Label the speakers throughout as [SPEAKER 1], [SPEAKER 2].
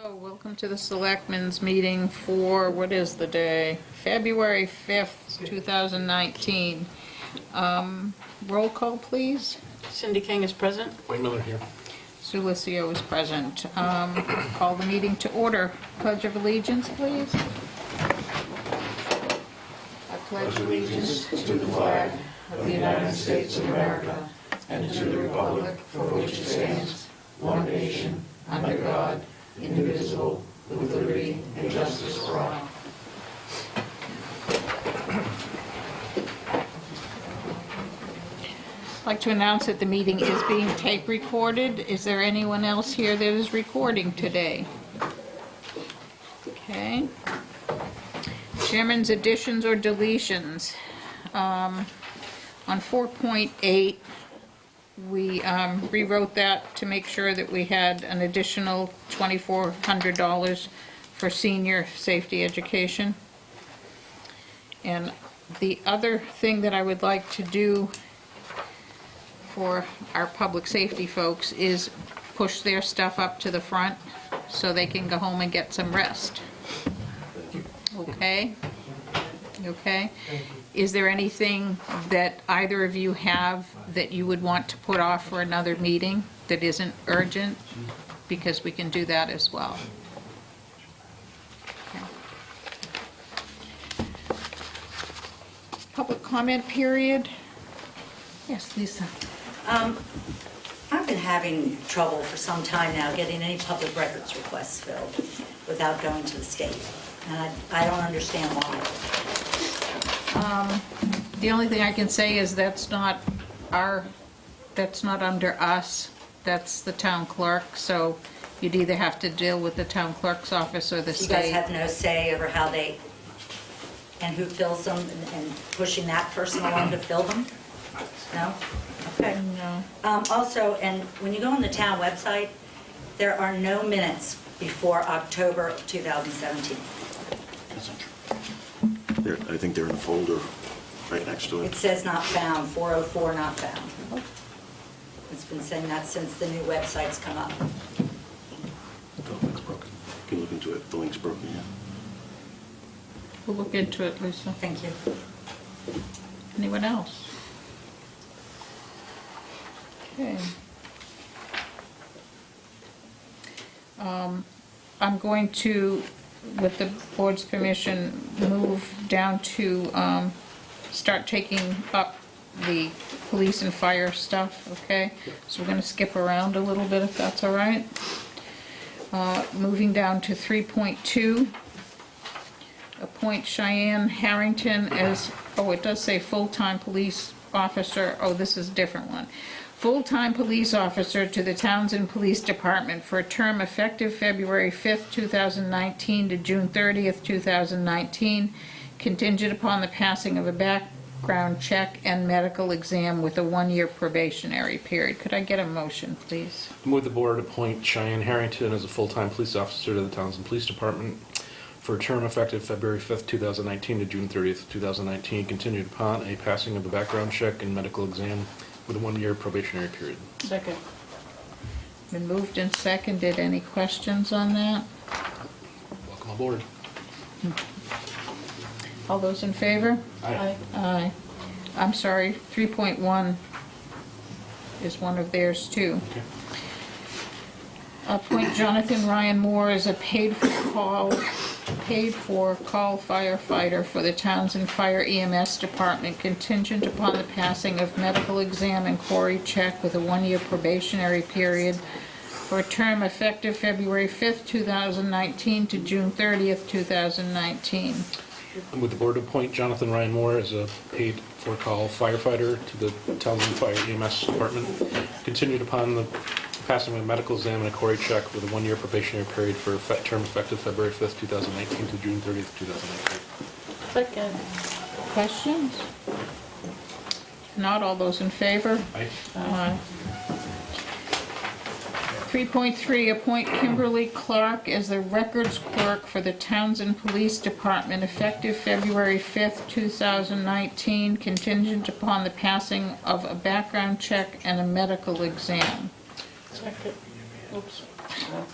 [SPEAKER 1] Hello, welcome to the Selectmen's Meeting for, what is the day? February 5th, 2019. Roll call, please.
[SPEAKER 2] Cindy King is present.
[SPEAKER 3] Wayne Miller here.
[SPEAKER 1] Sue Lucio is present. Call the meeting to order. Pledge of allegiance, please. I pledge allegiance to the flag of the United States of America and to the republic for which it stands, one nation, under God, indivisible, with liberty and justice for all. I'd like to announce that the meeting is being tape recorded. Is there anyone else here that is recording today? Okay. Chairman's additions or deletions. On 4.8, we rewrote that to make sure that we had an additional $2,400 for senior safety education. And the other thing that I would like to do for our public safety folks is push their stuff up to the front so they can go home and get some rest. Okay? Okay? Is there anything that either of you have that you would want to put off for another meeting that isn't urgent? Because we can do that as well. Okay. Public comment period. Yes, Lisa.
[SPEAKER 4] I've been having trouble for some time now getting any public records requests filled without going to the state. And I don't understand why.
[SPEAKER 1] The only thing I can say is that's not under us, that's the town clerk, so you'd either have to deal with the town clerk's office or the
[SPEAKER 4] You guys
[SPEAKER 1] state.
[SPEAKER 4] have no say over how they, and who fills them and pushing that person along to fill them? No? Okay.
[SPEAKER 1] No.
[SPEAKER 4] Also, and when you go on the town website, there are no minutes before October of 2017.
[SPEAKER 5] I think they're in a folder right next to
[SPEAKER 4] It
[SPEAKER 5] it.
[SPEAKER 4] says not found, 404 not found. It's been saying that since the new website's come up.
[SPEAKER 5] The link's broken. You can look into it. The link's broken, yeah.
[SPEAKER 1] We'll look into it, Lisa.
[SPEAKER 4] Thank you.
[SPEAKER 1] Anyone else? Okay. I'm going to, with the board's permission, move down to start taking up the police and fire stuff, okay? So we're going to skip around a little bit if that's all right. Moving down to 3.2. Appoint Cheyenne Harrington as, oh, it does say full-time police officer. Oh, this is a different one. Full-time police officer to the Townsend Police Department for a term effective February 5th, 2019 to June 30th, 2019, contingent upon the passing of a background check and medical exam with a one-year probationary period. Could I get a motion, please?
[SPEAKER 3] Move the board appoint Cheyenne Harrington as a full-time police officer to the Townsend Police Department for a term effective February 5th, 2019 to June 30th, 2019, continued upon a passing of a background check and medical exam with a one-year probationary period.
[SPEAKER 2] Second.
[SPEAKER 1] Been moved and seconded. Any questions on that?
[SPEAKER 3] Welcome aboard.
[SPEAKER 1] All those in favor?
[SPEAKER 3] Aye.
[SPEAKER 1] Aye. I'm sorry, 3.1 is one of theirs too.
[SPEAKER 3] Okay.
[SPEAKER 1] Appoint Jonathan Ryan Moore as a paid-for-call firefighter for the Townsend Fire EMS Department, contingent upon the passing of medical exam and query check with a one-year probationary period for a term effective February 5th, 2019 to June 30th, 2019.
[SPEAKER 3] Move the board appoint Jonathan Ryan Moore as a paid-for-call firefighter to the Townsend Fire EMS Department, continued upon the passing of a medical exam and a query check with a one-year probationary period for a term effective February 5th, 2019 to June 30th, 2019.
[SPEAKER 2] Second.
[SPEAKER 1] Questions? Not all those in favor?
[SPEAKER 3] Aye.
[SPEAKER 1] Aye. 3.3, appoint Kimberly Clark as the records clerk for the Townsend Police Department effective February 5th, 2019, contingent upon the passing of a background check and a medical exam.
[SPEAKER 2] Second. Oops.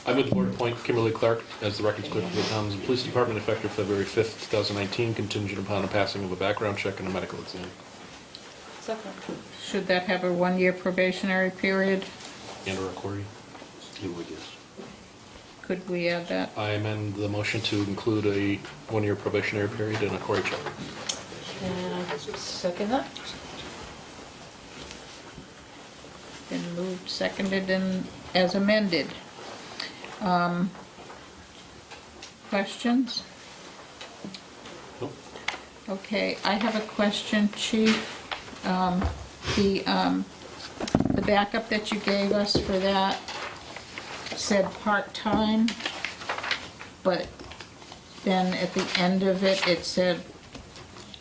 [SPEAKER 3] I move the board appoint Kimberly Clark as the records clerk for the Townsend Police Department effective February 5th, 2019, contingent upon the passing of a background check and a medical exam.
[SPEAKER 2] Second.
[SPEAKER 1] Should that have a one-year probationary period?
[SPEAKER 3] And/or a query.
[SPEAKER 5] You would, yes.
[SPEAKER 1] Could we add that?
[SPEAKER 3] I amend the motion to include a one-year probationary period and a query check.
[SPEAKER 2] And I second that.
[SPEAKER 1] Been moved, seconded, and as amended. Questions?
[SPEAKER 3] Nope.
[SPEAKER 1] Okay, I have a question, Chief. The backup that you gave us for that said part-time, but then at the end of it, it said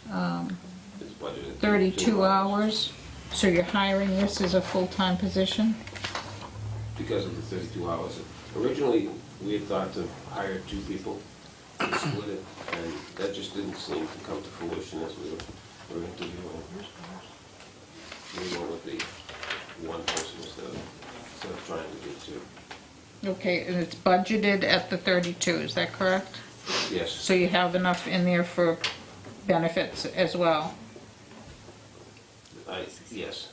[SPEAKER 6] It's budgeted
[SPEAKER 1] 32 hours. So you're hiring this as a full-time position?
[SPEAKER 6] because of the 32 hours. Originally, we had thought to hire 2 people to split it, and that just didn't seem to come to fruition as we were interviewing. We went with the one person instead of trying to get 2.
[SPEAKER 1] Okay, and it's budgeted at the 32, is that correct?
[SPEAKER 6] Yes,
[SPEAKER 1] So you have enough in there for benefits as well?
[SPEAKER 6] yes.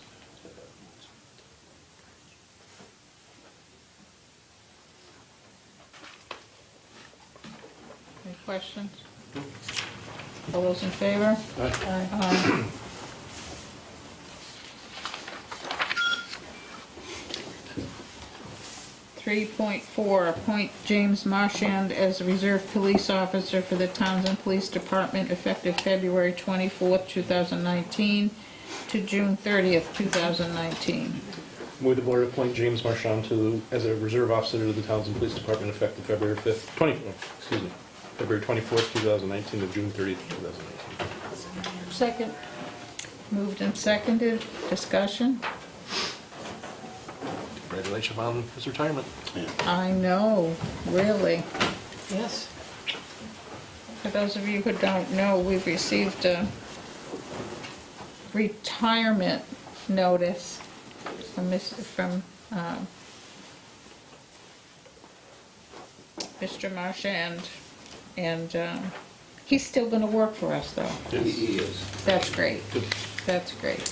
[SPEAKER 1] Any questions? All those in favor?
[SPEAKER 3] Aye.
[SPEAKER 1] Aye. Three point four, appoint James Marchand as reserve police officer for the Townsend Police Department effective February 24th, 2019 to June 30th, 2019.
[SPEAKER 3] Move the board appoint James Marchand as a reserve officer to the Townsend Police Department effective February 24th, 2019 to June 30th, 2019.
[SPEAKER 2] Second.
[SPEAKER 1] Moved and seconded, discussion?
[SPEAKER 3] Congratulations on his retirement.
[SPEAKER 5] Yeah.
[SPEAKER 1] I know, really.
[SPEAKER 2] Yes.
[SPEAKER 1] For those of you who don't know, we've received a retirement notice from Mr. Marchand, and he's still gonna work for us, though.
[SPEAKER 6] He is.
[SPEAKER 1] That's great,
[SPEAKER 3] Good.
[SPEAKER 1] that's great.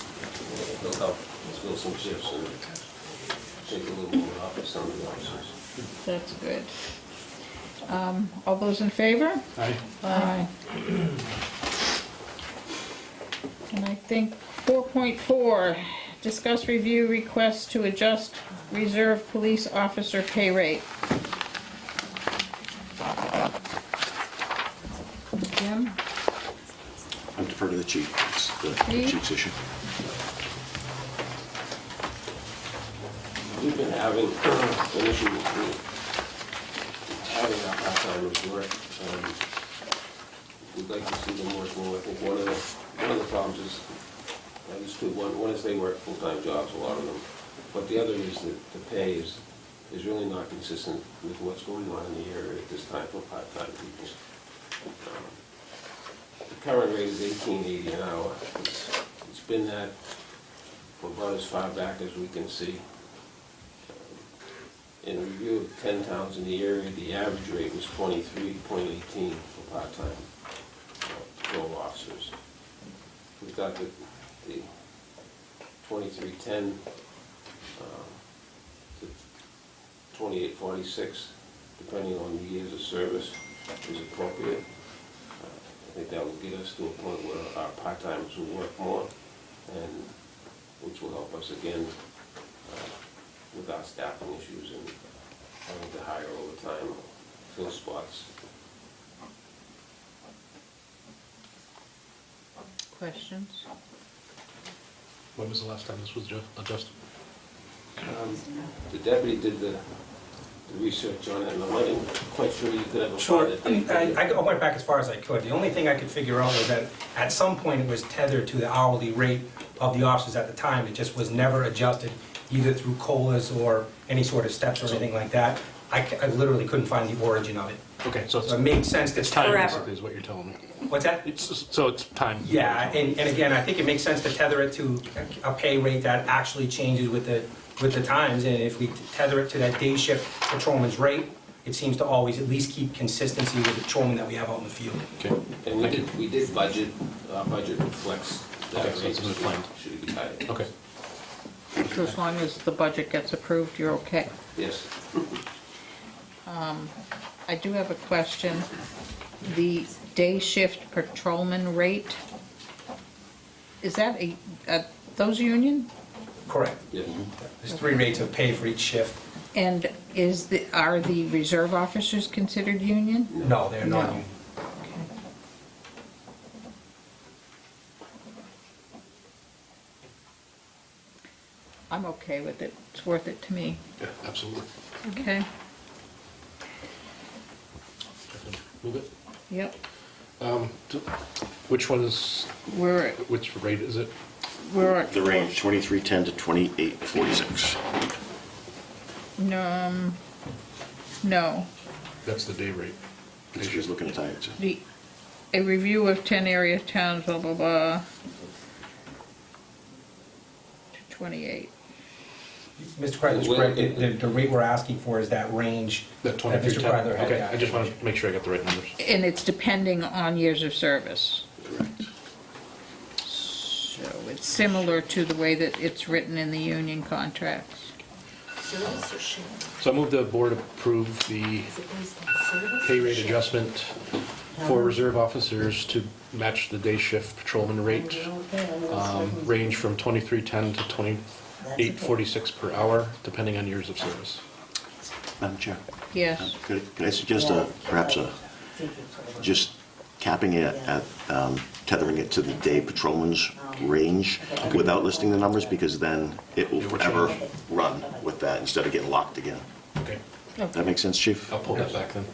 [SPEAKER 6] He'll help fill some shifts and take a little more off of some of the officers.
[SPEAKER 1] That's good. All those in favor?
[SPEAKER 3] Aye.
[SPEAKER 1] Aye. And I think 4.4, discuss review request to adjust reserve police officer pay rate. Jim?
[SPEAKER 5] I defer to the chief. It's the
[SPEAKER 1] Chief?
[SPEAKER 5] chief's issue.
[SPEAKER 6] We've been having an issue with having our part-timers work. We'd like to see them work more. I think one of the problems is, at least two, one is they work full-time jobs, a lot of them. But the other is that the pay is really not consistent with what's going on in the area at this time for part-time people. The current rate is $18.80 an hour. It's been that for about as far back as we can see. In review of 10 towns in the area, the average rate was 23.18 for part-time patrol officers. We thought that the 23.10 to 28.46, depending on the years of service, is appropriate. I think that will get us to a point where our part-timers will work more, and which will help us again with our staffing issues and having to hire overtime, fill spots.
[SPEAKER 1] Questions?
[SPEAKER 3] When was the last time this was adjusted?
[SPEAKER 6] The deputy did the research on it, and I'm not even quite sure you could ever
[SPEAKER 7] Sure.
[SPEAKER 6] find it.
[SPEAKER 7] I went back as far as I could. The only thing I could figure out was that at some point it was tethered to the hourly rate of the officers at the time. It just was never adjusted either through COLAs or any sort of steps or anything like that. I literally couldn't find the origin of it.
[SPEAKER 3] Okay, so
[SPEAKER 7] So it made sense to...
[SPEAKER 3] it's time,
[SPEAKER 4] Forever.
[SPEAKER 3] basically, is what you're telling me.
[SPEAKER 7] What's that?
[SPEAKER 3] So it's time.
[SPEAKER 7] Yeah, and again, I think it makes sense to tether it to a pay rate that actually changes with the with the times, and if we tether it to that day shift patrolman's rate, it seems to always at least keep consistency with the patrolman that we have out in the field.
[SPEAKER 3] Okay.
[SPEAKER 6] And we did budget, our budget reflects that
[SPEAKER 3] Okay, so it's
[SPEAKER 6] rate,
[SPEAKER 3] in the plan.
[SPEAKER 6] should it be higher.
[SPEAKER 3] Okay.
[SPEAKER 1] So as long as the budget gets approved, you're okay.
[SPEAKER 6] Yes.
[SPEAKER 1] I do have a question. The day shift patrolman rate, is that those union?
[SPEAKER 7] Correct.
[SPEAKER 6] Yes.
[SPEAKER 7] There's 3 rates of pay for each shift.
[SPEAKER 1] And are the reserve officers considered union?
[SPEAKER 7] No, they're not.
[SPEAKER 1] No. I'm okay with it. It's worth it to me.
[SPEAKER 3] Yeah, absolutely.
[SPEAKER 1] Okay?
[SPEAKER 3] Move it.
[SPEAKER 1] Yep.
[SPEAKER 3] Which one is,
[SPEAKER 1] We're,
[SPEAKER 3] which rate is it?
[SPEAKER 1] we're at.
[SPEAKER 5] The range, 2310 to 2846.
[SPEAKER 1] No.
[SPEAKER 3] That's the day rate.
[SPEAKER 5] She's looking at it.
[SPEAKER 1] A review of 10 area towns, blah, blah, blah. To 28.
[SPEAKER 7] Mr. Kreidler's correct, the rate we're asking for is that range.
[SPEAKER 3] That
[SPEAKER 7] that Mr.
[SPEAKER 3] 2310?
[SPEAKER 7] Kreidler had.
[SPEAKER 3] Okay, I just want to make sure I got the right numbers.
[SPEAKER 1] And it's depending on years of service.
[SPEAKER 5] Correct.
[SPEAKER 1] So it's similar to the way that it's written in the union contracts.
[SPEAKER 4] Service or shift?
[SPEAKER 3] So I move the board approve the
[SPEAKER 4] Is it based on service?
[SPEAKER 3] pay
[SPEAKER 4] or
[SPEAKER 3] rate
[SPEAKER 4] shift?
[SPEAKER 3] adjustment for reserve officers to match the day shift patrolman rate, range from 2310 to 2846 per hour, depending on years of service.
[SPEAKER 5] Madam Chair,
[SPEAKER 1] Yes.
[SPEAKER 5] could I suggest perhaps just capping it at tethering it to the day patrolman's range without listing the numbers, because then it will
[SPEAKER 3] It will
[SPEAKER 5] forever
[SPEAKER 3] change.
[SPEAKER 5] run with that instead of getting locked again.
[SPEAKER 3] Okay,
[SPEAKER 5] That makes sense, Chief?
[SPEAKER 3] I'll pull that back then,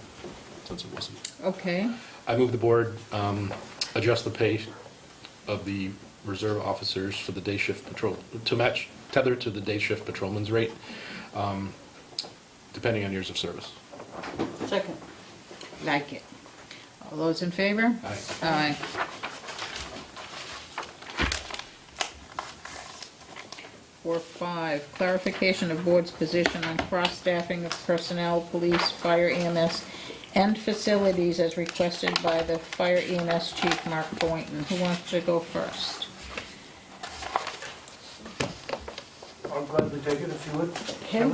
[SPEAKER 3] since it wasn't.
[SPEAKER 1] Okay.
[SPEAKER 3] I move the board adjust the pay of the reserve officers for the day shift patrol, to match, tether to the day shift patrolman's rate, depending on years of service.
[SPEAKER 2] Second.
[SPEAKER 1] Like it. All those in favor?
[SPEAKER 3] Aye.
[SPEAKER 1] Aye. 4.5, clarification of board's position on cross-staffing of personnel, police, fire, EMS, and facilities as requested by the fire EMS chief, Mark Boynton. Who wants to go first?
[SPEAKER 8] I'll gladly take it if you would.
[SPEAKER 1] Okay.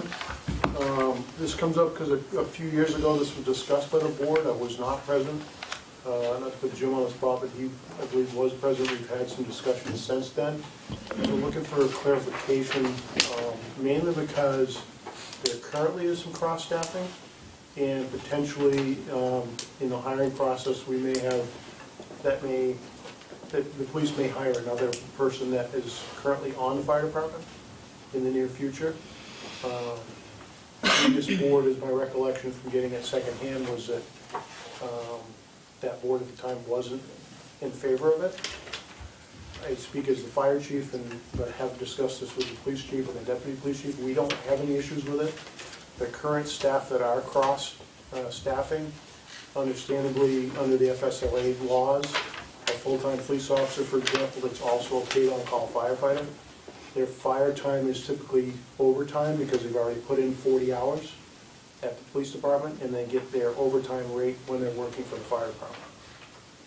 [SPEAKER 8] This comes up because a few years ago, this was discussed by the board. I was not present. Not to put Jim on the spot, but he, I believe, was present. We've had some discussions since then. We're looking for clarification, mainly because there currently is some cross-staffing, and potentially, in the hiring process, we may have, that the police may hire another person that is currently on the fire department in the near future. This board, as my recollection from getting it secondhand, was that that board at the time wasn't in favor of it. I speak as the fire chief, but have discussed this with the police chief and the deputy police chief. We don't have any issues with it. The current staff that are cross-staffing, understandably, under the FSLA laws, a full-time police officer, for example, that's also a paid on-call firefighter, their fire time is typically overtime because they've already put in 40 hours at the police department, and they get their overtime rate when they're working for the fire department.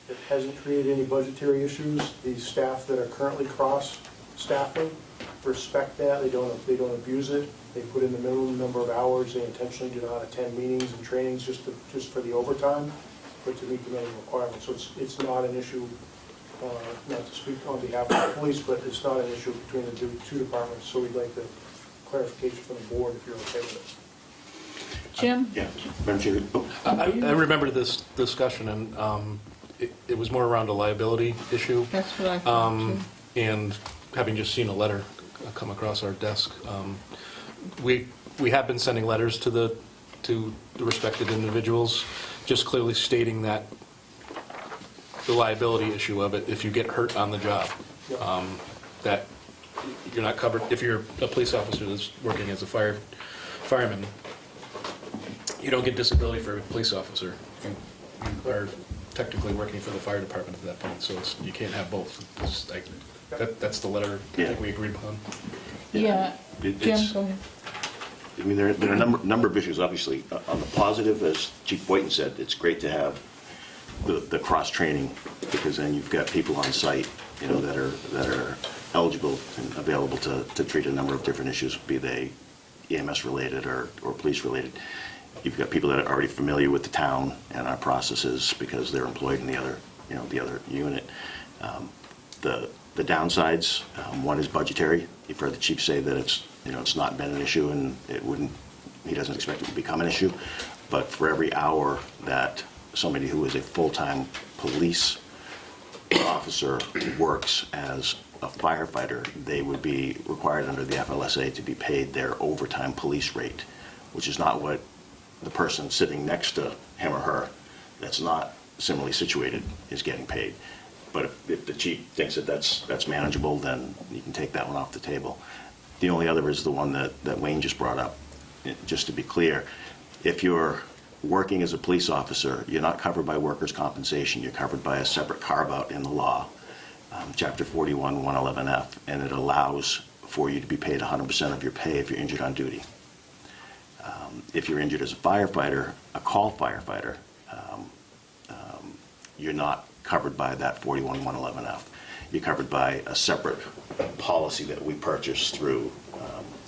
[SPEAKER 8] It hasn't created any budgetary issues. The staff that are currently cross-staffing respect that. They don't abuse it. They put in the minimum number of hours. They intentionally do not attend meetings and trainings just for the overtime, but to meet the minimum requirements. So it's not an issue, not to speak on behalf of the police, but it's not an issue between the two departments. So we'd like the clarification from the board if you're okay with it.
[SPEAKER 1] Jim?
[SPEAKER 5] Yeah. Madam Chair,
[SPEAKER 3] I remember this discussion, and it was more around a liability issue.
[SPEAKER 1] That's what I thought too.
[SPEAKER 3] And having just seen a letter come across our desk, we have been sending letters to the respected individuals, just clearly stating that the liability issue of it, if you get hurt on the job, that you're not covered. If you're a police officer that's working as a fireman, you don't get disability for a police officer. You are technically working for the fire department at that point, so you can't have both. That's the letter I think we agreed upon.
[SPEAKER 1] Yeah,
[SPEAKER 5] It-
[SPEAKER 1] Jim,
[SPEAKER 5] it's-
[SPEAKER 1] go ahead.
[SPEAKER 5] I mean, there are a number of issues, obviously. On the positive, as Chief Boynton said, it's great to have the cross-training, because then you've got people on site, you know, that are eligible and available to treat a number of different issues, be they EMS-related or police-related. You've got people that are already familiar with the town and our processes because they're employed in the other unit. The downsides, one is budgetary. You've heard the chief say that it's not been an issue, and he doesn't expect it to become an issue. But for every hour that somebody who is a full-time police officer works as a firefighter, they would be required under the FLSA to be paid their overtime police rate, which is not what the person sitting next to him or her that's not similarly situated is getting paid. But if the chief thinks that that's manageable, then you can take that one off the table. The only other is the one that Wayne just brought up. Just to be clear, if you're working as a police officer, you're not covered by workers' compensation. You're covered by a separate carve-out in the law, Chapter 41, 111F, and it allows for you to be paid 100% of your pay if you're injured on duty. If you're injured as a firefighter, a call firefighter, you're not covered by that 41, 111F. You're covered by a separate policy that we purchased through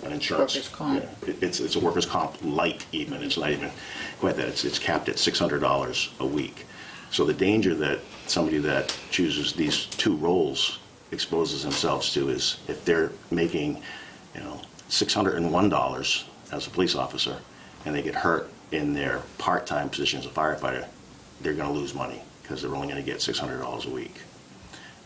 [SPEAKER 5] an insurance.
[SPEAKER 1] Workers' comp.
[SPEAKER 5] Yeah, it's a workers' comp light even. It's not even quite that. It's capped at $600 a week. So the danger that somebody that chooses these two roles exposes themselves to is if they're making, $601 as a police officer and they get hurt in their part-time position as a firefighter, they're going to lose money because they're only going to get $600 a week.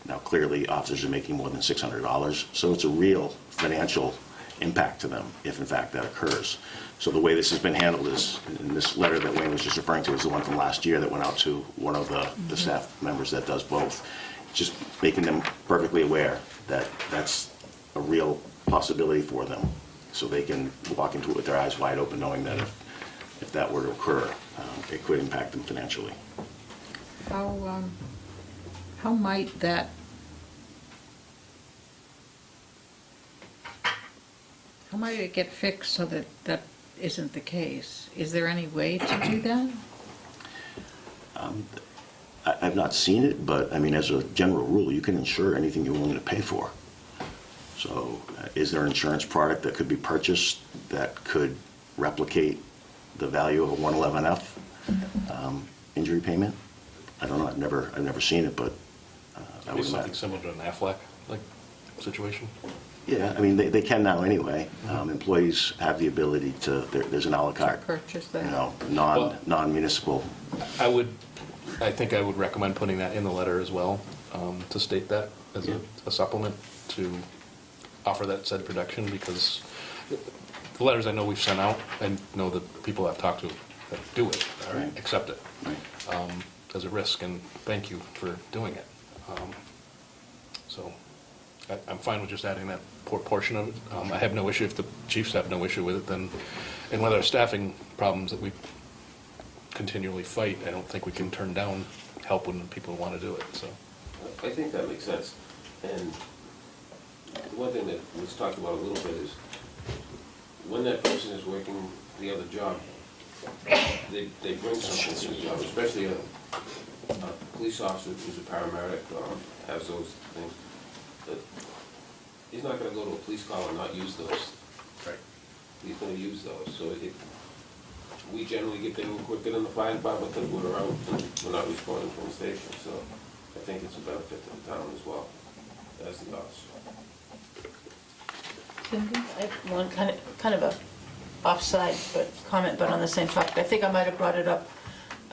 [SPEAKER 5] Now, clearly, officers are making more than $600, so it's a real financial impact to them if, in fact, that occurs. So the way this has been handled is, in this letter that Wayne was just referring to is the one from last year that went out to one of the staff members that does both, just making them perfectly aware that that's a real possibility for them, so they can walk into it with their eyes wide open, knowing that if that were to occur, it could impact them financially.
[SPEAKER 1] How might that, how might it get fixed so that that isn't the case? Is there any way to do that?
[SPEAKER 5] I've not seen it, but I mean, as a general rule, you can insure anything you're willing to pay for. So is there an insurance product that could be purchased that could replicate the value of a 111F injury payment? I don't know. I've never seen it, but I
[SPEAKER 3] Maybe
[SPEAKER 5] would
[SPEAKER 3] something
[SPEAKER 5] imagine.
[SPEAKER 3] similar to an Aflac like situation.
[SPEAKER 5] Yeah, I mean, they can now anyway. Employees have the ability to, there's an a la carte,
[SPEAKER 1] Purchase
[SPEAKER 5] you
[SPEAKER 1] that?
[SPEAKER 5] know,
[SPEAKER 3] Well-
[SPEAKER 5] non-municipal.
[SPEAKER 3] I think I would recommend putting that in the letter as well, to state that as a supplement to offer that said protection, because the letters I know we've sent out, I know the people I've talked to that do it, or
[SPEAKER 5] Right.
[SPEAKER 3] accept it,
[SPEAKER 5] Right.
[SPEAKER 3] as a risk, and thank you for doing it. So I'm fine with just adding that portion of it. I have no issue, if the chiefs have no issue with it, then, and whether staffing problems that we continually fight, I don't think we can turn down help when people want to do it, so.
[SPEAKER 6] I think that makes sense. And one thing that was talked about a little bit is when that person is working the other job, they bring something to the job, especially a police officer who's a paramedic, has those things. That he's not gonna go to a police call and not use those.
[SPEAKER 3] Right.
[SPEAKER 6] He's gonna use those, so we generally get there quicker than the fire department because we're out and we're not responding from the station, so I think it's a benefit to the town as well, as the officer.
[SPEAKER 1] Cindy?
[SPEAKER 2] I have one kind of a offside comment, but on the same topic. I think I might have brought it up.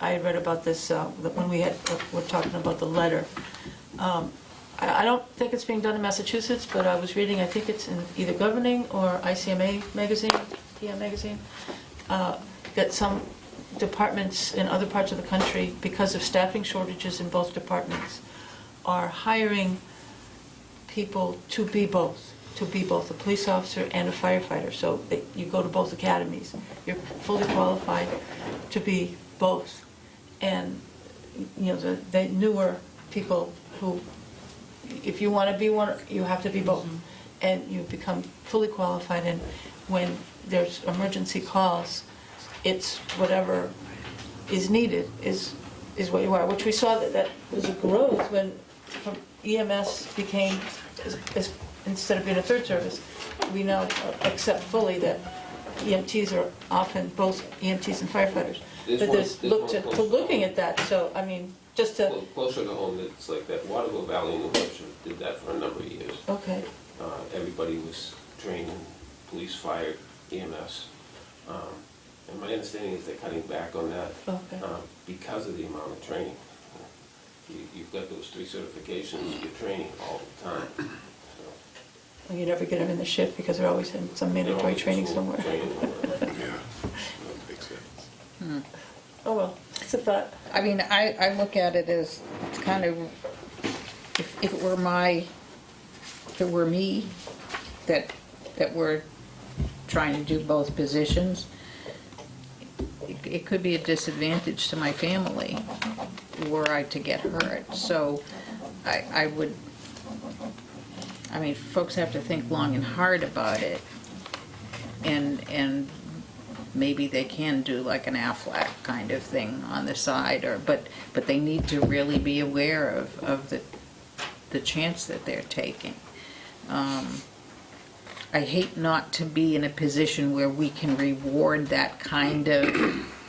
[SPEAKER 2] I had read about this when we're talking about the letter. I don't think it's being done in Massachusetts, but I was reading, I think it's in either Governing or ICMA magazine, PM magazine, that some departments in other parts of the country, because of staffing shortages in both departments, are hiring people to be both a police officer and a firefighter. So you go to both academies. You're fully qualified to be both. And, the newer people who, if you want to be one, you have to be both. and you become fully qualified, and when there's emergency calls, it's whatever is needed is what you are, which we saw that was a growth when from EMS became, instead of being a third service, we now accept fully that EMTs are often both EMTs and firefighters. But there's look to looking at that, so, I mean, just to,
[SPEAKER 6] Closer to home, it's like that Waterville Valley, New Hampshire did that for a number of years.
[SPEAKER 2] okay,
[SPEAKER 6] Everybody was trained in police, fire, EMS. And my understanding is they're cutting back on that
[SPEAKER 2] okay.
[SPEAKER 6] because of the amount of training. You've got those 3 certifications, you're training all the time. So,
[SPEAKER 2] Well, you never get them in the shift because they're always in some
[SPEAKER 6] they're
[SPEAKER 2] mandatory
[SPEAKER 6] always
[SPEAKER 2] training
[SPEAKER 6] school
[SPEAKER 2] somewhere.
[SPEAKER 6] training.
[SPEAKER 5] That makes sense.
[SPEAKER 2] Oh, well, it's a thought.
[SPEAKER 1] I mean, I look at it as, it's kind of, if it were me, that were trying to do both positions, it could be a disadvantage to my family were I to get hurt. So I would, I mean, folks have to think long and hard about it, and maybe they can do like an Aflac kind of thing on the side, but they need to really be aware of the chance that they're taking. I hate not to be in a position where we can reward that kind of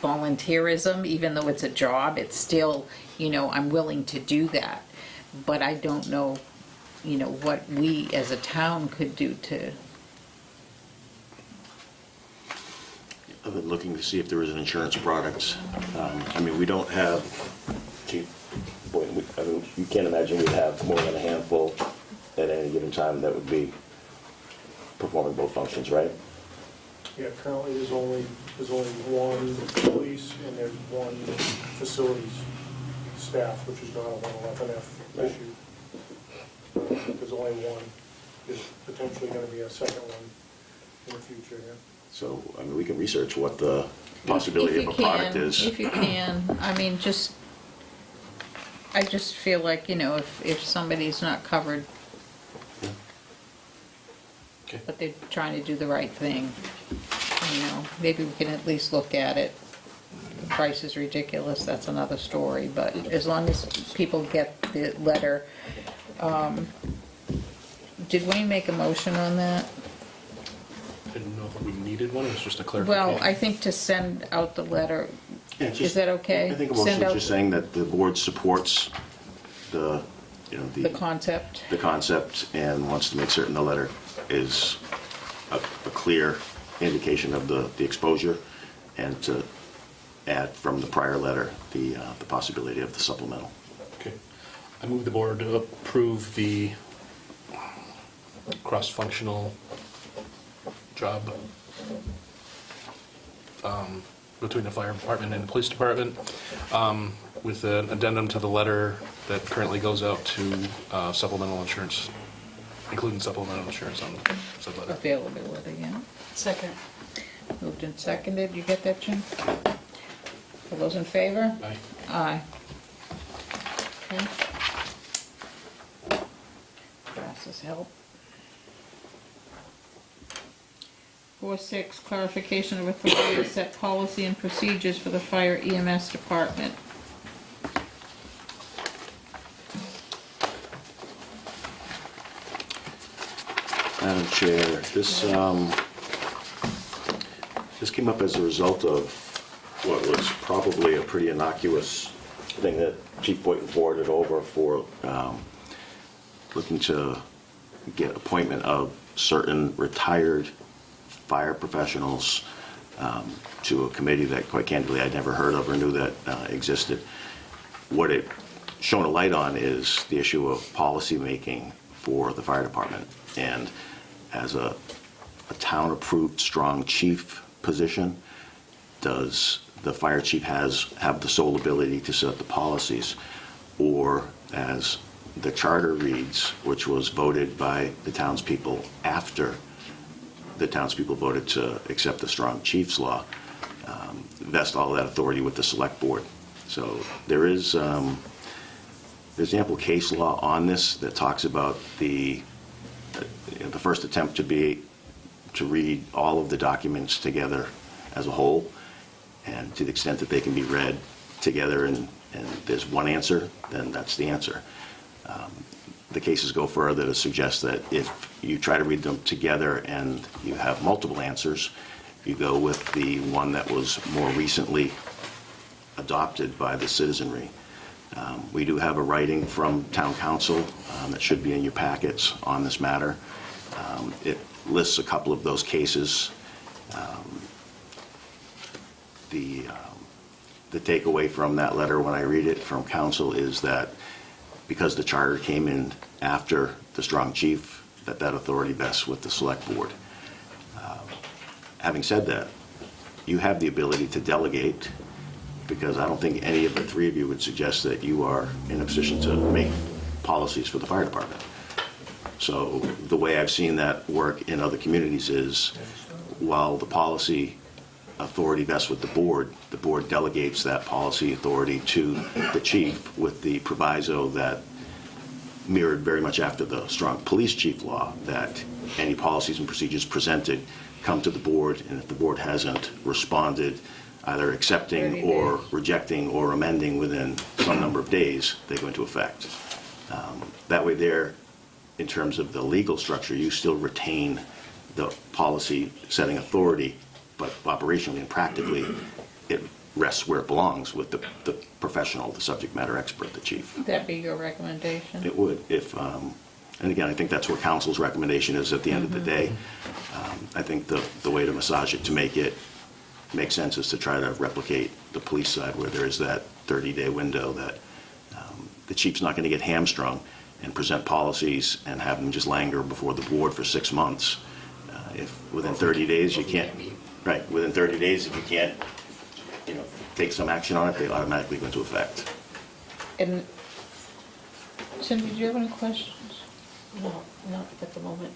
[SPEAKER 1] volunteerism, even though it's a job. It's still, I'm willing to do that, but I don't know, what we as a town could do to.
[SPEAKER 5] I've been looking to see if there is an insurance product. I mean, we don't have, Chief Boynton, I mean, you can't imagine we'd have more than a handful at any given time that would be performing both functions, right?
[SPEAKER 8] Yeah, currently there's only one police and there's one facilities staff, which is not a 111F
[SPEAKER 5] Right.
[SPEAKER 8] issue. There's only one. There's potentially going to be a second one in the future, yeah.
[SPEAKER 5] So, I mean, we can research what the possibility of a product is.
[SPEAKER 1] If you can, I mean, I just feel like, if somebody's not covered,
[SPEAKER 3] Okay.
[SPEAKER 1] but they're trying to do the right thing, maybe we can at least look at it. The price is ridiculous, that's another story, but as long as people get the letter. Did Wayne make a motion on that?
[SPEAKER 3] I didn't know if we needed one, it was just a clarification.
[SPEAKER 1] Well, I think to send out the letter,
[SPEAKER 5] Yeah,
[SPEAKER 1] is
[SPEAKER 5] just-
[SPEAKER 1] that okay?
[SPEAKER 5] I think a
[SPEAKER 1] Send
[SPEAKER 5] motion is
[SPEAKER 1] out
[SPEAKER 5] just saying that the board supports the
[SPEAKER 1] concept.
[SPEAKER 5] the concept and wants to make certain the letter is a clear indication of the exposure, and to add from the prior letter the possibility of the supplemental.
[SPEAKER 3] Okay. I move the board to approve the cross-functional job between the fire department and the police department, with an addendum to the letter that currently goes out to supplemental insurance, including supplemental insurance on said letter.
[SPEAKER 1] Availability, yeah.
[SPEAKER 2] Second.
[SPEAKER 1] Moved and seconded, you get that, Jim? All those in favor?
[SPEAKER 3] Aye.
[SPEAKER 1] Aye. Okay. Passes help. 4.6, clarification of authority to set policy and procedures for the fire EMS department.
[SPEAKER 5] Madam Chair, this came up as a result of what was probably a pretty innocuous thing that Chief Boynton forwarded over for looking to get appointment of certain retired fire professionals to a committee that, quite candidly, I'd never heard of or knew that existed. What it shone a light on is the issue of policy making for the fire department. And as a town-approved strong chief position, does the fire chief have the sole ability to set the policies? Or, as the charter reads, which was voted by the townspeople after the townspeople voted to accept the strong chiefs law, vest all that authority with the select board. So there's ample case law on this that talks about the first attempt to read all of the documents together as a whole, and to the extent that they can be read together and there's one answer, then that's the answer. The cases go further to suggest that if you try to read them together and you have multiple answers, you go with the one that was more recently adopted by the citizenry. We do have a writing from town council that should be in your packets on this matter. It lists a couple of those cases. The takeaway from that letter when I read it from council is that because the charter came in after the strong chief, that authority vests with the select board. Having said that, you have the ability to delegate, because I don't think any of the three of you would suggest that you are in a position to make policies for the fire department. So the way I've seen that work in other communities is, while the policy authority vests with the board delegates that policy authority to the chief, with the proviso that, mirrored very much after the strong police chief law, that any policies and procedures presented come to the board, and if the board hasn't responded, either accepting or rejecting or amending within some number of days, they go into effect. That way there, in terms of the legal structure, you still retain the policy setting authority, but operationally and practically, it rests where it belongs with the professional, the subject matter expert, the chief.
[SPEAKER 1] Would that be your recommendation?
[SPEAKER 5] It would, if, and again, I think that's what council's recommendation is at the end of the day. I think the way to massage it to make it make sense is to try to replicate the police side, where there is that 30-day window that the chief's not going to get hamstrung and present policies and have them just linger before the board for 6 months. If within 30 days you can't, right, within 30 days if you can't, take some action on it, they automatically go into effect.
[SPEAKER 1] And Cindy, do you have any questions?
[SPEAKER 2] No, not at the moment.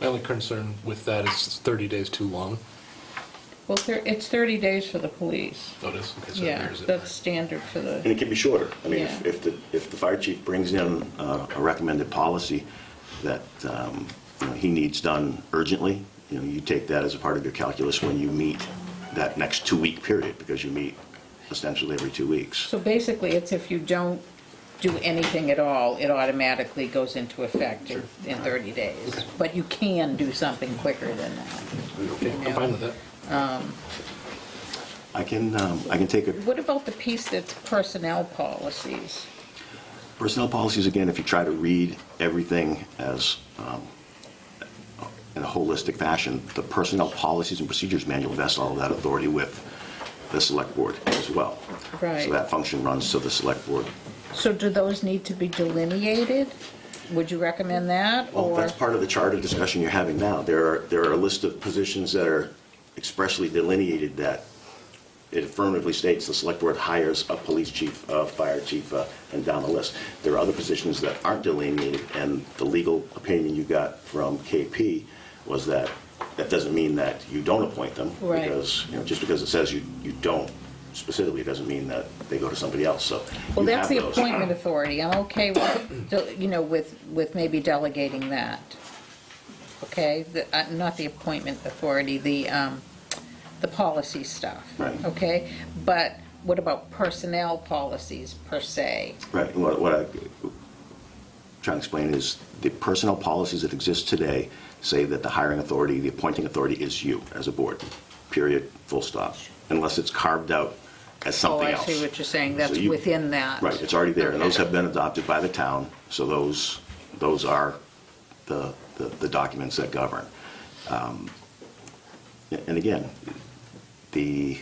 [SPEAKER 3] My only concern with that is 30 days too long.
[SPEAKER 1] Well, it's 30 days for the police.
[SPEAKER 3] Oh, it is? Okay, so
[SPEAKER 1] Yeah,
[SPEAKER 3] there's it.
[SPEAKER 1] that's standard for
[SPEAKER 5] And
[SPEAKER 1] the,
[SPEAKER 5] it can be shorter. I mean,
[SPEAKER 1] Yeah.
[SPEAKER 5] if the fire chief brings in a recommended policy that he needs done urgently, you take that as a part of your calculus when you meet that next 2-week period, because you meet essentially every 2 weeks.
[SPEAKER 1] so basically, it's if you don't do anything at all, it automatically goes into effect in 30 days. But you can do something quicker than that.
[SPEAKER 3] Okay, I'm fine with that.
[SPEAKER 5] I can take a
[SPEAKER 1] What about the piece that's personnel policies?
[SPEAKER 5] personnel policies, again, if you try to read everything as in a holistic fashion, the personnel policies and procedures manual vests all of that authority with the select board as well.
[SPEAKER 1] Right.
[SPEAKER 5] So that function runs to the select board.
[SPEAKER 1] So do those need to be delineated? Would you recommend that,
[SPEAKER 5] Well,
[SPEAKER 1] or?
[SPEAKER 5] that's part of the charter discussion you're having now. There are a list of positions that are expressly delineated that it affirmatively states the select board hires a police chief, a fire chief, and down the list. There are other positions that aren't delineated, and the legal opinion you got from KP was that doesn't mean that you don't appoint them.
[SPEAKER 1] Right.
[SPEAKER 5] Because, just because it says you don't specifically, doesn't mean that they go to somebody else, so.
[SPEAKER 1] Well,
[SPEAKER 5] you
[SPEAKER 1] that's
[SPEAKER 5] have
[SPEAKER 1] the
[SPEAKER 5] those.
[SPEAKER 1] appointment authority. I'm okay with maybe delegating that. Okay, not the appointment authority, the policy stuff.
[SPEAKER 5] Right.
[SPEAKER 1] Okay, but what about personnel policies per se?
[SPEAKER 5] Right, what I'm trying to explain is the personnel policies that exist today say that the hiring authority, the appointing authority is you as a board, period, full stop, unless it's carved out as something else.
[SPEAKER 1] Oh, I see what you're saying, that's
[SPEAKER 5] So you-
[SPEAKER 1] within that.
[SPEAKER 5] Right, it's already there, and those have been adopted by the town, so those are the documents that govern. And again, the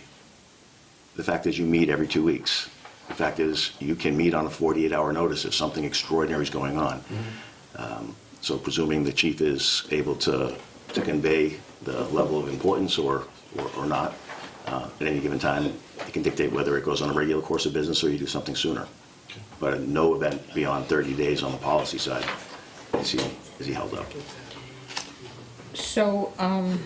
[SPEAKER 5] fact is you meet every 2 weeks. The fact is you can meet on a 48-hour notice if something extraordinary is going on. So presuming the chief is able to convey the level of importance or not at any given time, it can dictate whether it goes on a regular course of business or you do something sooner. But no event beyond 30 days on the policy side is he held up.
[SPEAKER 1] So, I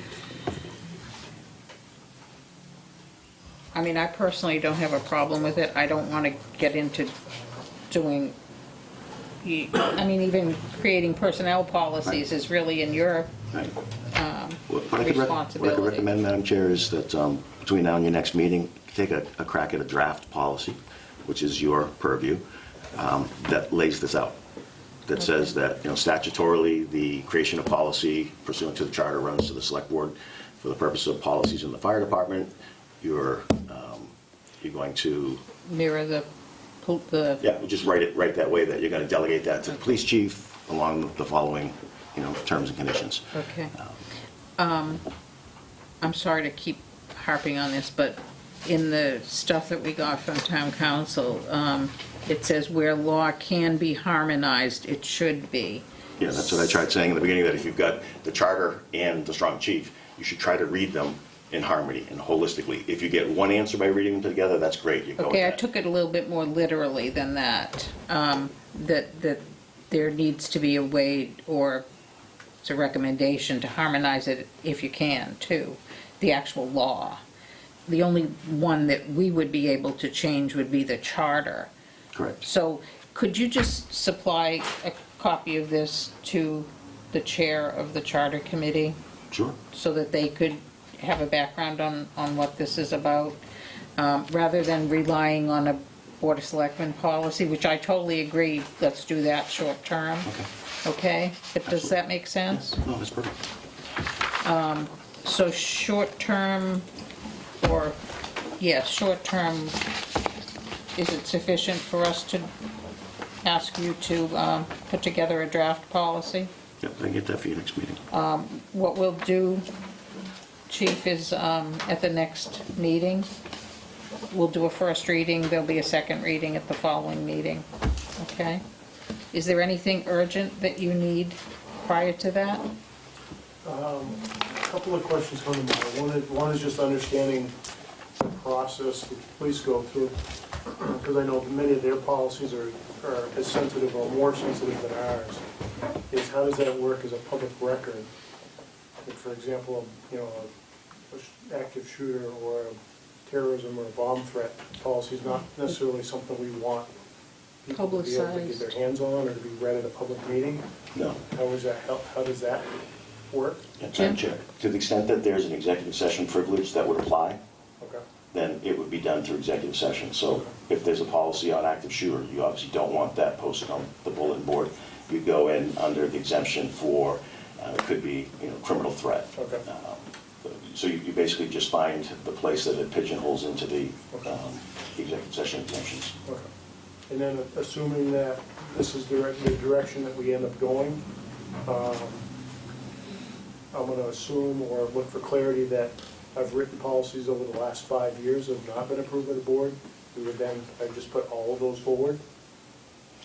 [SPEAKER 1] mean, I personally don't have a problem with it. I don't want to get into doing, even creating personnel policies is really in your
[SPEAKER 5] Right. What I could
[SPEAKER 1] responsibility.
[SPEAKER 5] recommend, Madam Chair, is that between now and your next meeting, take a crack at a draft policy, which is your purview, that lays this out. That says that, statutorily, the creation of policy pursuant to the charter runs to the select board for the purpose of policies in the fire department. You're going to,
[SPEAKER 1] Mirror the,
[SPEAKER 5] just write it that way, that you're going to delegate that to the police chief along with the following, terms and conditions.
[SPEAKER 1] okay. I'm sorry to keep harping on this, but in the stuff that we got from town council, it says where law can be harmonized, it should be.
[SPEAKER 5] Yeah, that's what I tried saying in the beginning, that if you've got the charter and the strong chief, you should try to read them in harmony and holistically. If you get one answer by reading them together, that's great. You go with
[SPEAKER 1] Okay, I
[SPEAKER 5] that.
[SPEAKER 1] took it a little bit more literally than that, that there needs to be a way, or it's a recommendation to harmonize it if you can, too, the actual law. The only one that we would be able to change would be the charter.
[SPEAKER 5] Correct.
[SPEAKER 1] So could you just supply a copy of this to the chair of the charter committee
[SPEAKER 5] Sure.
[SPEAKER 1] so that they could have a background on what this is about, rather than relying on a Board of Selectmen policy, which I totally agree, let's do that short term. Okay, but does that make sense?
[SPEAKER 5] No, that's perfect.
[SPEAKER 1] So short term, or, short term, is it sufficient for us to ask you to put together a draft policy?
[SPEAKER 5] Yep, I can get that for your next meeting.
[SPEAKER 1] What we'll do, Chief, is at the next meeting, we'll do a first reading, there'll be a second reading at the following meeting, okay? Is there anything urgent that you need prior to that?
[SPEAKER 8] A couple of questions come to mind. One is just understanding the process the police go through, because I know many of their policies are as sensitive or more sensitive than ours. Is how does that work as a public record? If, for example, an active shooter or a terrorism or a bomb threat policy is not necessarily something we want people to be able to get their hands on or to be read at a public meeting.
[SPEAKER 5] No.
[SPEAKER 8] How does that work?
[SPEAKER 5] Yeah, Madam Chair, to the extent that there's an executive session privilege that would apply,
[SPEAKER 8] Okay.
[SPEAKER 5] then it would be done through executive session. So if there's a policy on active shooter, you obviously don't want that posted on the bulletin board. You go in under the exemption for, it could be, criminal threat.
[SPEAKER 8] Okay.
[SPEAKER 5] So you basically just find the place that it pigeonholes into the executive session exemptions.
[SPEAKER 8] Okay. And then assuming that this is the direction that we end up going, I'm going to assume or look for clarity that I've written policies over the last 5 years that have not been approved by the board. We would then, I just put all of those forward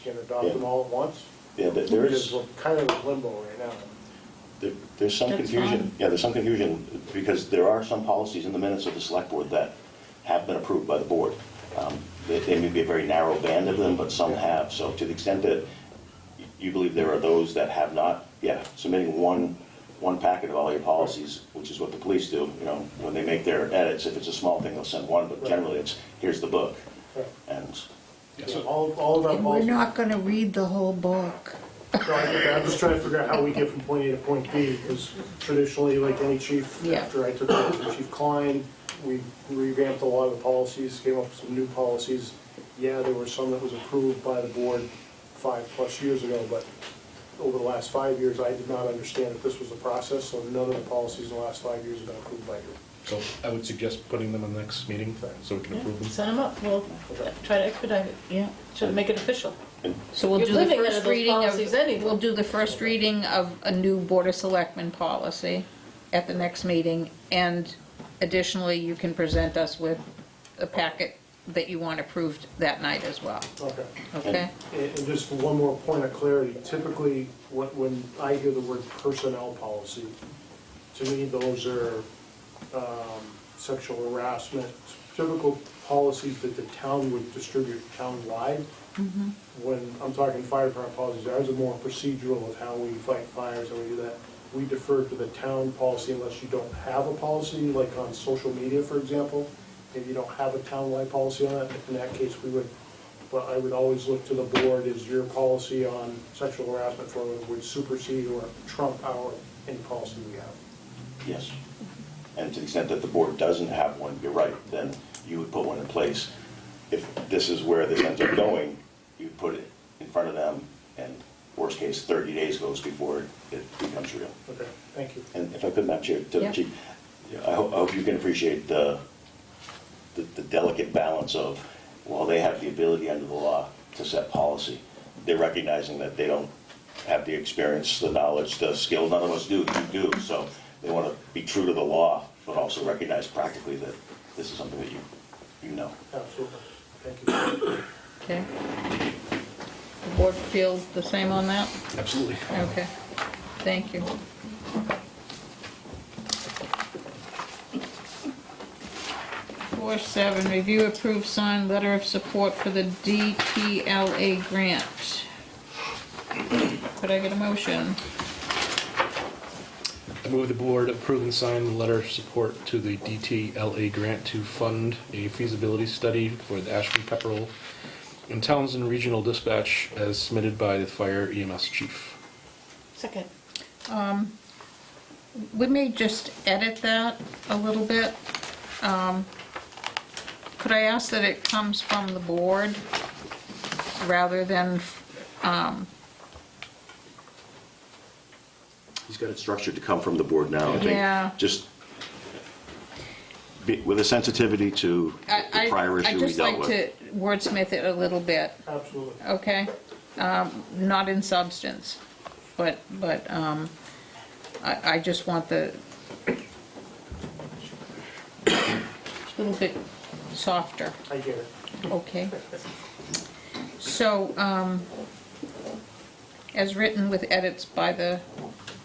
[SPEAKER 8] and adopt them all at once.
[SPEAKER 5] Yeah, there
[SPEAKER 8] Because
[SPEAKER 5] is,
[SPEAKER 8] we're kind of in limbo right now.
[SPEAKER 5] there's some
[SPEAKER 1] That's
[SPEAKER 5] confusion.
[SPEAKER 1] fine.
[SPEAKER 5] Yeah, there's some confusion because there are some policies in the minutes of the select board that have been approved by the board. They may be a very narrow band of them, but some have. So to the extent that you believe there are those that have not, submitting one packet of all your policies, which is what the police do, when they make their edits, if it's a small thing, they'll send one, but generally it's, here's the book.
[SPEAKER 8] Right.
[SPEAKER 5] And
[SPEAKER 8] So all of our
[SPEAKER 1] And we're
[SPEAKER 8] policies.
[SPEAKER 1] not gonna read the whole book.
[SPEAKER 8] So I'm just trying to figure out how we get from point A to point B, because traditionally, like any chief,
[SPEAKER 1] Yeah.
[SPEAKER 8] after I took over from Chief Klein, we revamped a lot of the policies, came up with some new policies. Yeah, there were some that was approved by the board 5+ years ago, but over the last 5 years, I did not understand that this was a process, so none of the policies in the last 5 years have been approved by you.
[SPEAKER 3] So I would suggest putting them on the next meeting so we can approve them.
[SPEAKER 2] Send them up, we'll try to expedite it,
[SPEAKER 1] Yeah.
[SPEAKER 2] should make it official.
[SPEAKER 1] So we'll
[SPEAKER 2] You're
[SPEAKER 1] do the
[SPEAKER 2] living
[SPEAKER 1] first
[SPEAKER 2] under those
[SPEAKER 1] reading
[SPEAKER 2] policies anyway.
[SPEAKER 1] of, we'll do the first reading of a new Board of Selectmen policy at the next meeting, and additionally, you can present us with a packet that you want approved that night as well,
[SPEAKER 8] Okay.
[SPEAKER 1] okay?
[SPEAKER 8] And just one more point of clarity, typically, when I hear the word personnel policy, to me, those are sexual harassment, typical policies that the town would distribute town-wide. When I'm talking fire department policies, ours are more procedural of how we fight fires and we do that. We defer to the town policy unless you don't have a policy, like on social media, for example. If you don't have a town-wide policy on it, in that case, we would, but I would always look to the board, is your policy on sexual harassment would supersede or trump any policy we have.
[SPEAKER 5] Yes. And to the extent that the board doesn't have one, you're right, then you would put one in place. If this is where this ends up going, you put it in front of them, and worst case, 30 days goes before it becomes real.
[SPEAKER 8] Okay, thank you.
[SPEAKER 5] And if I could, Madam Chair, to the
[SPEAKER 1] Yeah.
[SPEAKER 5] chief, I hope you can appreciate the delicate balance of, while they have the ability under the law to set policy, they're recognizing that they don't have the experience, the knowledge, the skill, none of us do, you do. So they want to be true to the law, but also recognize practically that this is something that you know.
[SPEAKER 8] Absolutely, thank you.
[SPEAKER 1] Okay. The board feels the same on that?
[SPEAKER 3] Absolutely.
[SPEAKER 1] Okay, thank you. 4.7, review approved signed letter of support for the DTLA grant. Could I get a motion?
[SPEAKER 3] I move the board approve and sign the letter of support to the DTLA grant to fund a feasibility study for the Ashby Pepperell and Townsend Regional Dispatch as submitted by the Fire EMS Chief.
[SPEAKER 2] Second.
[SPEAKER 1] We may just edit that a little bit. Could I ask that it comes from the board rather than,
[SPEAKER 5] He's got it structured to come from the board now. I think
[SPEAKER 1] Yeah.
[SPEAKER 5] just with a sensitivity to the prior
[SPEAKER 1] I'd
[SPEAKER 5] issue we
[SPEAKER 1] just
[SPEAKER 5] dealt
[SPEAKER 1] like
[SPEAKER 5] with.
[SPEAKER 1] to wordsmith it a little bit,
[SPEAKER 8] Absolutely.
[SPEAKER 1] okay? Not in substance, but I just want the, a little bit softer,
[SPEAKER 8] I get it.
[SPEAKER 1] okay? So, as written with edits by the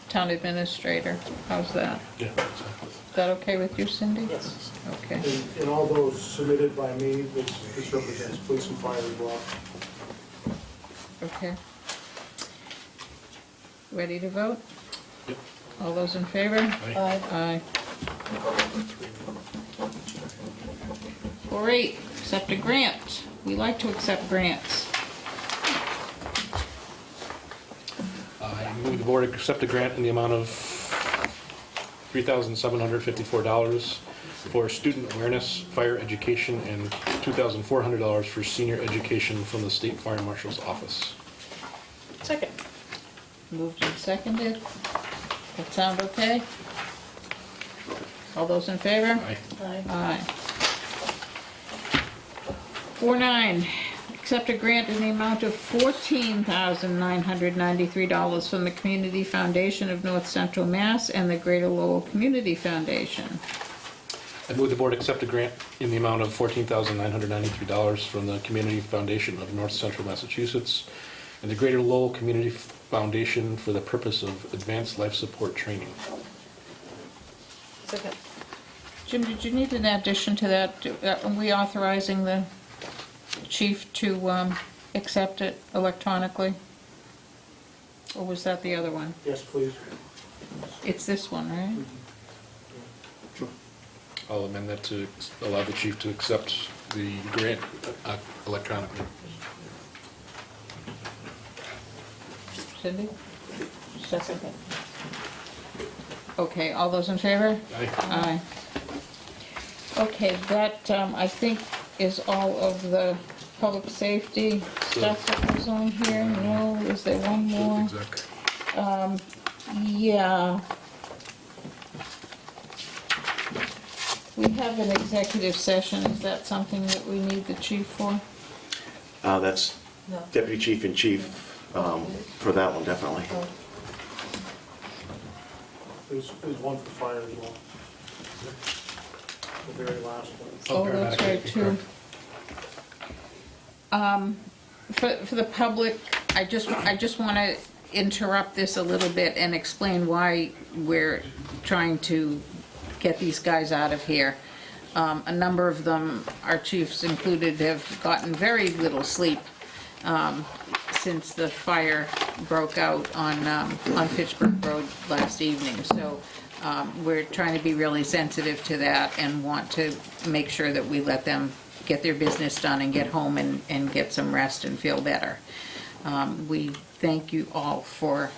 [SPEAKER 1] town administrator, how's that?
[SPEAKER 3] Yeah.
[SPEAKER 1] Is that okay with you, Cindy?
[SPEAKER 2] Yes.
[SPEAKER 1] Okay.
[SPEAKER 8] And all those submitted by me, this represents police and fire as well.
[SPEAKER 1] Okay. Ready to vote?
[SPEAKER 3] Yep.
[SPEAKER 1] All those in favor?
[SPEAKER 3] Aye.
[SPEAKER 1] Aye. 4.8, accept a grant. We like to accept grants.
[SPEAKER 3] I move the board accept a grant in the amount of $3,754 for student awareness, fire education, and $2,400 for senior education from the State Fire Marshal's Office.
[SPEAKER 2] Second.
[SPEAKER 1] Moved and seconded. That sound okay? All those in favor?
[SPEAKER 3] Aye.
[SPEAKER 2] Aye.
[SPEAKER 1] Aye. 4.9, accept a grant in the amount of $14,993 from the Community Foundation of North Central Mass and the Greater Lowell Community Foundation.
[SPEAKER 3] I move the board accept a grant in the amount of $14,993 from the Community Foundation of North Central Massachusetts and the Greater Lowell Community Foundation for the purpose of advanced life support training.
[SPEAKER 2] Second.
[SPEAKER 1] Jim, did you need an addition to that? Are we authorizing the chief to accept it electronically? Or was that the other one?
[SPEAKER 8] Yes, please.
[SPEAKER 1] It's this one, right?
[SPEAKER 3] I'll amend that to allow the chief to accept the grant electronically.
[SPEAKER 1] Cindy? Second. Okay, all those in favor?
[SPEAKER 3] Aye.
[SPEAKER 1] Aye. Okay, that, I think, is all of the public safety stuff that was on here. No, is there one more?
[SPEAKER 3] Exec.
[SPEAKER 1] Yeah. We have an executive session. Is that something that we need the chief for?
[SPEAKER 5] That's
[SPEAKER 2] No.
[SPEAKER 5] Deputy Chief in Chief for that one, definitely.
[SPEAKER 8] There's one for fire as well. The very last one.
[SPEAKER 1] Oh, that's right, too. For the public, I just want to interrupt this a little bit and explain why we're trying to get these guys out of here. A number of them, our chiefs included, have gotten very little sleep since the fire broke out on Fitchburg Road last evening. So we're trying to be really sensitive to that and want to make sure that we let them get their business done and get home and get some rest and feel better. We thank you all for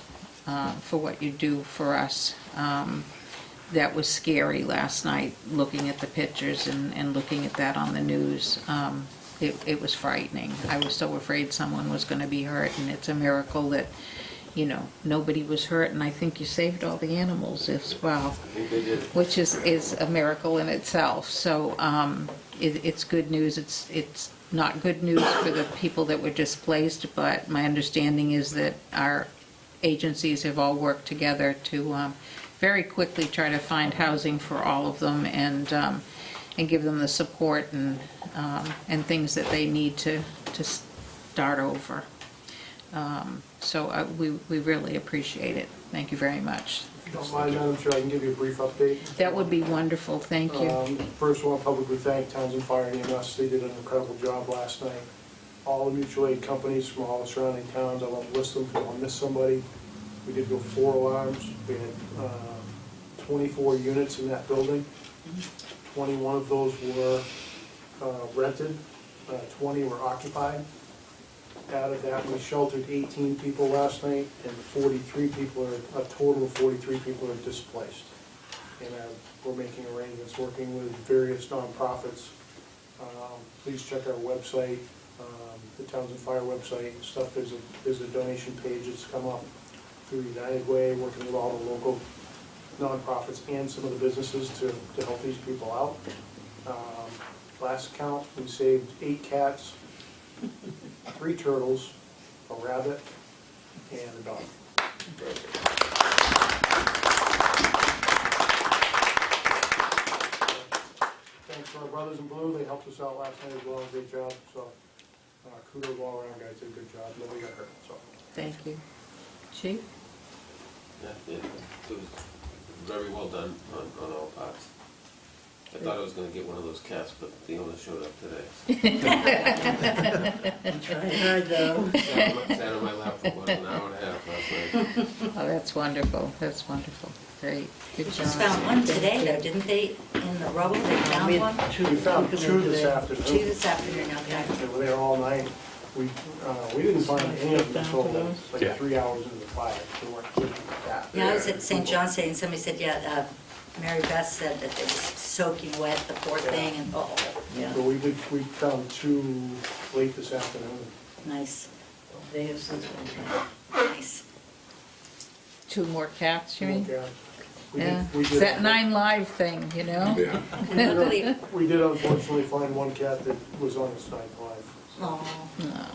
[SPEAKER 1] for what you do for us. That was scary last night, looking at the pictures and looking at that on the news. It was frightening. I was so afraid someone was going to be hurt, and it's a miracle that, nobody was hurt, and I think you saved all the animals as well,
[SPEAKER 6] I think they did.
[SPEAKER 1] which is a miracle in itself. So it's good news. It's not good news for the people that were displaced, but my understanding is that our agencies have all worked together to very quickly try to find housing for all of them and give them the support and things that they need to start over. So we really appreciate it. Thank you very much.
[SPEAKER 8] If you don't mind, Madam Chair, I can give you a brief update.
[SPEAKER 1] That would be wonderful, thank you.
[SPEAKER 8] First, I want to publicly thank Townsend Fire and EMS. They did an incredible job last night. All the mutual aid companies from all the surrounding towns, I won't list them if I want to miss somebody. We did go 4 alarms. We had 24 units in that building. 21 of those were rented, 20 were occupied. Out of that, we sheltered 18 people last night, and 43 people a total of 43 people are displaced. And we're making arrangements, working with various nonprofits. Please check our website, the Townsend Fire website and stuff. There's a donation page that's come up through United Way, working with all the local nonprofits and some of the businesses to help these people out. Last count, we saved 8 cats, 3 turtles, a rabbit, and a dog. Thanks to our brothers in blue, they helped us out last night as well, great job, so kudos all around, guys, did a good job, nobody got hurt, so.
[SPEAKER 1] Thank you. Chief?
[SPEAKER 6] Yeah, it was very well done on all parts. I thought I was gonna get one of those cats, but the owner showed up today.
[SPEAKER 9] Tried hard though.
[SPEAKER 6] Sat on my lap for about an hour and a half last night.
[SPEAKER 1] Oh, that's wonderful, that's wonderful. Great, good
[SPEAKER 4] We
[SPEAKER 1] job.
[SPEAKER 4] just found one today, though, didn't they, in the rubble, they found
[SPEAKER 9] We
[SPEAKER 4] one?
[SPEAKER 9] had
[SPEAKER 8] We found 2 this
[SPEAKER 4] 2
[SPEAKER 8] afternoon.
[SPEAKER 4] this afternoon, okay.
[SPEAKER 8] They were there all night. We didn't find any of them until like
[SPEAKER 3] Yeah.
[SPEAKER 8] 3 hours into the fire. They weren't kidding with that.
[SPEAKER 4] Yeah, I was at St. John's Day, and somebody said, Mary Beth said that they were soaking wet, the poor thing, and
[SPEAKER 9] Yeah,
[SPEAKER 8] So we found 2 late this afternoon.
[SPEAKER 4] nice,
[SPEAKER 9] they have since been tried.
[SPEAKER 4] nice.
[SPEAKER 1] 2 more cats, you mean?
[SPEAKER 8] Yeah. We
[SPEAKER 1] Yeah,
[SPEAKER 8] did- we
[SPEAKER 1] it's
[SPEAKER 8] did-
[SPEAKER 1] that 9 Live thing, you know?
[SPEAKER 3] Yeah.
[SPEAKER 4] Luckily,
[SPEAKER 8] We did unfortunately find one cat that was on its 9th life.
[SPEAKER 4] oh,
[SPEAKER 1] No.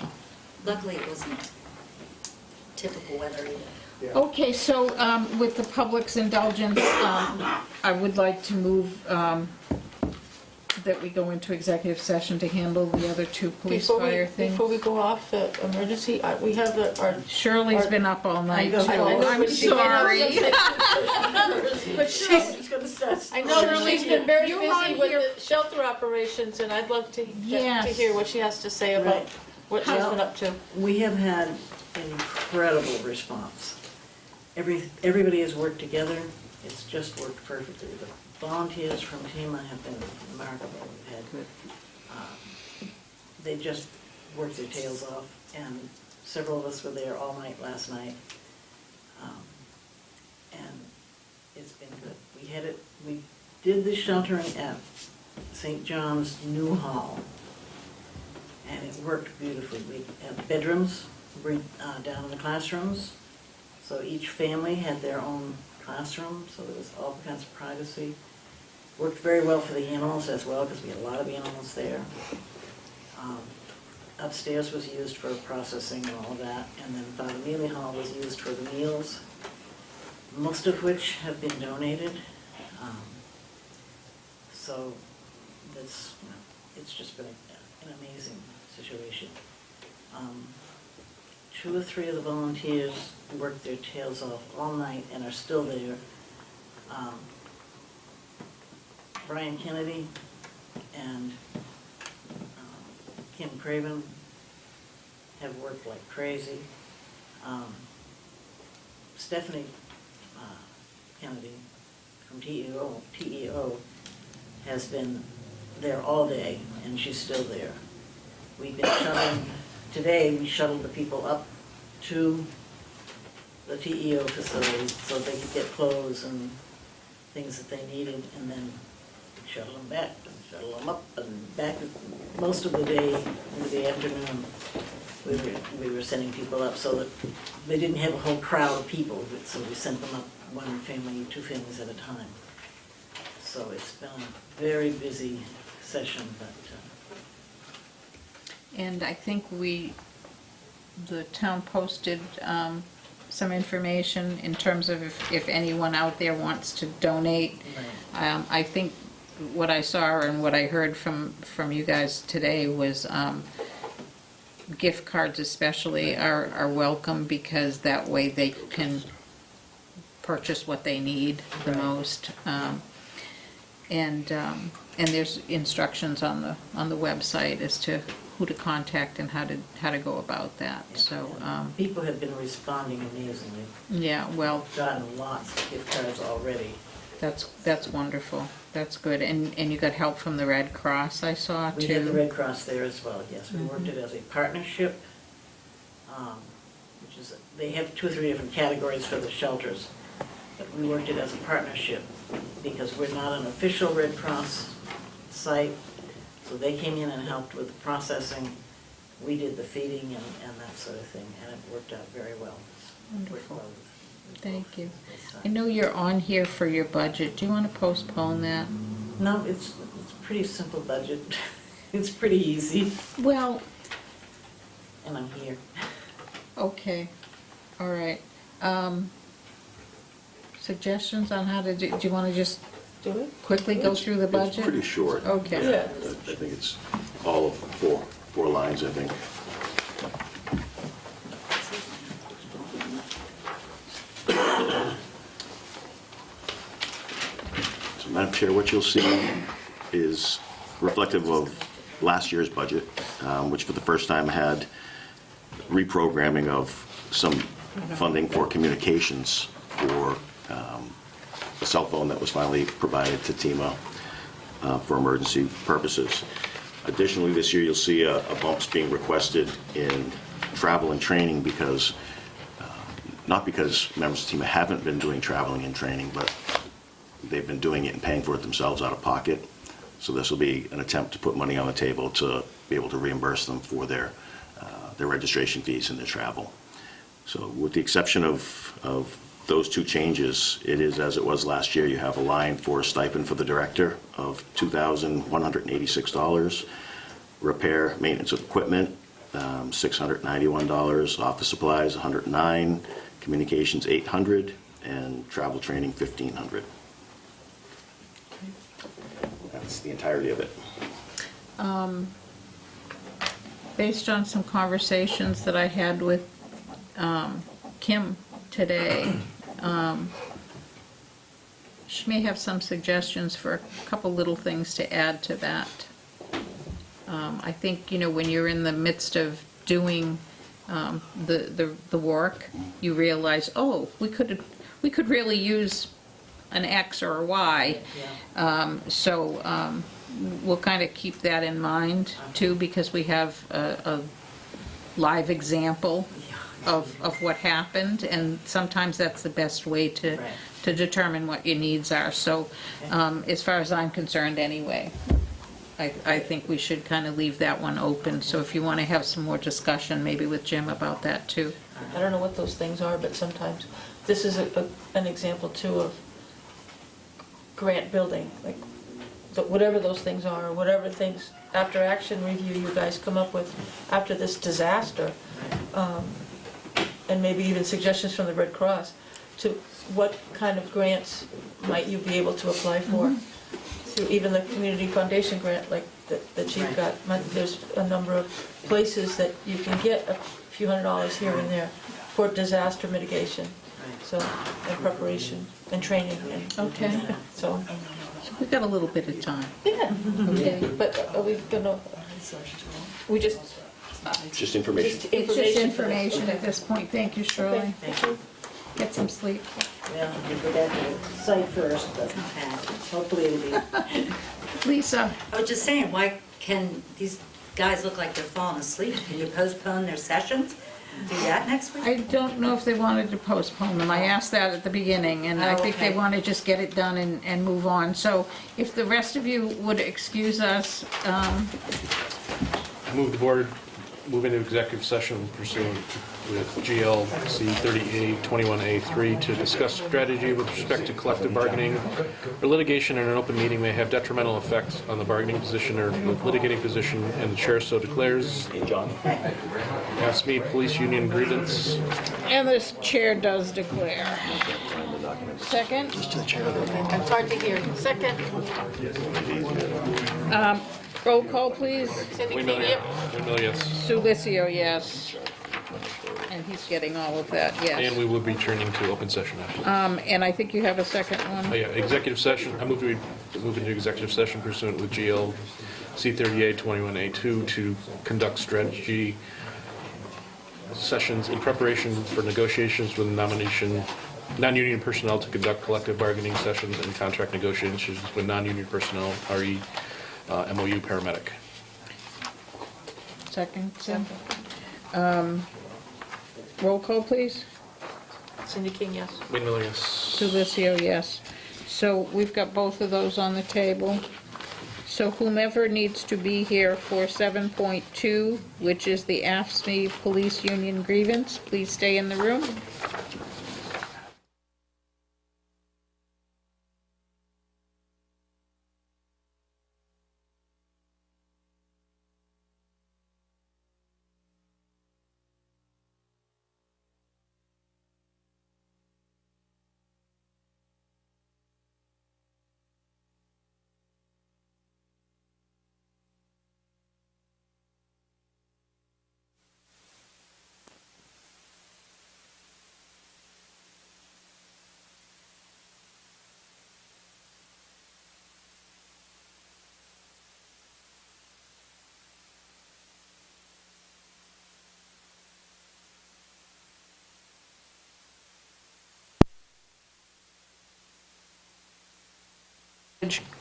[SPEAKER 4] luckily it wasn't typical weather either.
[SPEAKER 8] Yeah.
[SPEAKER 1] Okay, so with the public's indulgence, I would like to move that we go into executive session to handle the other 2 police fire things.
[SPEAKER 2] Before we go off the emergency, we have our.
[SPEAKER 1] Shirley's been up all night,
[SPEAKER 9] know,
[SPEAKER 1] too.
[SPEAKER 9] I know,
[SPEAKER 1] I'm
[SPEAKER 2] but she-
[SPEAKER 1] sorry.
[SPEAKER 2] But she's,
[SPEAKER 9] gonna start.
[SPEAKER 2] I know that she's been very
[SPEAKER 1] You're on
[SPEAKER 2] busy with
[SPEAKER 1] here-
[SPEAKER 2] the shelter operations, and I'd love to
[SPEAKER 1] Yes.
[SPEAKER 2] hear what she has to say about
[SPEAKER 9] Right.
[SPEAKER 2] what she's been up to.
[SPEAKER 9] We have had an incredible response. Everybody has worked together, it's just worked perfectly. The volunteers from TEMA have been remarkable. We've had, they just worked their tails off, and several of us were there all night last night. And it's been good. We did the sheltering at St. John's New Hall, and it worked beautifully. We had bedrooms down in the classrooms, so each family had their own classroom, so there was all kinds of privacy. Worked very well for the animals as well, because we had a lot of animals there. Upstairs was used for processing and all of that, and then the mealy hall was used for the meals, most of which have been donated. So that's, it's just been an amazing situation. 2 or 3 of the volunteers worked their tails off all night and are still there. Brian Kennedy and Kim Craven have worked like crazy. Stephanie Kennedy from TEO has been there all day, and she's still there. We've been shuttling, today we shuttled the people up to the TEO facilities so they could get clothes and things that they needed, and then shuttle them back and shuttle them up and back. Most of the day, into the afternoon, we were sending people up so that they didn't have a whole crowd of people, so we sent them up one family, two families at a time. So it's been a very busy session, but
[SPEAKER 1] And I think the town posted some information in terms of if anyone out there wants to donate. I think what I saw and what I heard from you guys today was gift cards especially are welcome, because that way they can purchase what they need the most. And there's instructions on the website as to who to contact and how to go about that. So
[SPEAKER 9] people have been responding amazingly.
[SPEAKER 1] yeah, well,
[SPEAKER 9] Gotten lots of gift cards already.
[SPEAKER 1] that's wonderful. That's good. And you got help from the Red Cross, I saw, too.
[SPEAKER 9] We had the Red Cross there as well, yes. We worked it as a partnership, which is, they have 2 or 3 different categories for the shelters. But we worked it as a partnership because we're not an official Red Cross site. So they came in and helped with the processing. We did the feeding and that sort of thing, and it worked out very well.
[SPEAKER 1] Wonderful.
[SPEAKER 9] Worked well with
[SPEAKER 1] Thank you.
[SPEAKER 9] both
[SPEAKER 1] I
[SPEAKER 9] sides.
[SPEAKER 1] know you're on here for your budget. Do you want to postpone that?
[SPEAKER 9] No, it's a pretty simple budget. It's pretty easy,
[SPEAKER 1] Well,
[SPEAKER 9] and I'm here.
[SPEAKER 1] okay, all right. Suggestions on how to do you want to just
[SPEAKER 2] Do it?
[SPEAKER 1] quickly go through the budget?
[SPEAKER 5] It's pretty short.
[SPEAKER 1] Okay.
[SPEAKER 2] Yeah.
[SPEAKER 5] I think it's all of four lines, I think. So, Madam Chair, what you'll see is reflective of last year's budget, which for the first time had reprogramming of some funding for communications for a cell phone that was finally provided to TEMA for emergency purposes. Additionally, this year you'll see a bumps being requested in travel and training because, not because members of TEMA haven't been doing traveling and training, but they've been doing it and paying for it themselves out of pocket. So this will be an attempt to put money on the table to be able to reimburse them for their registration fees and their travel. So with the exception of those 2 changes, it is as it was last year. You have a line for a stipend for the director of $2,186, repair, maintenance of equipment, $691, office supplies, $109, communications, $800, and travel training, $1,500. That's the entirety of it.
[SPEAKER 1] Based on some conversations that I had with Kim today, she may have some suggestions for a couple little things to add to that. I think, when you're in the midst of doing the work, you realize, oh, we could really use an X or a Y. So we'll kind of keep that in mind too, because we have a live example of what happened, and sometimes that's the best way to determine what your needs are. So as far as I'm concerned anyway, I think we should kind of leave that one open. So if you want to have some more discussion, maybe with Jim about that too.
[SPEAKER 2] I don't know what those things are, but sometimes, this is an example too of grant building, like whatever those things are, or whatever things after action review you guys come up with after this disaster, and maybe even suggestions from the Red Cross to what kind of grants might you be able to apply for. Through even the community foundation grant like the chief got. There's a number of places that you can get a few $100s here and there for disaster mitigation, so, and preparation and training.
[SPEAKER 1] Okay.
[SPEAKER 2] So,
[SPEAKER 1] We've got a little bit of time.
[SPEAKER 2] yeah, okay, but are we gonna, we just
[SPEAKER 5] Just information.
[SPEAKER 2] Just
[SPEAKER 1] It's just
[SPEAKER 2] information.
[SPEAKER 1] information at this point. Thank you, Shirley.
[SPEAKER 2] Okay, thank you.
[SPEAKER 1] Get some sleep.
[SPEAKER 9] Well, we go back to the site first, but hopefully it'll be.
[SPEAKER 1] Lisa,
[SPEAKER 4] I was just saying, why can these guys look like they're falling asleep? Can you postpone their sessions? do that next week?
[SPEAKER 1] I don't know if they wanted to postpone them. I asked that at the beginning, and I
[SPEAKER 4] Oh,
[SPEAKER 1] think they
[SPEAKER 4] okay.
[SPEAKER 1] want to just get it done and move on. So if the rest of you would excuse us,
[SPEAKER 3] I move the board move into executive session pursuant with GLC 30A21A3 to discuss strategy with respect to collective bargaining or litigation in an open meeting may have detrimental effects on the bargaining position or litigating position, and the chair so declares.
[SPEAKER 5] Hey, John?
[SPEAKER 3] Ask me, police union grievance.
[SPEAKER 1] and this chair does declare. Second?
[SPEAKER 5] To the chair, though.
[SPEAKER 2] It's hard to hear. Second,
[SPEAKER 1] Roll call, please.
[SPEAKER 2] Cindy
[SPEAKER 3] Windmill,
[SPEAKER 2] King, yep.
[SPEAKER 3] Windmill, yes.
[SPEAKER 1] Sulicio, yes. And he's getting all of that,
[SPEAKER 3] And
[SPEAKER 1] yes.
[SPEAKER 3] we will be turning to open session after.
[SPEAKER 1] And I think you have a second
[SPEAKER 3] Oh,
[SPEAKER 1] one.
[SPEAKER 3] yeah, executive session, I move into executive session pursuant with GL C-38-21A2 to conduct strategy sessions in preparation for negotiations with non-union personnel to conduct collective bargaining sessions and contract negotiations with non-union personnel, RE, MOU paramedic.
[SPEAKER 1] Second, Tim. Roll call, please.
[SPEAKER 2] Cindy King, yes.
[SPEAKER 3] Windmill, yes.
[SPEAKER 1] Sulicio, yes. So we've got both of those on the table. So whomever needs to be here for 7.2, which is the AFSCME Police Union grievance, please stay in the room.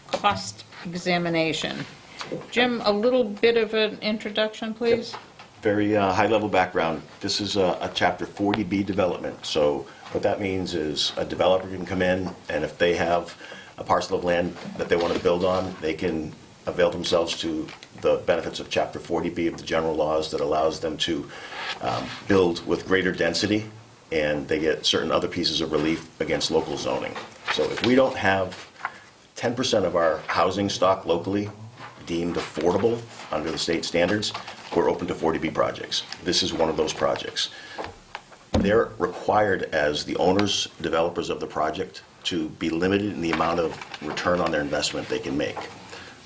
[SPEAKER 1] Cost examination. Jim, a little bit of an introduction, please?
[SPEAKER 5] Very high-level background. This is a Chapter 40B development. So what that means is a developer can come in, and if they have a parcel of land that they want to build on, they can avail themselves to the benefits of Chapter 40B of the general laws that allows them to build with greater density, and they get certain other pieces of relief against local zoning. So if we don't have 10% of our housing stock locally deemed affordable under the state standards, we're open to 40B projects. This is one of those projects. They're required as the owners, developers of the project, to be limited in the amount of return on their investment they can make.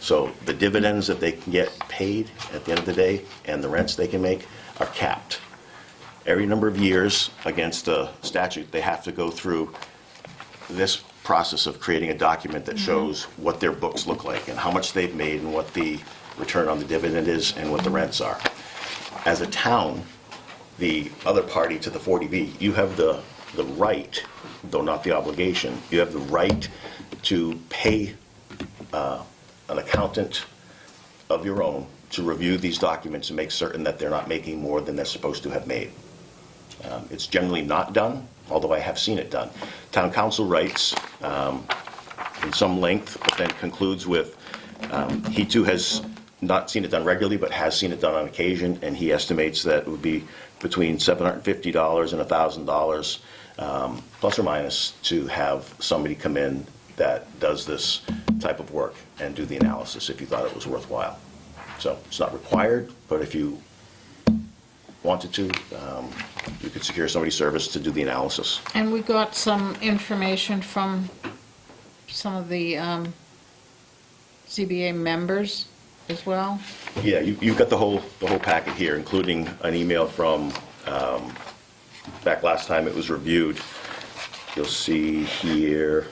[SPEAKER 5] So the dividends that they can get paid at the end of the day and the rents they can make are capped. Every number of years, against a statute, they have to go through this process of creating a document that shows what their books look like and how much they've made and what the return on the dividend is and what the rents are. As a town, the other party to the 40B, you have the right, though not the obligation, you have the right to pay an accountant of your own to review these documents and make certain that they're not making more than they're supposed to have made. It's generally not done, although I have seen it done. Town council writes in some length, but then concludes with, he too has not seen it done regularly, but has seen it done on occasion, and he estimates that it would be between $750 and $1,000, plus or minus, to have somebody come in that does this type of work and do the analysis if you thought it was worthwhile. So it's not required, but if you wanted to, you could secure somebody's service to do the analysis.
[SPEAKER 1] And we got some information from some of the CBA members as well.
[SPEAKER 5] Yeah, you've got the whole packet here, including an email from, back last time it was reviewed. You'll see here,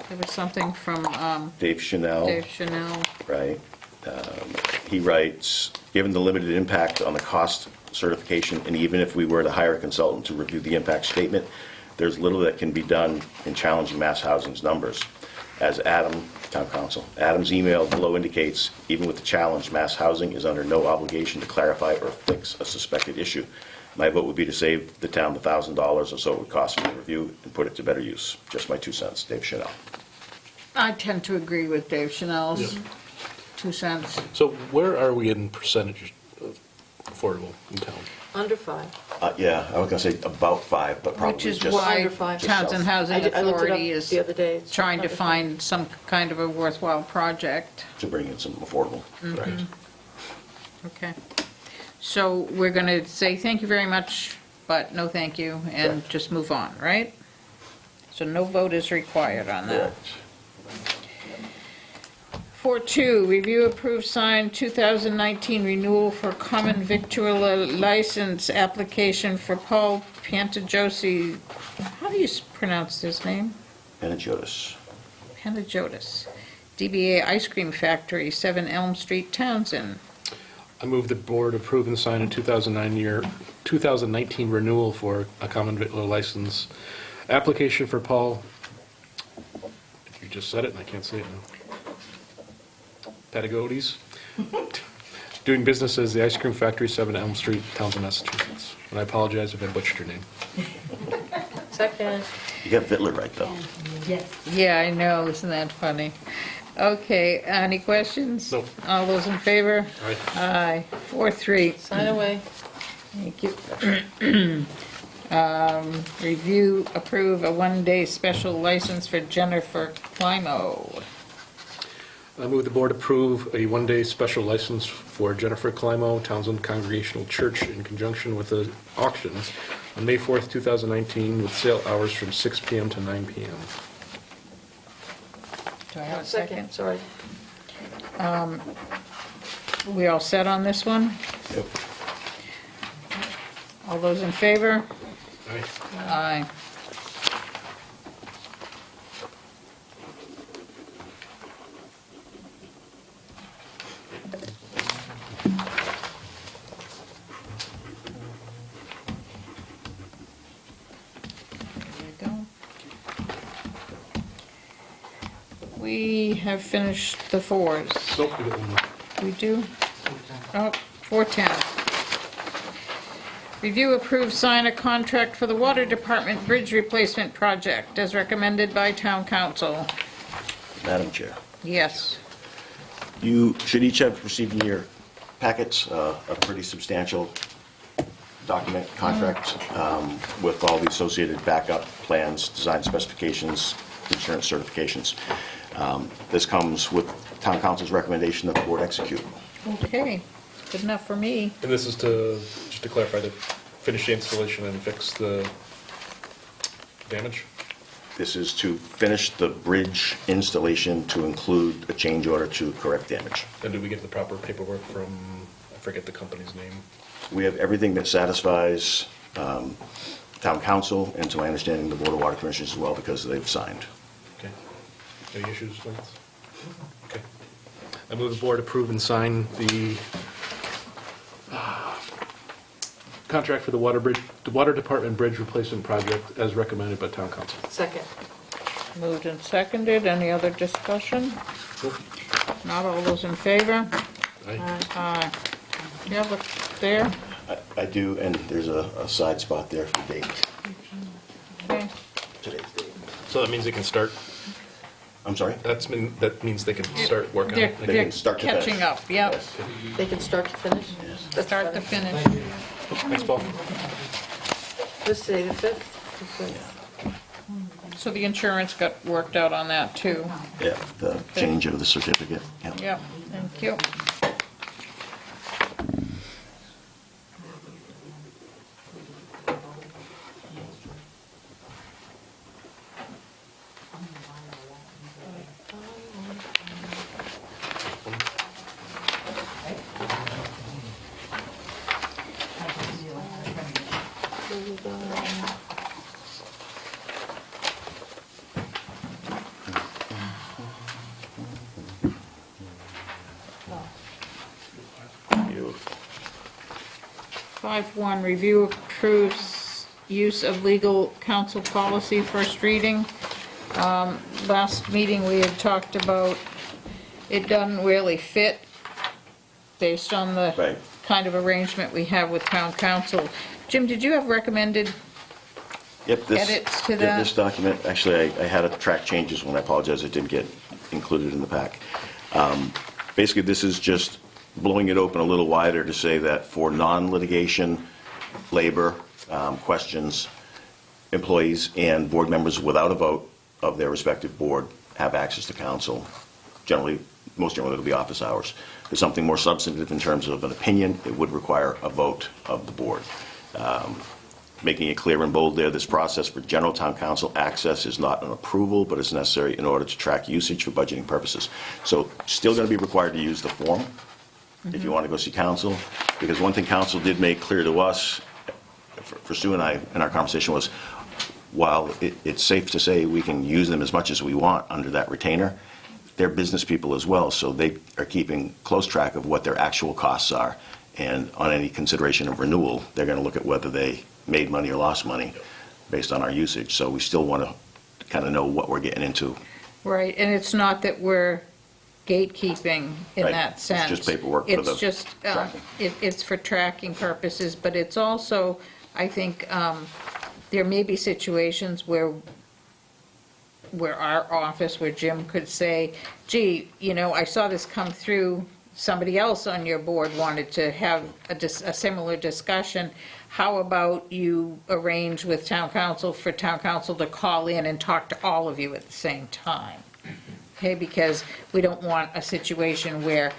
[SPEAKER 1] There was something from
[SPEAKER 5] Dave Chanel.
[SPEAKER 1] Dave Chanel.
[SPEAKER 5] Right. He writes, given the limited impact on the cost certification, and even if we were to hire a consultant to review the impact statement, there's little that can be done in challenging mass housing's numbers. As Adam, town council, Adam's email below indicates, even with the challenge, mass housing is under no obligation to clarify or fix a suspected issue. My vote would be to save the town the $1,000 or so it would cost me to review and put it to better use. Just my 2 cents. Dave Chanel.
[SPEAKER 1] I tend to agree with Dave Chanel's
[SPEAKER 3] Yeah.
[SPEAKER 1] 2 cents.
[SPEAKER 3] So where are we in percentage of affordable in town?
[SPEAKER 2] Under 5.
[SPEAKER 5] Yeah, I was gonna say about 5, but probably
[SPEAKER 1] Which is
[SPEAKER 5] just.
[SPEAKER 1] why
[SPEAKER 2] Under five.
[SPEAKER 1] Townsend Housing
[SPEAKER 2] I looked it up
[SPEAKER 1] Authority is
[SPEAKER 2] the other day. It's
[SPEAKER 1] trying to
[SPEAKER 2] under five.
[SPEAKER 1] find some kind of a worthwhile project.
[SPEAKER 5] To bring in some affordable.
[SPEAKER 3] Right.
[SPEAKER 1] Okay. So we're going to say thank you very much, but no thank you, and
[SPEAKER 5] Correct.
[SPEAKER 1] just move on, right? So no vote is required on that.
[SPEAKER 5] Correct.
[SPEAKER 1] 4.2, review approved signed 2019 renewal for common victualler license application for Paul Pantajosi. How do you pronounce his name?
[SPEAKER 5] Panagiotis.
[SPEAKER 1] Pantajotis. DBA Ice Cream Factory, 7 Elm Street, Townsend.
[SPEAKER 3] I move the board approve and sign a 2019 renewal for a common victular license application for Paul, you just said it and I can't say it now. Patagodes, doing business as the Ice Cream Factory, 7 Elm Street, Townsend, Massachusetts. And I apologize if I butchered your name.
[SPEAKER 2] Second.
[SPEAKER 5] You got Vittler right, though.
[SPEAKER 4] Yes.
[SPEAKER 1] Yeah, I know, isn't that funny? Okay, any questions?
[SPEAKER 3] No.
[SPEAKER 1] All those in favor?
[SPEAKER 3] Aye.
[SPEAKER 1] Aye, 4-3.
[SPEAKER 2] Sign away.
[SPEAKER 1] Thank you. Review, approve a one-day special license for Jennifer Climo.
[SPEAKER 3] I move the board approve a one-day special license for Jennifer Climo, Townsend Congregational Church, in conjunction with the auction on May 4th, 2019, with sale hours from 6 p.m. to 9 p.m.
[SPEAKER 1] Do I have a second?
[SPEAKER 2] Sorry.
[SPEAKER 1] We all set on this one?
[SPEAKER 5] Yep.
[SPEAKER 1] All those in favor?
[SPEAKER 3] Aye.
[SPEAKER 1] Aye. There you go. We have finished the 4s.
[SPEAKER 3] Nope, we got one more.
[SPEAKER 1] We do? Oh, 410. Review, approve, sign a contract for the Water Department Bridge Replacement Project as recommended by Town Council.
[SPEAKER 5] Madam Chair.
[SPEAKER 1] Yes.
[SPEAKER 5] You should each have received in your packets a pretty substantial document, contract, with all the associated backup plans, design specifications, insurance certifications. This comes with Town Council's recommendation that the board execute.
[SPEAKER 1] Okay, good enough for me.
[SPEAKER 3] And this is to, just to clarify, to finish the installation and fix the damage?
[SPEAKER 5] This is to finish the bridge installation to include a change order to correct damage.
[SPEAKER 3] And did we get the proper paperwork from, I forget the company's name?
[SPEAKER 5] We have everything that satisfies Town Council, and to my understanding, the Board of Water Commissioners as well, because they've signed.
[SPEAKER 3] Okay. Any issues, Lance? Okay. I move the board approve and sign the contract for the Water Department Bridge Replacement Project as recommended by Town Council.
[SPEAKER 2] Second.
[SPEAKER 1] Moved and seconded. Any other discussion?
[SPEAKER 3] Nope.
[SPEAKER 1] Not all those in favor?
[SPEAKER 3] Aye.
[SPEAKER 1] Aye. Do you have it there?
[SPEAKER 5] I do, and there's a side spot there for date,
[SPEAKER 1] Okay.
[SPEAKER 5] today's date.
[SPEAKER 3] So that means they can start,
[SPEAKER 5] I'm sorry?
[SPEAKER 3] that means they can start working on it?
[SPEAKER 5] They
[SPEAKER 1] They're
[SPEAKER 5] can start to finish.
[SPEAKER 1] catching up, yep.
[SPEAKER 5] Yes.
[SPEAKER 2] They can start to finish? That's
[SPEAKER 1] Start to
[SPEAKER 2] better.
[SPEAKER 1] finish.
[SPEAKER 3] Thanks, Paul.
[SPEAKER 2] This day, the 5th?
[SPEAKER 1] So the insurance got worked out on that too.
[SPEAKER 5] Yeah, the change of the certificate, yeah.
[SPEAKER 1] Yep, thank you.
[SPEAKER 5] Beautiful.
[SPEAKER 1] 5.1, review approves use of legal counsel policy, first reading. Last meeting, we had talked about it doesn't really fit based on the
[SPEAKER 5] Right.
[SPEAKER 1] kind of arrangement we have with town council. Jim, did you have recommended
[SPEAKER 5] Yep, this,
[SPEAKER 1] edits to
[SPEAKER 5] yeah,
[SPEAKER 1] that?
[SPEAKER 5] this document, actually, I had to track changes when I apologize, it didn't get included in the pack. Basically, this is just blowing it open a little wider to say that for non-litigation labor questions, employees and board members without a vote of their respective board have access to counsel. Generally, most generally, it'll be office hours. If there's something more substantive in terms of an opinion, it would require a vote of the board. Making it clear in bold there, this process for general town council access is not an approval, but is necessary in order to track usage for budgeting purposes. So still going to be required to use the form if you want to go see council, because one thing council did make clear to us, for Sue and I, in our conversation was, while it's safe to say we can use them as much as we want under that retainer, they're business people as well, so they are keeping close track of what their actual costs are. And on any consideration of renewal, they're going to look at whether they made money or lost money based on our usage. So we still want to kind of know what we're getting into.
[SPEAKER 1] Right, and it's not that we're gatekeeping in
[SPEAKER 5] Right.
[SPEAKER 1] that
[SPEAKER 5] It's
[SPEAKER 1] sense.
[SPEAKER 5] just paperwork for the
[SPEAKER 1] It's just,
[SPEAKER 5] tracking.
[SPEAKER 1] it's for tracking purposes, but it's also, I think, there may be situations where our office, where Jim could say, gee, I saw this come through, somebody else on your board wanted to have a similar discussion. How about you arrange with town council for town council to call in and talk to all of you at the same time? Okay, because we don't want a situation where,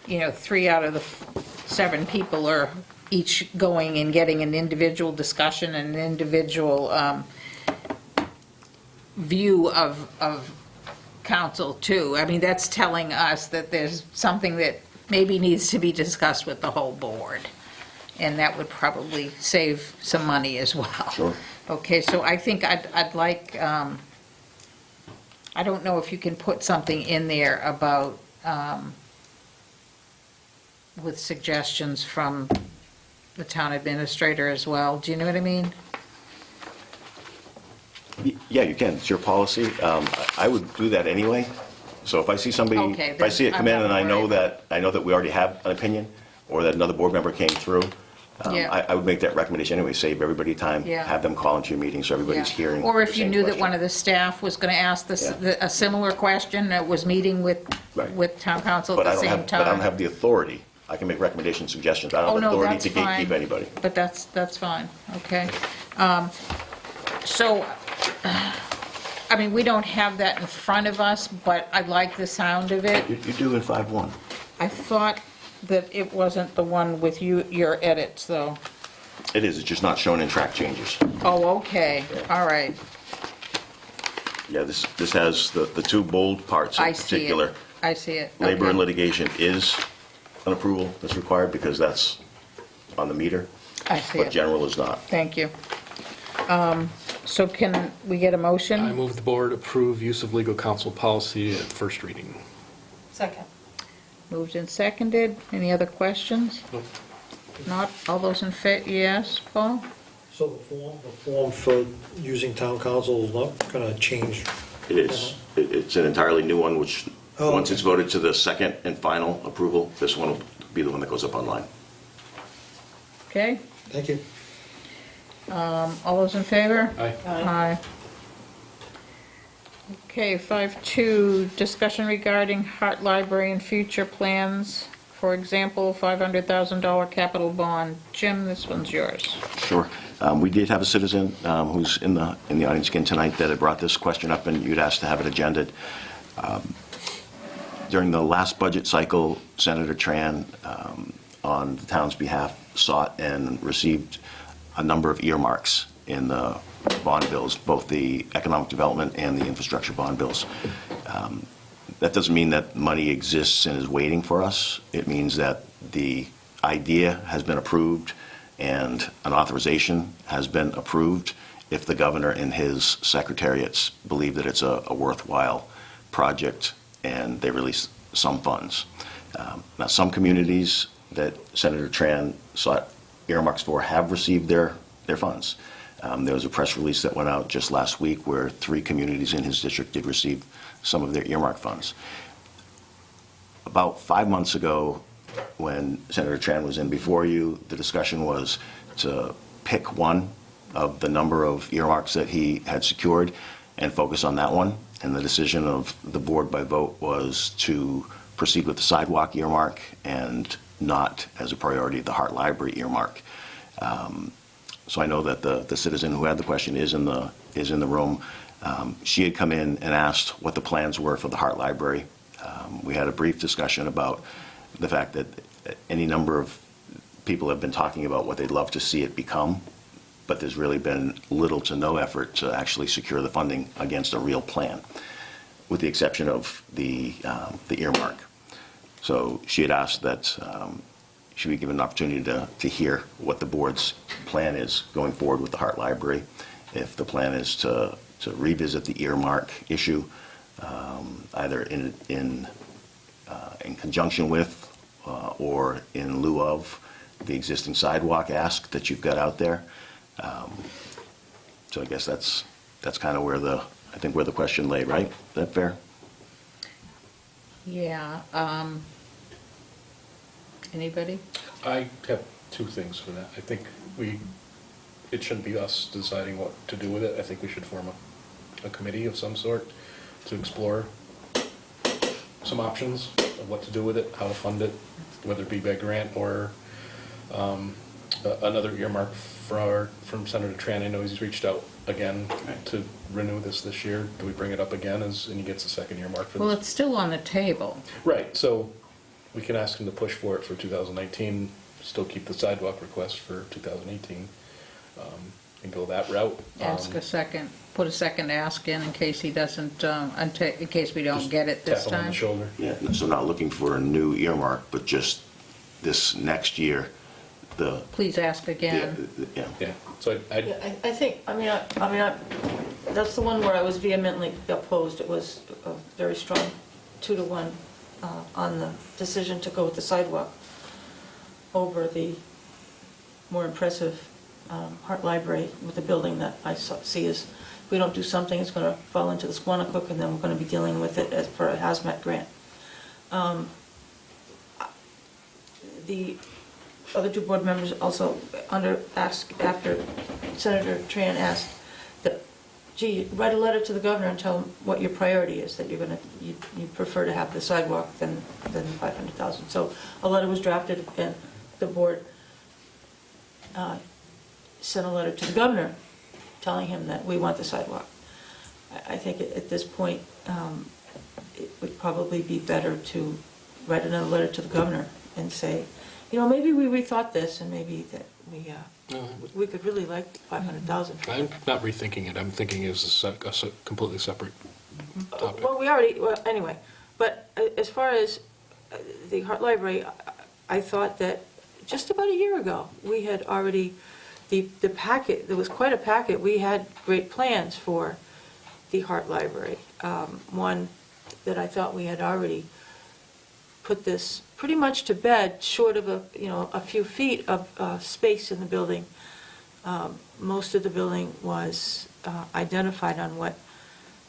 [SPEAKER 1] 3 out of the 7 people are each going and getting an individual discussion and an individual view of council too. I mean, that's telling us that there's something that maybe needs to be discussed with the whole board. And that would probably save some money as well.
[SPEAKER 5] Sure.
[SPEAKER 1] Okay, so I think I'd like, I don't know if you can put something in there about, with suggestions from the town administrator as well. Do you know what I mean?
[SPEAKER 5] Yeah, you can, it's your policy. I would do that anyway. So if I see somebody,
[SPEAKER 1] Okay,
[SPEAKER 5] if I see it
[SPEAKER 1] then
[SPEAKER 5] come in
[SPEAKER 1] I'm
[SPEAKER 5] and
[SPEAKER 1] not
[SPEAKER 5] I know that we already have an opinion, or that another board member came through,
[SPEAKER 1] Yeah.
[SPEAKER 5] I would make that recommendation anyway, save everybody time,
[SPEAKER 1] Yeah.
[SPEAKER 5] have them call into your meeting so everybody's
[SPEAKER 1] Yeah.
[SPEAKER 5] hearing.
[SPEAKER 1] Or
[SPEAKER 5] the
[SPEAKER 1] if you
[SPEAKER 5] same
[SPEAKER 1] knew that
[SPEAKER 5] question.
[SPEAKER 1] one of the staff was going to ask
[SPEAKER 5] Yeah.
[SPEAKER 1] a similar question, that was meeting with
[SPEAKER 5] Right.
[SPEAKER 1] town council
[SPEAKER 5] But
[SPEAKER 1] at
[SPEAKER 5] I
[SPEAKER 1] the
[SPEAKER 5] don't
[SPEAKER 1] same
[SPEAKER 5] have, but I don't
[SPEAKER 1] time.
[SPEAKER 5] have the authority. I can make recommendations, suggestions. I
[SPEAKER 1] Oh,
[SPEAKER 5] don't have
[SPEAKER 1] no,
[SPEAKER 5] authority
[SPEAKER 1] that's
[SPEAKER 5] to gatekeep
[SPEAKER 1] fine.
[SPEAKER 5] anybody.
[SPEAKER 1] But that's fine, okay. So, I mean, we don't have that in front of us, but I like the sound of it.
[SPEAKER 5] You do in 5-1.
[SPEAKER 1] I thought that it wasn't the one with your edits, though.
[SPEAKER 5] It is, it's just not shown in track changes.
[SPEAKER 1] Oh, okay, all right.
[SPEAKER 5] Yeah, this has the 2 bold parts in
[SPEAKER 1] I see
[SPEAKER 5] particular.
[SPEAKER 1] it. I see it.
[SPEAKER 5] Labor
[SPEAKER 1] Okay.
[SPEAKER 5] and litigation is an approval that's required because that's on the meter,
[SPEAKER 1] I see
[SPEAKER 5] but
[SPEAKER 1] it.
[SPEAKER 5] general is not.
[SPEAKER 1] Thank you. So can we get a
[SPEAKER 3] I
[SPEAKER 1] motion?
[SPEAKER 3] move the board approve use of legal counsel policy at first reading.
[SPEAKER 2] Second.
[SPEAKER 1] Moved and seconded. Any other questions?
[SPEAKER 3] Nope.
[SPEAKER 1] Not, all those in favor, yes, Paul?
[SPEAKER 10] So the form for using town council is not gonna change?
[SPEAKER 5] It is. It's an entirely new one, which,
[SPEAKER 10] Oh,
[SPEAKER 5] once
[SPEAKER 10] okay.
[SPEAKER 5] it's voted to the second and final approval, this one will be the one that goes up online.
[SPEAKER 1] Okay,
[SPEAKER 10] Thank you.
[SPEAKER 1] all those in favor?
[SPEAKER 3] Aye.
[SPEAKER 1] Aye. Okay, 5.2, discussion regarding Hart Library and future plans. For example, $500,000 capital bond. Jim, this one's yours.
[SPEAKER 5] Sure. We did have a citizen who's in the audience again tonight that had brought this question up, and you'd asked to have it agended. During the last budget cycle, Senator Tran, on the town's behalf, sought and received a number of earmarks in the bond bills, both the economic development and the infrastructure bond bills. That doesn't mean that money exists and is waiting for us. It means that the idea has been approved and an authorization has been approved if the governor and his secretariats believe that it's a worthwhile project and they release some funds. Now, some communities that Senator Tran sought earmarks for have received their funds. There was a press release that went out just last week where 3 communities in his district did receive some of their earmark funds. About 5 months ago, when Senator Tran was in before you, the discussion was to pick one of the number of earmarks that he had secured and focus on that one. And the decision of the board by vote was to proceed with the sidewalk earmark and not, as a priority, the Hart Library earmark. So I know that the citizen who had the question is in the room. She had come in and asked what the plans were for the Hart Library. We had a brief discussion about the fact that any number of people have been talking about what they'd love to see it become, but there's really been little to no effort to actually secure the funding against a real plan, with the exception of the earmark. So she had asked that she be given an opportunity to hear what the board's plan is going forward with the Hart Library. If the plan is to revisit the earmark issue, either in conjunction with or in lieu of the existing sidewalk ask that you've got out there. So I guess that's kind of where the question lay, right? Is that fair?
[SPEAKER 1] Yeah, anybody?
[SPEAKER 3] I have two things for that. I think it shouldn't be us deciding what to do with it. I think we should form a committee of some sort to explore some options of what to do with it, how to fund it, whether it be by grant or another earmark from Senator Tran. I know he's reached out again to renew this year. Do we bring it up again and he gets a second earmark for this?
[SPEAKER 1] Well, it's still on the table.
[SPEAKER 3] Right, so we can ask him to push for it for 2019, still keep the sidewalk request for 2018, and go that route.
[SPEAKER 1] Put a second ask in case he doesn't, in case we don't get it this
[SPEAKER 3] Tap him on
[SPEAKER 1] time.
[SPEAKER 3] the shoulder.
[SPEAKER 5] Yeah, so not looking for a new earmark, but just this next year,
[SPEAKER 1] Please ask again.
[SPEAKER 5] yeah.
[SPEAKER 3] Yeah, so
[SPEAKER 2] Yeah, I think, that's the one where I was vehemently opposed. It was a very strong 2-to-1 on the decision to go with the sidewalk over the more impressive Hart Library with the building that I see as, if we don't do something, it's going to fall into the Squanicook, and then we're going to be dealing with it as for a hazmat grant. The other two board members also after Senator Tran asked that, gee, write a letter to the governor and tell him what your priority is, that you prefer to have the sidewalk than $500,000. So a letter was drafted, and the board sent a letter to the governor telling him that we want the sidewalk. I think at this point, it would probably be better to write another letter to the governor and say, maybe we rethought this, and maybe that we could really like 500,000.
[SPEAKER 3] I'm not rethinking it. I'm thinking it's a completely separate topic.
[SPEAKER 2] Well, anyway, but as far as the Hart Library, I thought that just about a year ago, we had already, the packet, there was quite a packet, we had great plans for the Hart Library. One that I thought we had already put this pretty much to bed, short of a few feet of space in the building. Most of the building was identified on what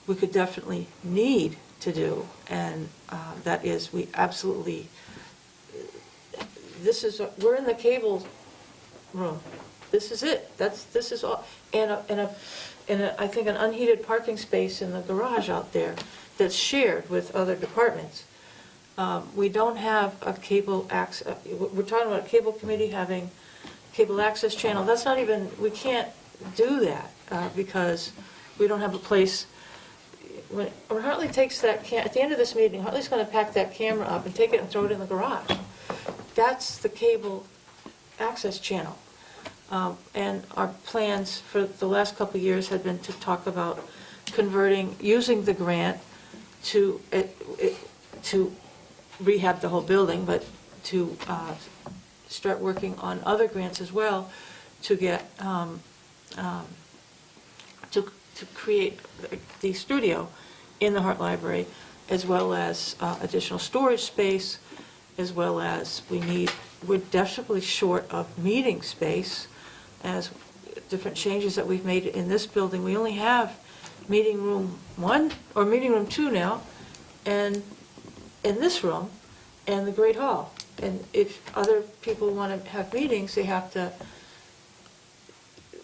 [SPEAKER 2] we could definitely need to do, and that is, we absolutely, we're in the cable room. This is it. This is all, and I think an unheated parking space in the garage out there that's shared with other departments. We don't have a cable access, we're talking about a cable committee having cable access channel. That's not even, we can't do that because we don't have a place. When Hartley takes that, at the end of this meeting, Hartley's going to pack that camera up and take it and throw it in the garage. That's the cable access channel. And our plans for the last couple of years had been to talk about using the grant to rehab the whole building, but to start working on other grants as well to get to create the studio in the Hart Library, as well as additional storage space, as well as we're desperately short of meeting space, as different changes that we've made in this building. We only have meeting room 1 or meeting room 2 now, and in this room, and the Great Hall. And if other people want to have meetings, they have to,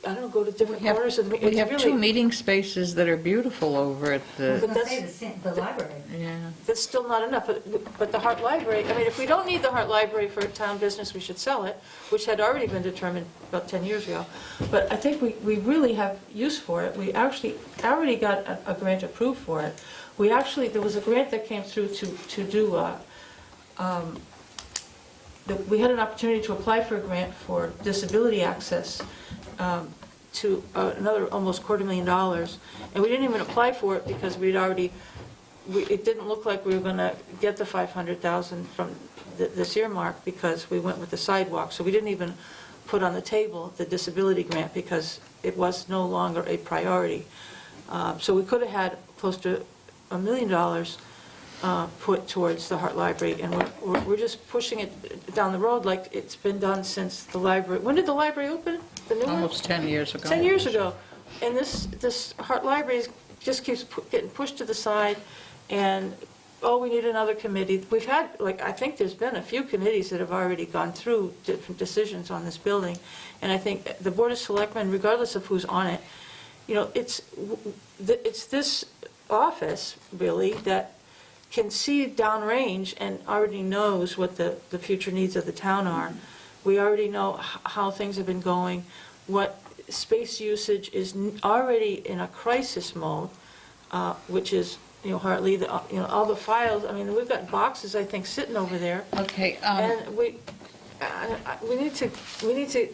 [SPEAKER 2] I don't know, go to different corners of the meeting.
[SPEAKER 1] We have two meeting spaces that are beautiful over at
[SPEAKER 4] I was
[SPEAKER 1] the,
[SPEAKER 4] gonna say the library.
[SPEAKER 1] yeah.
[SPEAKER 2] That's still not enough, but the Hart Library, I mean, if we don't need the Hart Library for town business, we should sell it, which had already been determined about 10 years ago. But I think we really have use for it. We actually already got a grant approved for it. We actually, there was a grant that came through to do, we had an opportunity to apply for a grant for disability access to another almost $250,000. And we didn't even apply for it because we'd already, it didn't look like we were going to get the $500,000 from this earmark because we went with the sidewalk. So we didn't even put on the table the disability grant because it was no longer a priority. So we could have had close to $1 million put towards the Hart Library, and we're just pushing it down the road like it's been done since the library. When did the library open? The new one?
[SPEAKER 1] Almost 10 years ago.
[SPEAKER 2] 10 years ago. And this Hart Library just keeps getting pushed to the side, and, oh, we need another committee. We've had, like, I think there's been a few committees that have already gone through different decisions on this building, and I think the Board of Selectmen, regardless of who's on it, you know, it's this office, really, that can see downrange and already knows what the future needs of the town are. We already know how things have been going, what space usage is already in a crisis mode, which is, you know, hardly, all the files, I mean, we've got boxes, I think, sitting over there.
[SPEAKER 1] Okay,
[SPEAKER 2] And we need to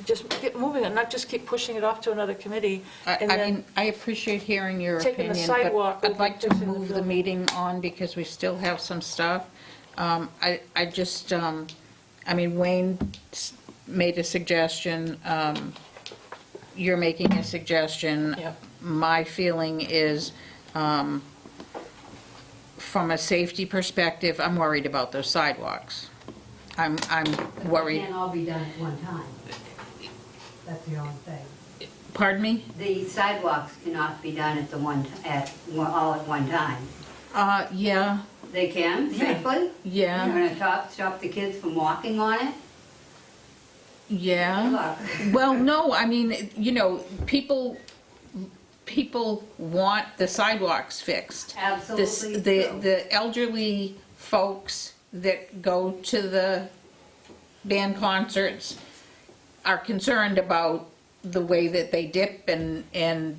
[SPEAKER 2] just get moving and not just keep pushing it off to another committee.
[SPEAKER 1] I
[SPEAKER 2] and then
[SPEAKER 1] mean, I appreciate hearing your
[SPEAKER 2] taking the
[SPEAKER 1] opinion,
[SPEAKER 2] sidewalk
[SPEAKER 1] but I'd
[SPEAKER 2] over
[SPEAKER 1] like to
[SPEAKER 2] fixing the
[SPEAKER 1] move the
[SPEAKER 2] building.
[SPEAKER 1] meeting on because we still have some stuff. I just, I mean, Wayne made a suggestion, you're making a suggestion.
[SPEAKER 2] Yep.
[SPEAKER 1] My feeling is, from a safety perspective, I'm worried about those sidewalks. I'm
[SPEAKER 11] It
[SPEAKER 1] worried.
[SPEAKER 11] can't all be done at one time. That's the only thing.
[SPEAKER 1] Pardon me?
[SPEAKER 11] The sidewalks cannot be done all at one time.
[SPEAKER 1] Yeah,
[SPEAKER 11] They can, safely?
[SPEAKER 1] yeah,
[SPEAKER 11] You're gonna stop the kids from walking on it? Good
[SPEAKER 1] yeah.
[SPEAKER 11] luck.
[SPEAKER 1] Well, no, I mean, you know, people want the sidewalks fixed.
[SPEAKER 11] Absolutely
[SPEAKER 1] The
[SPEAKER 11] true.
[SPEAKER 1] the elderly folks that go to the band concerts are concerned about the way that they dip and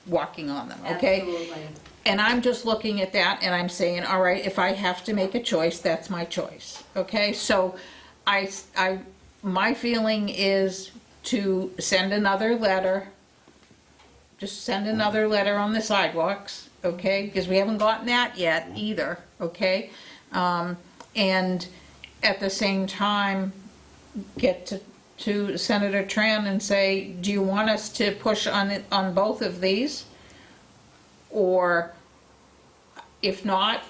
[SPEAKER 1] walking on them, okay?
[SPEAKER 11] Absolutely.
[SPEAKER 1] And I'm just looking at that and I'm saying, all right, if I have to make a choice, that's my choice, okay? So my feeling is to send another letter, just send another letter on the sidewalks, okay? Because we haven't gotten that yet either, okay? And at the same time, get to Senator Tran and say, do you want us to push on both of these? Or if not,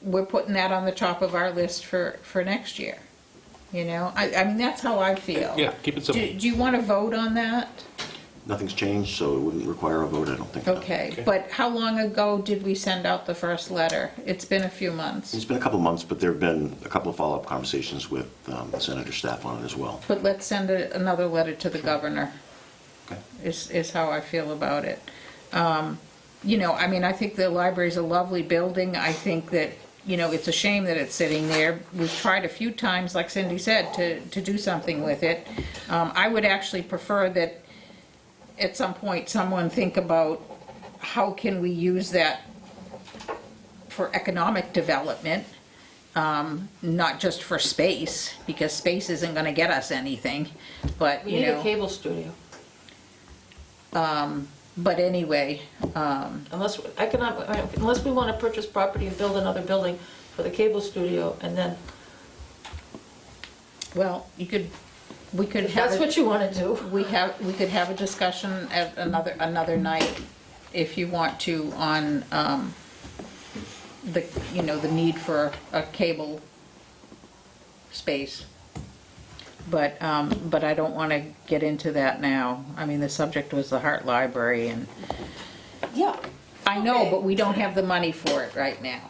[SPEAKER 1] we're putting that on the top of our list for next year. You know, I mean, that's how I feel.
[SPEAKER 3] Yeah, keep it simple.
[SPEAKER 1] Do you want to vote on that?
[SPEAKER 5] Nothing's changed, so it wouldn't require a vote, I don't think. no.
[SPEAKER 1] Okay, but how long ago did we send out the first letter? It's been a few months.
[SPEAKER 5] It's been a couple of months, but there have been a couple of follow-up conversations with the senator staff on it as well.
[SPEAKER 1] But let's send another letter to the governor,
[SPEAKER 5] Okay.
[SPEAKER 1] is how I feel about it. You know, I mean, I think the library's a lovely building. I think that, you know, it's a shame that it's sitting there. We've tried a few times, like Cindy said, to do something with it. I would actually prefer that at some point someone think about how can we use that for economic development, not just for space, because space isn't gonna get us anything, but,
[SPEAKER 2] We
[SPEAKER 1] you
[SPEAKER 2] need a
[SPEAKER 1] know.
[SPEAKER 2] cable studio,
[SPEAKER 1] But anyway,
[SPEAKER 2] unless we want to purchase property and build another building for the cable studio, and then,
[SPEAKER 1] well, we could
[SPEAKER 2] if
[SPEAKER 1] have.
[SPEAKER 2] that's what you want to do.
[SPEAKER 1] We could have a discussion at another night, if you want to, on, the need for a cable space. But I don't want to get into that now. I mean, the subject was the Hart Library, and
[SPEAKER 2] Yeah.
[SPEAKER 1] I know,
[SPEAKER 2] Okay.
[SPEAKER 1] but we don't have the money for it right now,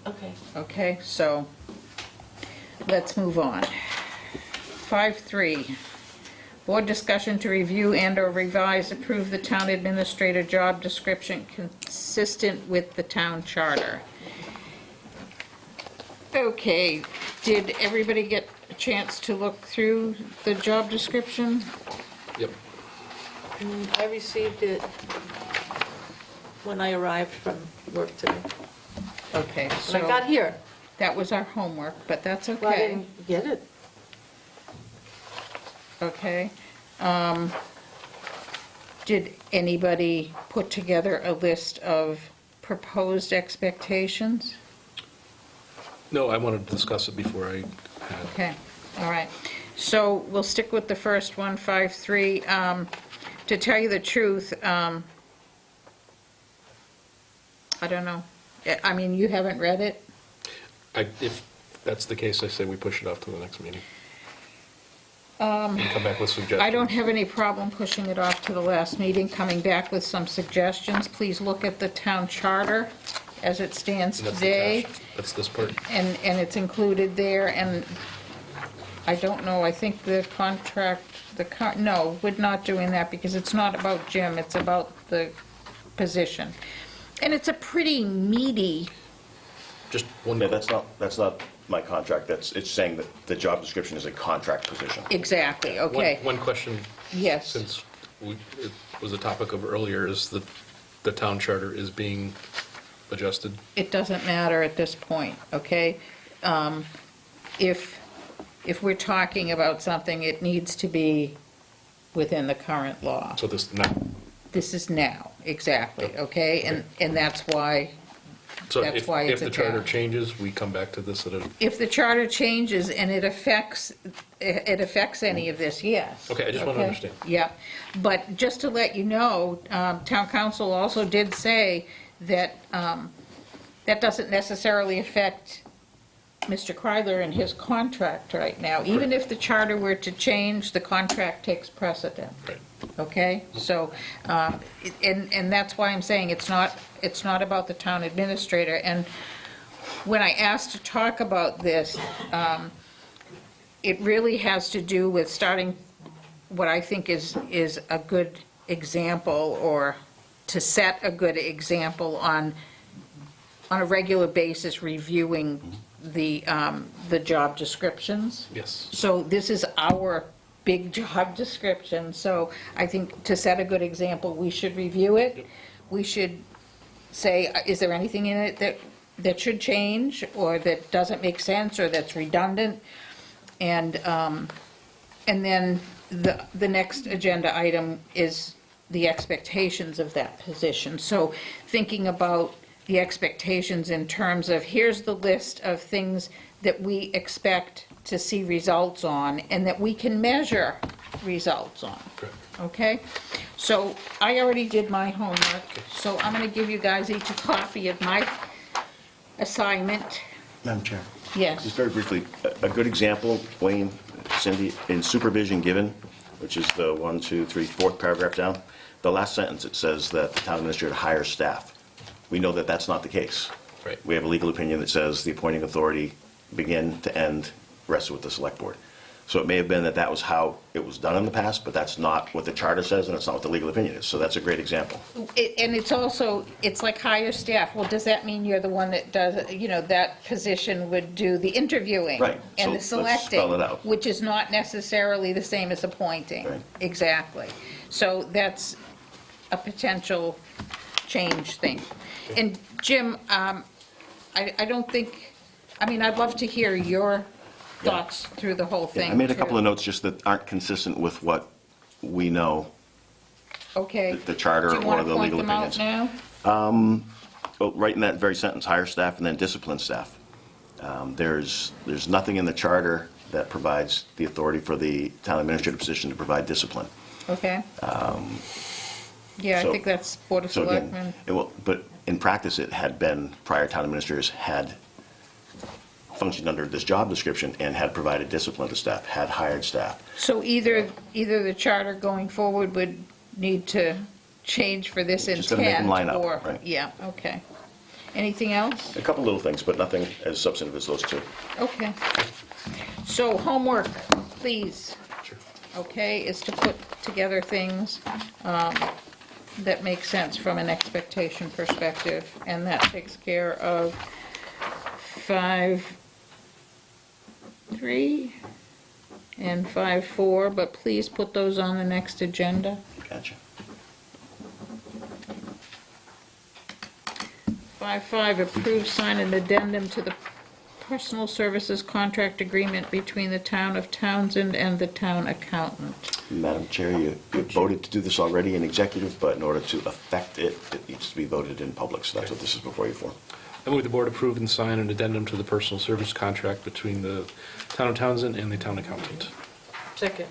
[SPEAKER 2] Okay.
[SPEAKER 1] okay? So, let's move on. 5.3, board discussion to review and/or revise, approve the town administrator job description consistent with the town charter. Okay, did everybody get a chance to look through the job description?
[SPEAKER 3] Yep.
[SPEAKER 2] I received it when I arrived from work today.
[SPEAKER 1] Okay,
[SPEAKER 2] When I
[SPEAKER 1] so
[SPEAKER 2] got here.
[SPEAKER 1] that was our homework, but that's
[SPEAKER 2] Well, I
[SPEAKER 1] okay.
[SPEAKER 2] didn't get it.
[SPEAKER 1] Okay. Did anybody put together a list of proposed expectations?
[SPEAKER 3] No, I wanted to discuss it before I had.
[SPEAKER 1] Okay, all right. So we'll stick with the first one, 5.3. To tell you the truth, I don't know. I mean, you haven't read it?
[SPEAKER 3] If that's the case, I say we push it off to the next meeting. And come back with suggestions.
[SPEAKER 1] I don't have any problem pushing it off to the last meeting, coming back with some suggestions. Please look at the town charter as it stands
[SPEAKER 3] And that's
[SPEAKER 1] today.
[SPEAKER 3] attached. That's this part.
[SPEAKER 1] And it's included there, and I don't know, I think the contract, no, we're not doing that, because it's not about Jim, it's about the position. And it's a pretty meaty,
[SPEAKER 3] Just one.
[SPEAKER 5] Yeah, that's not my contract, it's saying that the job description is a contract position.
[SPEAKER 1] exactly, okay.
[SPEAKER 3] One question,
[SPEAKER 1] Yes,
[SPEAKER 3] since it was a topic of earlier, is that the town charter is being adjusted.
[SPEAKER 1] it doesn't matter at this point, okay? If we're talking about something, it needs to be within the current law.
[SPEAKER 3] So this now.
[SPEAKER 1] This is now, exactly, okay? And that's why,
[SPEAKER 3] So
[SPEAKER 1] That's why it's
[SPEAKER 3] if the charter
[SPEAKER 1] attached.
[SPEAKER 3] changes, we come back to this at a.
[SPEAKER 1] if the charter changes and it affects any of this, yes.
[SPEAKER 3] Okay, I just want to
[SPEAKER 1] Okay?
[SPEAKER 3] understand.
[SPEAKER 1] Yeah, but just to let you know, town council also did say that that doesn't necessarily affect Mr. Kryler and his contract right now. Even if the charter were to change, the contract takes precedent.
[SPEAKER 3] Right.
[SPEAKER 1] Okay, so, and that's why I'm saying it's not about the town administrator. And when I asked to talk about this, it really has to do with starting what I think is a good example, or to set a good example on a regular basis, reviewing the job descriptions.
[SPEAKER 3] Yes.
[SPEAKER 1] So this is our big job description, so I think to set a good example, we should review it.
[SPEAKER 3] Yep.
[SPEAKER 1] We should say, is there anything in it that should change, or that doesn't make sense, or that's redundant? And then the next agenda item is the expectations of that position. So thinking about the expectations in terms of, here's the list of things that we expect to see results on, and that we can measure results on.
[SPEAKER 3] Correct.
[SPEAKER 1] Okay? So I already did my homework, so I'm gonna give you guys each a copy of my assignment.
[SPEAKER 5] Madam Chair,
[SPEAKER 1] Yes.
[SPEAKER 5] just very briefly, a good example, Wayne, Cindy, in supervision given, which is the 1, 2, 3, 4th paragraph down, the last sentence, it says that the town administrator hires staff. We know that that's not the case.
[SPEAKER 3] Right.
[SPEAKER 5] We have a legal opinion that says the appointing authority, begin to end, rests with the select board. So it may have been that that was how it was done in the past, but that's not what the charter says, and it's not what the legal opinion is. So that's a great example.
[SPEAKER 1] And it's also, it's like hire staff. Well, does that mean you're the one that does, that position would do the interviewing?
[SPEAKER 5] Right.
[SPEAKER 1] And the
[SPEAKER 5] So let's
[SPEAKER 1] selecting?
[SPEAKER 5] spell it out.
[SPEAKER 1] Which is not necessarily the same as appointing.
[SPEAKER 5] Right.
[SPEAKER 1] Exactly. So that's a potential change thing. And Jim, I don't think, I'd love to hear your thoughts through the whole thing.
[SPEAKER 5] I made a couple
[SPEAKER 1] too.
[SPEAKER 5] of notes just that aren't consistent with what we know,
[SPEAKER 1] Okay.
[SPEAKER 5] the charter
[SPEAKER 1] Do you want
[SPEAKER 5] or
[SPEAKER 1] to
[SPEAKER 5] the
[SPEAKER 1] point
[SPEAKER 5] legal
[SPEAKER 1] them out
[SPEAKER 5] opinions.
[SPEAKER 1] now?
[SPEAKER 5] Well, right in that very sentence, hire staff and then discipline staff. There's nothing in the charter that provides the authority for the town administrator position to provide discipline.
[SPEAKER 1] Okay. Yeah, I
[SPEAKER 5] so-
[SPEAKER 1] think that's Board of
[SPEAKER 5] So again,
[SPEAKER 1] Selectmen.
[SPEAKER 5] but in practice, it had been, prior town administrators had functioned under this job description and had provided discipline to staff, had hired staff.
[SPEAKER 1] So either the charter going forward would need to change for this intent?
[SPEAKER 5] Just gotta make them line up,
[SPEAKER 1] or-
[SPEAKER 5] right.
[SPEAKER 1] Yeah, okay. Anything else?
[SPEAKER 5] A couple little things, but nothing as substantive as those two.
[SPEAKER 1] Okay. So homework, please,
[SPEAKER 3] Sure.
[SPEAKER 1] okay, is to put together things that make sense from an expectation perspective, and that takes care of 5.3 and 5.4, but please put those on the next agenda.
[SPEAKER 5] Gotcha.
[SPEAKER 1] 5.5, approve, sign an addendum to the personal services contract agreement between the town of Townsend and the town accountant.
[SPEAKER 5] Madam Chair, you voted to do this already in executive, but in order to affect it, it needs to be voted in public, so that's what this is before you for.
[SPEAKER 3] I move the board approve and sign an addendum to the personal service contract between the town of Townsend and the town accountant.
[SPEAKER 9] Second.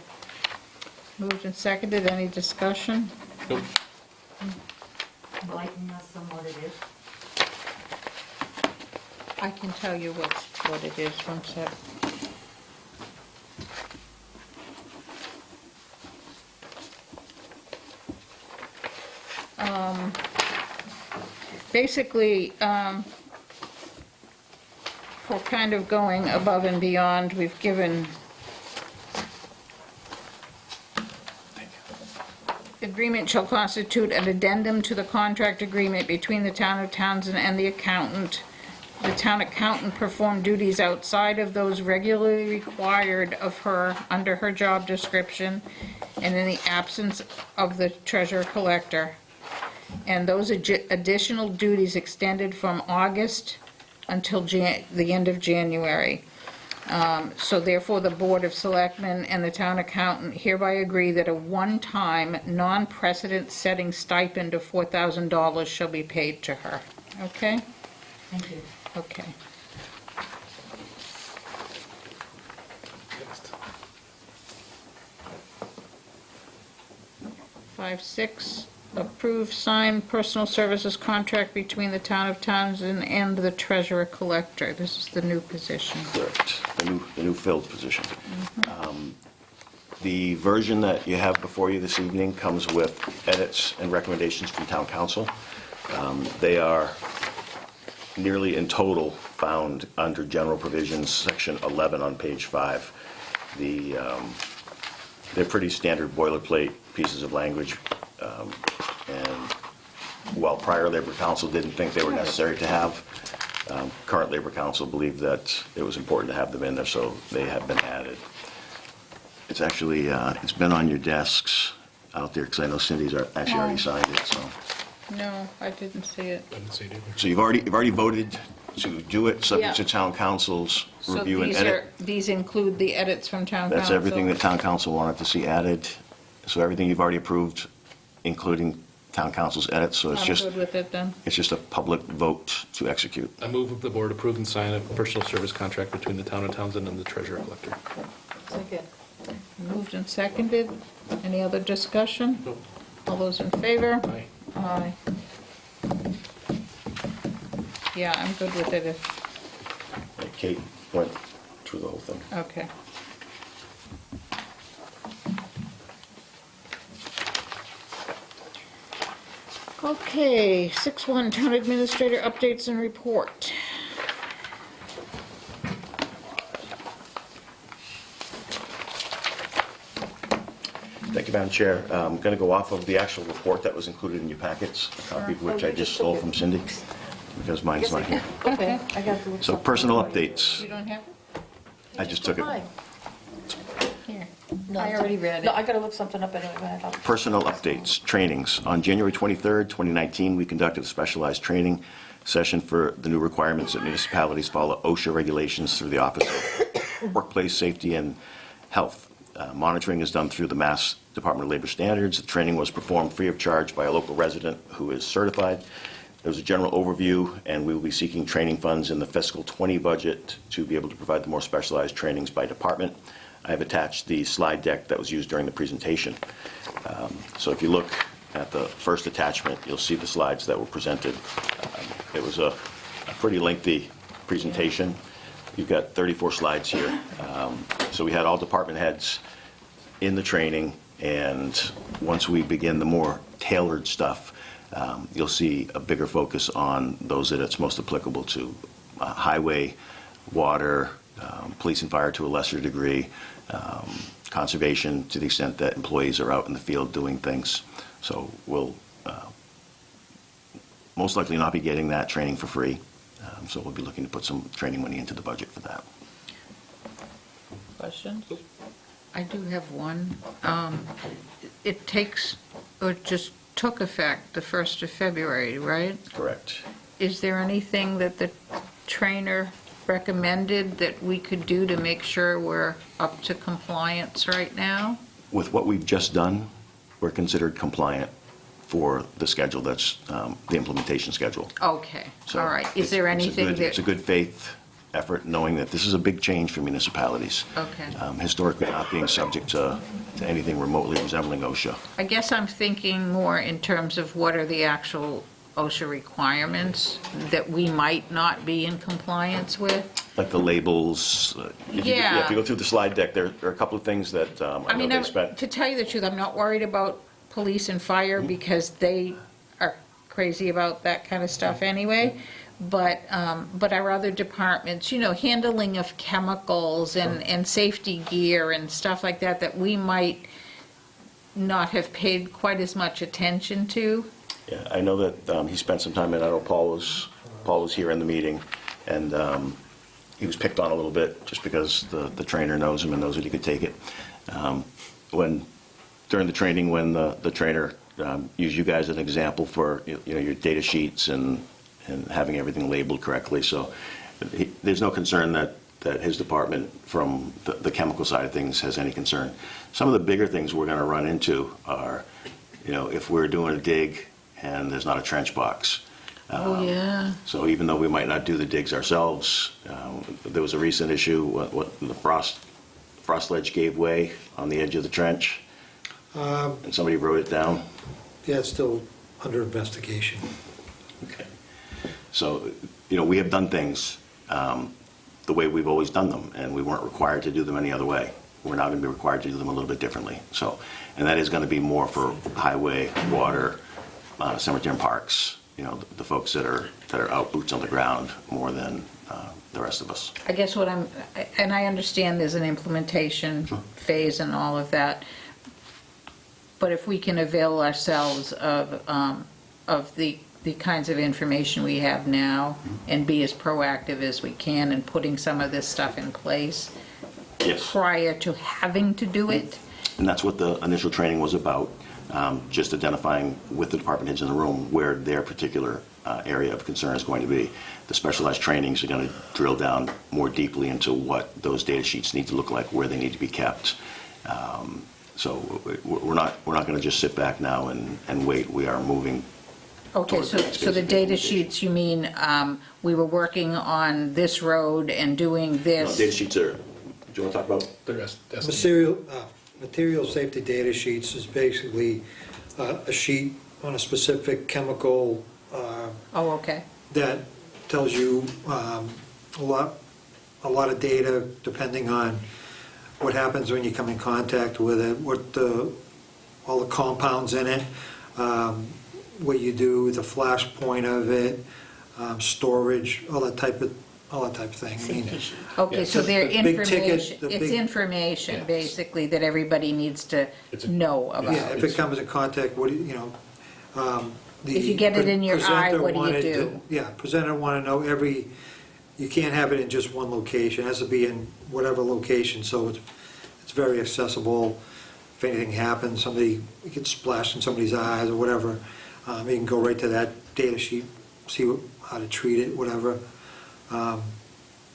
[SPEAKER 1] Moved and seconded, any discussion?
[SPEAKER 3] Nope.
[SPEAKER 4] Enlighten us on what it is.
[SPEAKER 1] I can tell you what it is, one sec. Basically, for kind of going above and beyond, we've given agreement shall constitute an addendum to the contract agreement between the town of Townsend and the accountant. The town accountant performed duties outside of those regularly required of her under her job description and in the absence of the treasurer collector. And those additional duties extended from August until the end of January. So therefore, the Board of Selectmen and the town accountant hereby agree that a one-time, non-precedent-setting stipend of $4,000 shall be paid to her. Okay?
[SPEAKER 4] Thank you.
[SPEAKER 1] Okay.
[SPEAKER 3] Next.
[SPEAKER 1] 5.6, approve, sign personal services contract between the town of Townsend and the treasurer collector. This is the new position.
[SPEAKER 5] Correct, the new filled position. The version that you have before you this evening comes with edits and recommendations from town council. They are nearly in total found under general provisions, section 11 on page 5. They're pretty standard boilerplate pieces of language, and while prior Labor Council didn't think they were necessary to have, current Labor Council believed that it was important to have them in there, so they have been added. It's actually, it's been on your desks out there, because I know Cindy's actually already signed it, so.
[SPEAKER 1] No, I didn't see it.
[SPEAKER 3] I didn't see it either.
[SPEAKER 5] So you've already voted to do it, subject to
[SPEAKER 1] Yeah.
[SPEAKER 5] town council's
[SPEAKER 1] So
[SPEAKER 5] review and
[SPEAKER 1] these
[SPEAKER 5] edit.
[SPEAKER 1] these include the edits from town council?
[SPEAKER 5] That's everything that town council wanted to see added. So everything you've already approved, including town council's edits, so it's
[SPEAKER 1] I'm
[SPEAKER 5] just,
[SPEAKER 1] good with it then.
[SPEAKER 5] it's just a public vote to execute.
[SPEAKER 3] I move the board approve and sign a personal service contract between the town of Townsend and the treasurer collector.
[SPEAKER 9] Second.
[SPEAKER 1] Moved and seconded. Any other discussion?
[SPEAKER 3] Nope.
[SPEAKER 1] All those in favor?
[SPEAKER 3] Aye.
[SPEAKER 1] Aye. Yeah, I'm good with it if,
[SPEAKER 5] Kate went through the whole thing.
[SPEAKER 1] okay. Okay, 6.1, town administrator updates and report.
[SPEAKER 5] Thank you, Madam Chair. I'm going to go off of the actual report that was included in your packets, a copy of which I just stole from Cindy, because mine's not here.
[SPEAKER 9] Okay, I got to look.
[SPEAKER 5] So personal updates.
[SPEAKER 1] You don't have
[SPEAKER 5] I just took it.
[SPEAKER 9] Mine.
[SPEAKER 1] it? Here.
[SPEAKER 2] No,
[SPEAKER 1] I already read it.
[SPEAKER 2] No, I gotta look something up anyway, go ahead.
[SPEAKER 5] Personal updates, trainings. On January 23rd, 2019, we conducted a specialized training session for the new requirements that municipalities follow OSHA regulations through the Office of Workplace Safety and Health. Monitoring is done through the Mass Department of Labor Standards. The training was performed free of charge by a local resident who is certified. There was a general overview, and we will be seeking training funds in the fiscal 20 budget to be able to provide the more specialized trainings by department. I have attached the slide deck that was used during the presentation. So if you look at the first attachment, you'll see the slides that were presented. It was a pretty lengthy presentation. You've got 34 slides here. So we had all department heads in the training, and once we begin the more tailored stuff, you'll see a bigger focus on those that it's most applicable to: highway, water, police and fire to a lesser degree, conservation to the extent that employees are out in the field doing things. So we'll most likely not be getting that training for free. So we'll be looking to put some training money into the budget for that.
[SPEAKER 1] Questions? I do have one. It takes, or it just took effect the 1st of February, right?
[SPEAKER 5] Correct.
[SPEAKER 1] Is there anything that the trainer recommended that we could do to make sure we're up to compliance right now?
[SPEAKER 5] With what we've just done, we're considered compliant for the schedule that's the implementation schedule.
[SPEAKER 1] Okay,
[SPEAKER 5] So
[SPEAKER 1] all right. Is
[SPEAKER 5] it's-
[SPEAKER 1] there
[SPEAKER 5] it's a
[SPEAKER 1] anything
[SPEAKER 5] good-
[SPEAKER 1] that?
[SPEAKER 5] It's a good faith effort, knowing that this is a big change for municipalities.
[SPEAKER 1] Okay.
[SPEAKER 5] Historically not being subject to anything remotely resembling OSHA.
[SPEAKER 1] I guess I'm thinking more in terms of what are the actual OSHA requirements that we might not be in compliance with?
[SPEAKER 5] Like the labels.
[SPEAKER 1] Yeah.
[SPEAKER 5] If you go through the slide deck, there are a couple of things that I know they spent.
[SPEAKER 1] To tell you the truth, I'm not worried about police and fire because they are crazy about that kind of stuff anyway. But our other departments, handling of chemicals and safety gear and stuff like that, that we might not have paid quite as much attention to.
[SPEAKER 5] Yeah, I know that he spent some time, and I know Paul was here in the meeting, and he was picked on a little bit just because the trainer knows him and knows that he could take it. During the training, when the trainer used you guys as an example for your data sheets and having everything labeled correctly, so there's no concern that his department from the chemical side of things has any concern. Some of the bigger things we're going to run into are, if we're doing a dig and there's not a trench box.
[SPEAKER 1] Oh, yeah.
[SPEAKER 5] So even though we might not do the digs ourselves, there was a recent issue, what the frost ledge gave way on the edge of the trench, and somebody wrote it down.
[SPEAKER 10] Yeah, it's still under investigation.
[SPEAKER 5] Okay. So, we have done things the way we've always done them, and we weren't required to do them any other way. We're now going to be required to do them a little bit differently. So, and that is going to be more for highway, water, cemetery and parks, the folks that are out boots on the ground more than the rest of us.
[SPEAKER 1] I guess and I understand there's an implementation phase and all of that, but if we can avail ourselves of the kinds of information we have now and be as proactive as we can in putting some of this stuff in place
[SPEAKER 5] Yes.
[SPEAKER 1] prior to having to do it.
[SPEAKER 5] And that's what the initial training was about, just identifying with the department heads in the room where their particular area of concern is going to be. The specialized trainings are going to drill down more deeply into what those data sheets need to look like, where they need to be kept. So we're not going to just sit back now and wait. We are moving.
[SPEAKER 1] Okay,
[SPEAKER 5] towards
[SPEAKER 1] so
[SPEAKER 5] next phase
[SPEAKER 1] the
[SPEAKER 5] of
[SPEAKER 1] data
[SPEAKER 5] implementation.
[SPEAKER 1] sheets, you mean, we were working on this road and doing
[SPEAKER 5] No,
[SPEAKER 1] this?
[SPEAKER 5] data sheets are, do you want to talk about?
[SPEAKER 3] The rest, that's
[SPEAKER 10] Material safety data sheets is basically a sheet on a specific chemical
[SPEAKER 1] Oh, okay.
[SPEAKER 10] that tells you a lot of data depending on what happens when you come in contact with it, all the compounds in it, what you do, the flash point of it, storage, all that type of thing. I mean,
[SPEAKER 1] Okay,
[SPEAKER 3] Yeah,
[SPEAKER 1] so
[SPEAKER 3] so
[SPEAKER 1] they're
[SPEAKER 10] the big ticket-
[SPEAKER 1] information,
[SPEAKER 10] the
[SPEAKER 1] it's
[SPEAKER 10] big-
[SPEAKER 1] information,
[SPEAKER 3] Yeah.
[SPEAKER 1] basically, that everybody needs to
[SPEAKER 3] It's a-
[SPEAKER 1] know
[SPEAKER 10] yeah,
[SPEAKER 1] about.
[SPEAKER 10] if it comes in contact, what do you the
[SPEAKER 1] If you get it in your eye,
[SPEAKER 10] presenter
[SPEAKER 1] what do you
[SPEAKER 10] wanted
[SPEAKER 1] do?
[SPEAKER 10] to- Yeah, presenter want to know you can't have it in just one location, it has to be in whatever location, so it's very accessible. If anything happens, somebody gets splashed in somebody's eyes or whatever, you can go right to that data sheet, see how to treat it, whatever.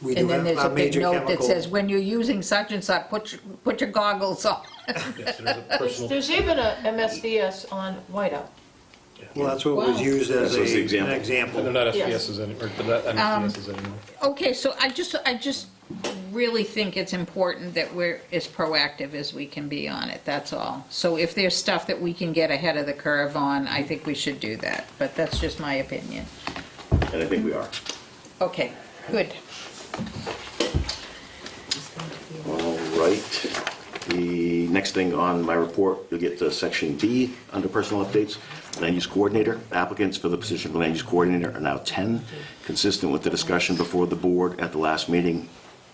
[SPEAKER 10] We do
[SPEAKER 1] And then
[SPEAKER 10] have
[SPEAKER 1] there's
[SPEAKER 10] our
[SPEAKER 1] a big
[SPEAKER 10] major
[SPEAKER 1] note that
[SPEAKER 10] chemical-
[SPEAKER 1] says, when you're using such and such, put your goggles on.
[SPEAKER 3] yes, there's a personal.
[SPEAKER 2] There's even a MSDS on whiteout.
[SPEAKER 10] Well, that's what was
[SPEAKER 1] Wow.
[SPEAKER 10] used as
[SPEAKER 5] That was the
[SPEAKER 10] an
[SPEAKER 5] example.
[SPEAKER 10] example.
[SPEAKER 3] And they're not
[SPEAKER 2] Yes.
[SPEAKER 3] SVSs anymore, or they're not NSDSs anymore.
[SPEAKER 1] Okay, so I just really think it's important that we're as proactive as we can be on it, that's all. So if there's stuff that we can get ahead of the curve on, I think we should do that, but that's just my opinion.
[SPEAKER 5] And I think we are.
[SPEAKER 1] Okay, good.
[SPEAKER 5] All right. The next thing on my report, you'll get to section B under personal updates. Land use coordinator. Applicants for the position of land use coordinator are now 10, consistent with the discussion before the board at the last meeting.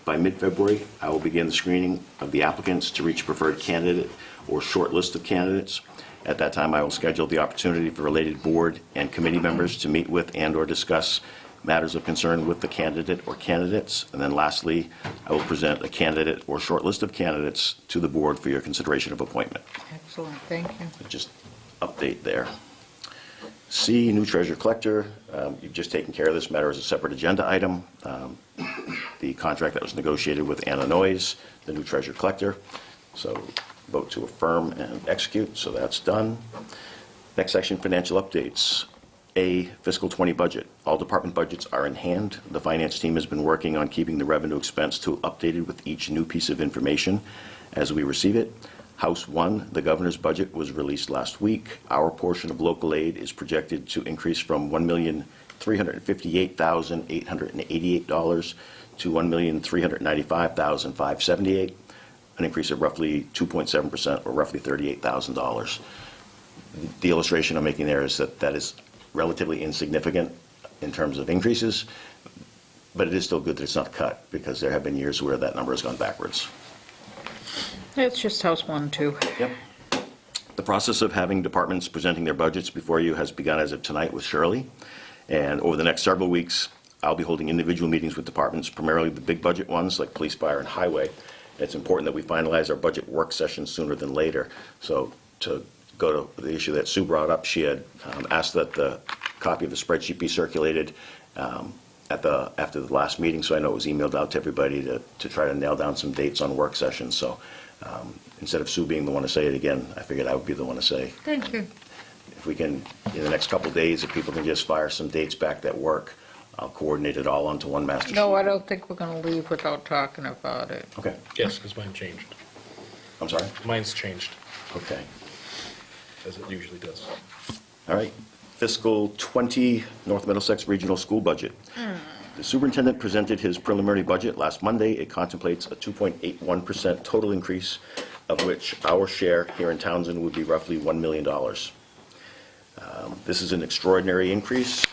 [SPEAKER 5] By mid-February, I will begin the screening of the applicants to reach a preferred candidate or short list of candidates. At that time, I will schedule the opportunity for related board and committee members to meet with and/or discuss matters of concern with the candidate or candidates. And then lastly, I will present a candidate or short list of candidates to the board for your consideration of appointment.
[SPEAKER 1] Excellent, thank you.
[SPEAKER 5] Just update there. C, new treasure collector. You've just taken care of this matter as a separate agenda item. The contract that was negotiated with Anna Noyes, the new treasure collector. So vote to affirm and execute, so that's done. Next section, financial updates. A, fiscal 20 budget. All department budgets are in hand. The finance team has been working on keeping the revenue expense tool updated with each new piece of information as we receive it. House 1, the governor's budget was released last week. Our portion of local aid is projected to increase from $1,358,888 to $1,395,578, an increase of roughly 2.7% or roughly $38,000. The illustration I'm making there is that is relatively insignificant in terms of increases, but it is still good that it's not cut, because there have been years where that number has gone backwards.
[SPEAKER 1] It's just House 1, 2.
[SPEAKER 5] Yep. The process of having departments presenting their budgets before you has begun as of tonight with Shirley, and over the next several weeks, I'll be holding individual meetings with departments, primarily the big budget ones like police, fire, and highway. It's important that we finalize our budget work session sooner than later. So to go to the issue that Sue brought up, she had asked that the copy of the spreadsheet be circulated after the last meeting, so I know it was emailed out to everybody to try to nail down some dates on work sessions. So instead of Sue being the one to say it again, I figured I would be the one to say.
[SPEAKER 1] Thank you.
[SPEAKER 5] If we can, in the next couple of days, if people can just fire some dates back that work, I'll coordinate it all onto one master sheet.
[SPEAKER 1] No, I don't think we're going to leave without talking about it.
[SPEAKER 5] Okay.
[SPEAKER 3] Yes, because mine changed.
[SPEAKER 5] I'm sorry?
[SPEAKER 3] Mine's changed,
[SPEAKER 5] Okay.
[SPEAKER 3] as it usually does.
[SPEAKER 5] All right. Fiscal 20 North Middlesex Regional School Budget. The superintendent presented his preliminary budget last Monday. It contemplates a 2.81% total increase, of which our share here in Townsend would be roughly $1 million. This is an extraordinary increase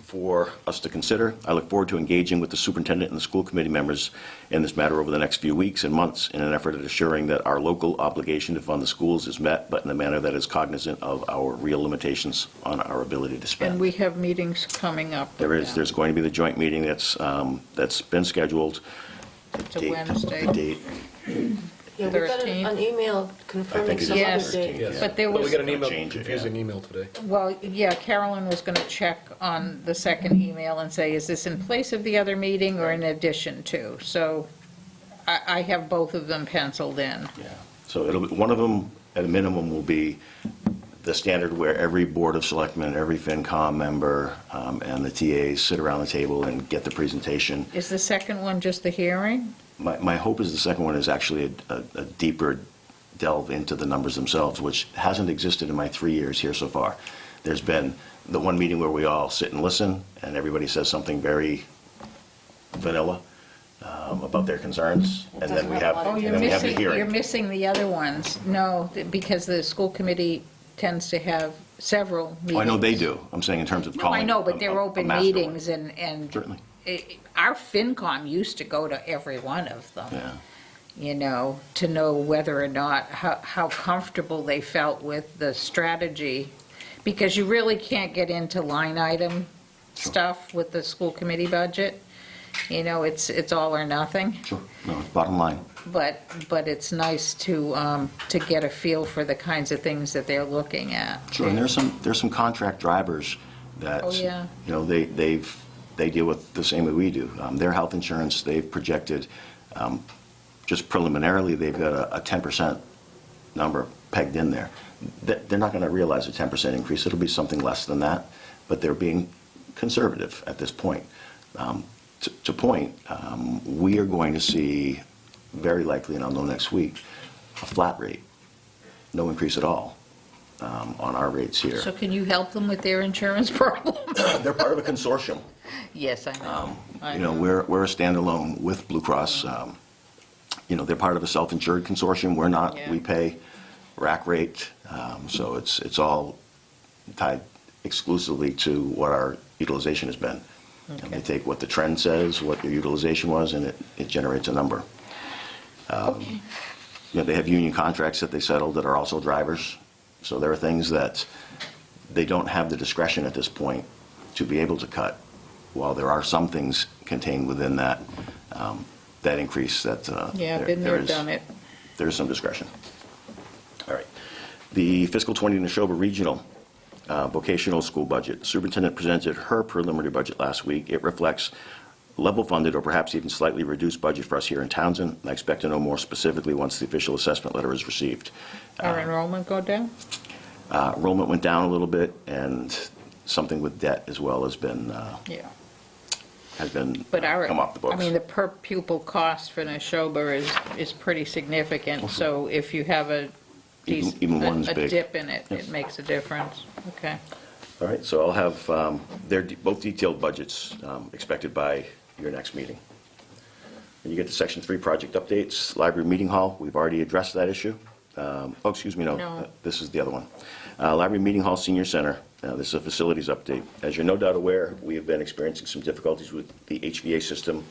[SPEAKER 5] for us to consider. I look forward to engaging with the superintendent and the school committee members in this matter over the next few weeks and months in an effort at assuring that our local obligation to fund the schools is met, but in a manner that is cognizant of our real limitations on our ability to spend.
[SPEAKER 1] And we have meetings coming up.
[SPEAKER 5] There's going to be the joint meeting that's been scheduled.
[SPEAKER 1] It's a Wednesday.
[SPEAKER 5] The date,
[SPEAKER 2] Yeah, we got
[SPEAKER 1] 13th.
[SPEAKER 2] an email
[SPEAKER 5] I
[SPEAKER 2] confirming
[SPEAKER 5] think it
[SPEAKER 2] some
[SPEAKER 5] is
[SPEAKER 2] other
[SPEAKER 1] Yes.
[SPEAKER 2] date.
[SPEAKER 3] Yes.
[SPEAKER 1] But there
[SPEAKER 3] Well, we
[SPEAKER 1] was-
[SPEAKER 3] got an email,
[SPEAKER 5] Change it,
[SPEAKER 3] confusing
[SPEAKER 5] yeah.
[SPEAKER 3] email today.
[SPEAKER 1] Well, yeah, Carolyn was going to check on the second email and say, is this in place of the other meeting or in addition to? So I have both of them penciled in.
[SPEAKER 5] yeah. So it'll be, one of them, at a minimum, will be the standard where every Board of Selectmen, every FinCom member, and the TAs sit around the table and get the presentation.
[SPEAKER 1] Is the second one just the hearing?
[SPEAKER 5] My hope is the second one is actually a deeper delve into the numbers themselves, which hasn't existed in my 3 years here so far. There's been the one meeting where we all sit and listen, and everybody says something very vanilla about their concerns, and then we have,
[SPEAKER 1] Oh,
[SPEAKER 5] and
[SPEAKER 1] you're
[SPEAKER 5] then we have the
[SPEAKER 1] missing, you're
[SPEAKER 5] hearing.
[SPEAKER 1] missing the other ones. No, because the school committee tends to have several meetings.
[SPEAKER 5] Oh, I know they do. I'm saying in terms of
[SPEAKER 1] No,
[SPEAKER 5] calling.
[SPEAKER 1] I know, but
[SPEAKER 5] a
[SPEAKER 1] they're open
[SPEAKER 5] master one.
[SPEAKER 1] meetings and.
[SPEAKER 5] Certainly.
[SPEAKER 1] Our FinCom used to go to every one of them.
[SPEAKER 5] Yeah.
[SPEAKER 1] You know, to know whether or not, how comfortable they felt with the strategy. Because you really can't get into line item stuff with the school committee budget. You know, it's all or nothing.
[SPEAKER 5] Sure. No, it's bottom line.
[SPEAKER 1] But it's nice to get a feel for the kinds of things that they're looking at.
[SPEAKER 5] Sure, and there's some contract drivers that,
[SPEAKER 1] Oh, yeah.
[SPEAKER 5] you know, they deal with the same way we do. Their health insurance, they've projected, just preliminarily, they've got a 10% number pegged in there. They're not going to realize a 10% increase. It'll be something less than that, but they're being conservative at this point. To point, we are going to see, very likely, and I'll know next week, a flat rate, no increase at all on our rates here.
[SPEAKER 1] So can you help them with their insurance problem?
[SPEAKER 5] They're part of a consortium.
[SPEAKER 1] Yes, I know. I
[SPEAKER 5] You know, we're a standalone with Blue Cross. You know, they're part of a self-insured consortium. We're not.
[SPEAKER 1] Yeah.
[SPEAKER 5] We pay rack rate, so it's all tied exclusively to what our utilization has been. And
[SPEAKER 1] Okay.
[SPEAKER 5] they take what the trend says, what your utilization was, and it generates a number.
[SPEAKER 1] Okay.
[SPEAKER 5] You know, they have union contracts that they settle that are also drivers. So there are things that they don't have the discretion at this point to be able to cut, while there are some things contained within that, that increase that.
[SPEAKER 1] Yeah, been there, done it.
[SPEAKER 5] There is some discretion. All right. The fiscal 20 Neshoba Regional vocational school budget. Superintendent presented her preliminary budget last week. It reflects level funded or perhaps even slightly reduced budget for us here in Townsend. I expect to know more specifically once the official assessment letter is received.
[SPEAKER 1] Our enrollment go down?
[SPEAKER 5] Enrollment went down a little bit, and something with debt as well has been
[SPEAKER 1] Yeah.
[SPEAKER 5] come off the books.
[SPEAKER 1] I mean, the per pupil cost for Neshoba is pretty significant, so if you have a
[SPEAKER 5] Even one's big.
[SPEAKER 1] dip in it, it makes a difference. Okay.
[SPEAKER 5] All right, so I'll have both detailed budgets expected by your next meeting. When you get to Section 3 project updates, library meeting hall, we've already addressed that issue. Excuse me,
[SPEAKER 1] No.
[SPEAKER 5] This is the other one. Library meeting hall, senior center, this is a facilities update. As you're no doubt aware, we have been experiencing some difficulties with the HVA system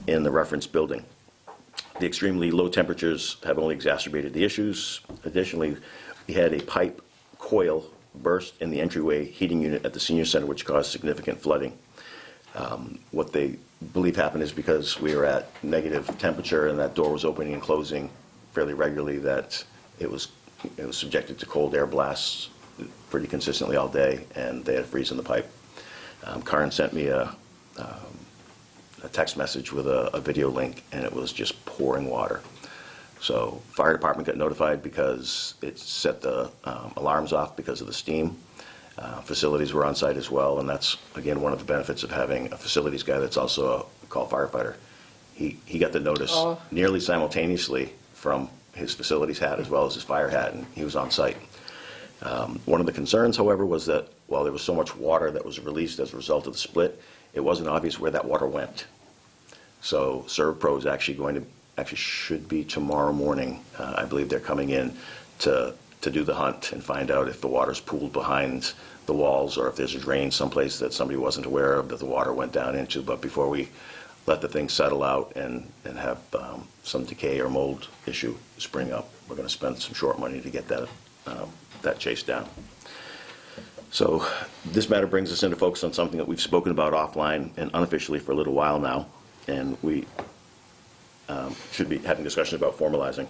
[SPEAKER 5] in the reference building. The extremely low temperatures have only exacerbated the issues. Additionally, we had a pipe coil burst in the entryway heating unit at the senior center, which caused significant flooding. What they believe happened is because we were at negative temperature and that door was opening and closing fairly regularly, that it was subjected to cold air blasts pretty consistently all day, and they had a freeze in the pipe. Karen sent me a text message with a video link, and it was just pouring water. So fire department got notified because it set the alarms off because of the steam. Facilities were on site as well, and that's, again, one of the benefits of having a facilities guy that's also a call firefighter. He got the notice nearly simultaneously from his facilities hat as well as his fire hat, and he was on site. One of the concerns, however, was that while there was so much water that was released as a result of the split, it wasn't obvious where that water went. So ServPro is actually should be tomorrow morning. I believe they're coming in to do the hunt and find out if the water's pooled behind the walls or if there's a drain someplace that somebody wasn't aware of that the water went down into. But before we let the thing settle out and have some decay or mold issue spring up, we're going to spend some short money to get that chased down. So this matter brings us into focus on something that we've spoken about offline and unofficially for a little while now, and we should be having discussions about formalizing.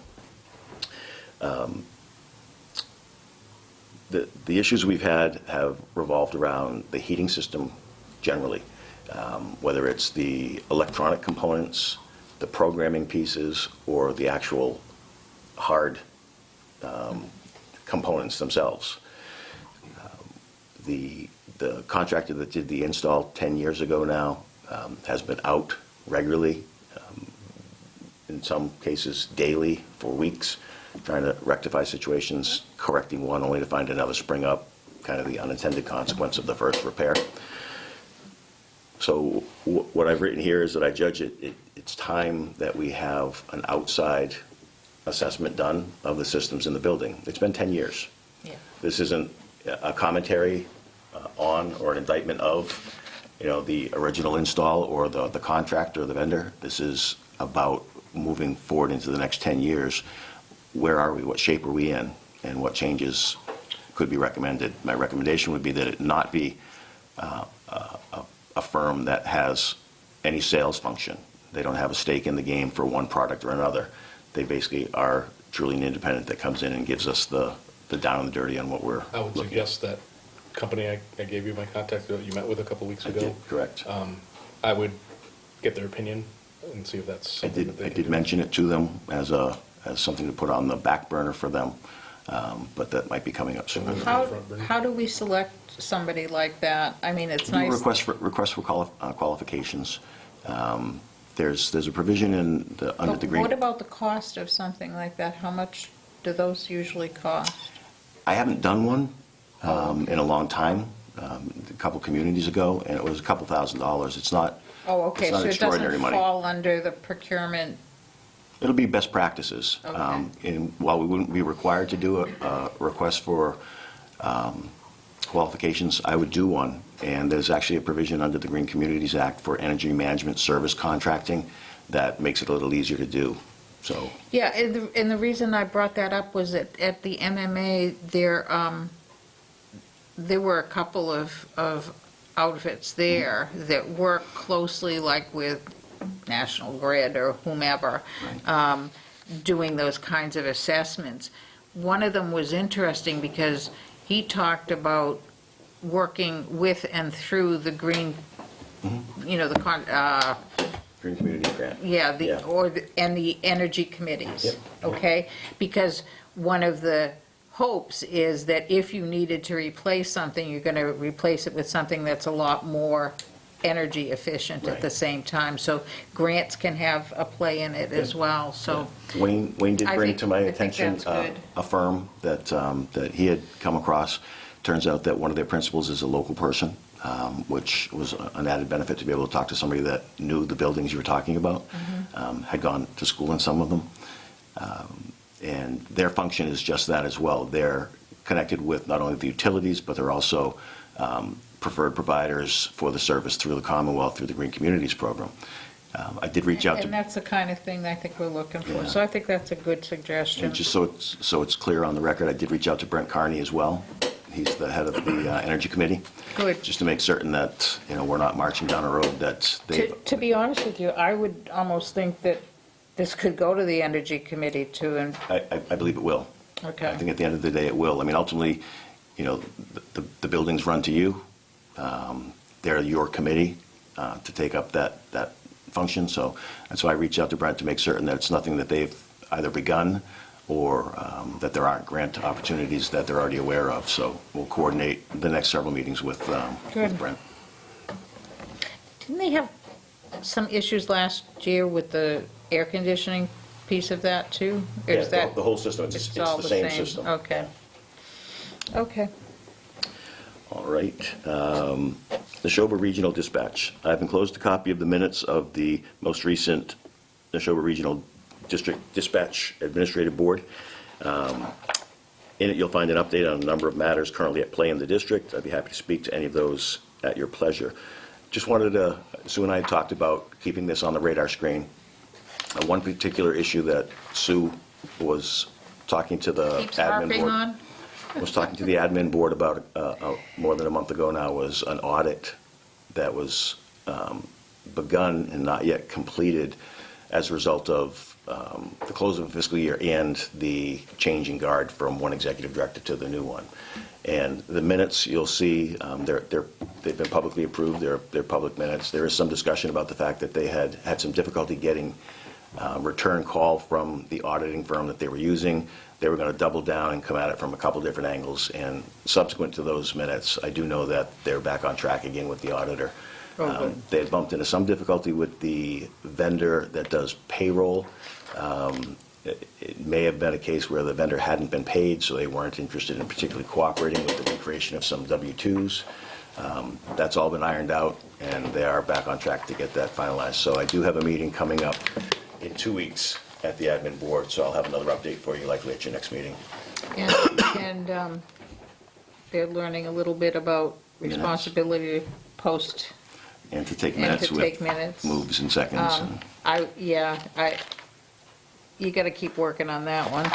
[SPEAKER 5] The issues we've had have revolved around the heating system generally, whether it's the electronic components, the programming pieces, or the actual hard components themselves. The contractor that did the install 10 years ago now has been out regularly, in some cases daily for weeks, trying to rectify situations, correcting one only to find another spring up, kind of the unintended consequence of the first repair. So what I've written here is that I judge it's time that we have an outside assessment done of the systems in the building. It's been 10 years.
[SPEAKER 1] Yeah.
[SPEAKER 5] This isn't a commentary on or an indictment of, the original install or the contractor or the vendor. This is about moving forward into the next 10 years. Where are we? What shape are we in? And what changes could be recommended? My recommendation would be that it not be a firm that has any sales function. They don't have a stake in the game for one product or another. They basically are truly an independent that comes in and gives us the down and the dirty on what we're
[SPEAKER 3] I would
[SPEAKER 5] looking
[SPEAKER 3] suggest that company I gave you my contact that you met with a couple weeks
[SPEAKER 5] at.
[SPEAKER 3] ago.
[SPEAKER 5] Correct.
[SPEAKER 3] I would get their opinion and see if that's
[SPEAKER 5] I
[SPEAKER 3] something that they
[SPEAKER 5] did
[SPEAKER 3] can do.
[SPEAKER 5] mention it to them as something to put on the back burner for them, but that might be coming up soon.
[SPEAKER 1] How do we select somebody like that? I mean, it's nice.
[SPEAKER 5] Request for qualifications. There's a provision under
[SPEAKER 1] But
[SPEAKER 5] the green.
[SPEAKER 1] what about the cost of something like that? How much do those usually cost?
[SPEAKER 5] I haven't done one in a long time, a couple communities ago, and it was a couple $1,000s. It's not.
[SPEAKER 1] Oh, okay,
[SPEAKER 5] It's not
[SPEAKER 1] so it
[SPEAKER 5] extraordinary
[SPEAKER 1] doesn't
[SPEAKER 5] money.
[SPEAKER 1] fall under the procurement.
[SPEAKER 5] It'll be best practices.
[SPEAKER 1] Okay.
[SPEAKER 5] And while we wouldn't be required to do a request for qualifications, I would do one. And there's actually a provision under the Green Communities Act for energy management service contracting that makes it a little easier to do, so.
[SPEAKER 1] Yeah, and the reason I brought that up was that at the MMA, there were a couple of outfits there that work closely, like with National Grid or whomever, doing those kinds of assessments. One of them was interesting because he talked about working with and through the green, you know,
[SPEAKER 5] Green Community Grant.
[SPEAKER 1] yeah,
[SPEAKER 5] Yeah.
[SPEAKER 1] and the energy committees,
[SPEAKER 5] Yep.
[SPEAKER 1] okay? Because one of the hopes is that if you needed to replace something, you're gonna replace it with something that's a lot more energy efficient at the
[SPEAKER 5] Right.
[SPEAKER 1] same time. So grants can have a play in it as well, so.
[SPEAKER 5] Wayne did
[SPEAKER 1] I
[SPEAKER 5] bring
[SPEAKER 1] think-
[SPEAKER 5] to my
[SPEAKER 1] I think
[SPEAKER 5] attention
[SPEAKER 1] that's good.
[SPEAKER 5] a firm that he had come across. Turns out that one of their principals is a local person, which was an added benefit to be able to talk to somebody that knew the buildings you were talking about, had gone to school in some of them. And their function is just that as well. They're connected with not only the utilities, but they're also preferred providers for the service through the Commonwealth, through the Green Communities Program. I did reach out to.
[SPEAKER 1] And that's the kind of thing I think we're looking for,
[SPEAKER 5] Yeah.
[SPEAKER 1] so I think that's a good suggestion.
[SPEAKER 5] And just so it's clear on the record, I did reach out to Brent Carney as well. He's the head of the Energy Committee.
[SPEAKER 1] Good.
[SPEAKER 5] Just to make certain that, we're not marching down a road that they've.
[SPEAKER 1] To be honest with you, I would almost think that this could go to the Energy Committee too, and,
[SPEAKER 5] I believe it will.
[SPEAKER 1] okay.
[SPEAKER 5] I think at the end of the day, it will. I mean, ultimately, the buildings run to you. They're your committee to take up that function. So that's why I reached out to Brent to make certain that it's nothing that they've either begun or that there aren't grant opportunities that they're already aware of. So we'll coordinate the next several meetings with
[SPEAKER 1] Good.
[SPEAKER 5] Brent.
[SPEAKER 1] Didn't they have some issues last year with the air conditioning piece of that too? Or is
[SPEAKER 5] Yeah,
[SPEAKER 1] that-
[SPEAKER 5] the whole system, it's
[SPEAKER 1] all
[SPEAKER 5] the same system.
[SPEAKER 1] Okay. Okay.
[SPEAKER 5] All right. The Neshoba Regional Dispatch. I've enclosed a copy of the minutes of the most recent Neshoba Regional District Dispatch Administrative Board. In it, you'll find an update on a number of matters currently at play in the district. I'd be happy to speak to any of those at your pleasure. Just wanted to, Sue and I had talked about keeping this on the radar screen. One particular issue that Sue was talking to the
[SPEAKER 1] Keeps
[SPEAKER 5] admin
[SPEAKER 1] harping
[SPEAKER 5] board.
[SPEAKER 1] on?
[SPEAKER 5] Was talking to the admin board about more than a month ago now, was an audit that was begun and not yet completed as a result of the close of a fiscal year and the change in guard from one executive director to the new one. And the minutes, you'll see, they've been publicly approved, they're public minutes. There is some discussion about the fact that they had some difficulty getting return call from the auditing firm that they were using. They were going to double down and come at it from a couple different angles. And subsequent to those minutes, I do know that they're back on track again with the auditor. They had bumped into some difficulty with the vendor that does payroll. It may have been a case where the vendor hadn't been paid, so they weren't interested in particularly cooperating with the recreation of some W-2s. That's all been ironed out, and they are back on track to get that finalized. So I do have a meeting coming up in 2 weeks at the admin board, so I'll have another update for you likely at your next meeting.
[SPEAKER 1] And they're learning a little bit about
[SPEAKER 5] Minutes.
[SPEAKER 1] responsibility to post
[SPEAKER 5] And to take
[SPEAKER 1] and
[SPEAKER 5] minutes
[SPEAKER 1] to
[SPEAKER 5] with
[SPEAKER 1] take minutes.
[SPEAKER 5] moves and seconds.
[SPEAKER 1] You gotta keep working on that one.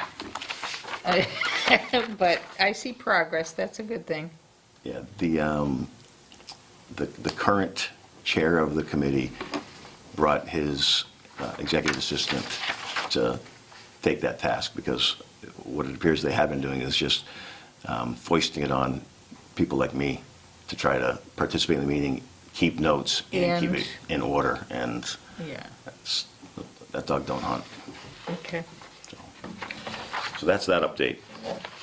[SPEAKER 1] But I see progress, that's a good thing.
[SPEAKER 5] Yeah, the current chair of the committee brought his executive assistant to take that task, because what it appears they have been doing is just foisting it on people like me to try to participate in the meeting, keep notes, and keep
[SPEAKER 1] And-
[SPEAKER 5] it in order, and
[SPEAKER 1] Yeah,
[SPEAKER 5] that dog don't hunt.
[SPEAKER 1] okay.
[SPEAKER 5] So that's that update.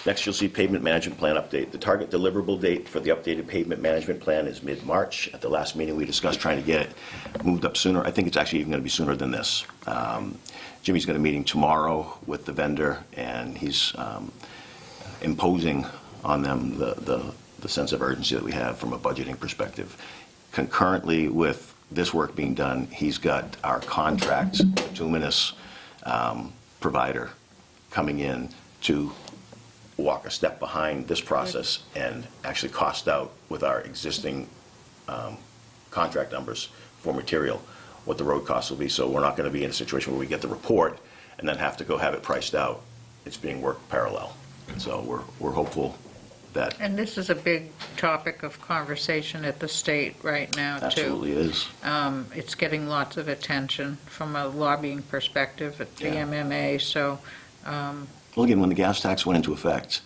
[SPEAKER 5] Next, you'll see pavement management plan update. The target deliverable date for the updated pavement management plan is mid-March. At the last meeting, we discussed trying to get it moved up sooner. I think it's actually even going to be sooner than this. Jimmy's got a meeting tomorrow with the vendor, and he's imposing on them the sense of urgency that we have from a budgeting perspective. Concurrently with this work being done, he's got our contract bituminous provider coming in to walk a step behind this process and actually cost out with our existing contract numbers for material, what the road costs will be. So we're not going to be in a situation where we get the report and then have to go have it priced out. It's being worked parallel. So we're hopeful that
[SPEAKER 1] And this is a big topic of conversation at the state right now, too.
[SPEAKER 5] absolutely is.
[SPEAKER 1] It's getting lots of attention from a lobbying perspective at the
[SPEAKER 5] Yeah.
[SPEAKER 1] MMA, so,
[SPEAKER 5] Well, again, when the gas tax went into effect,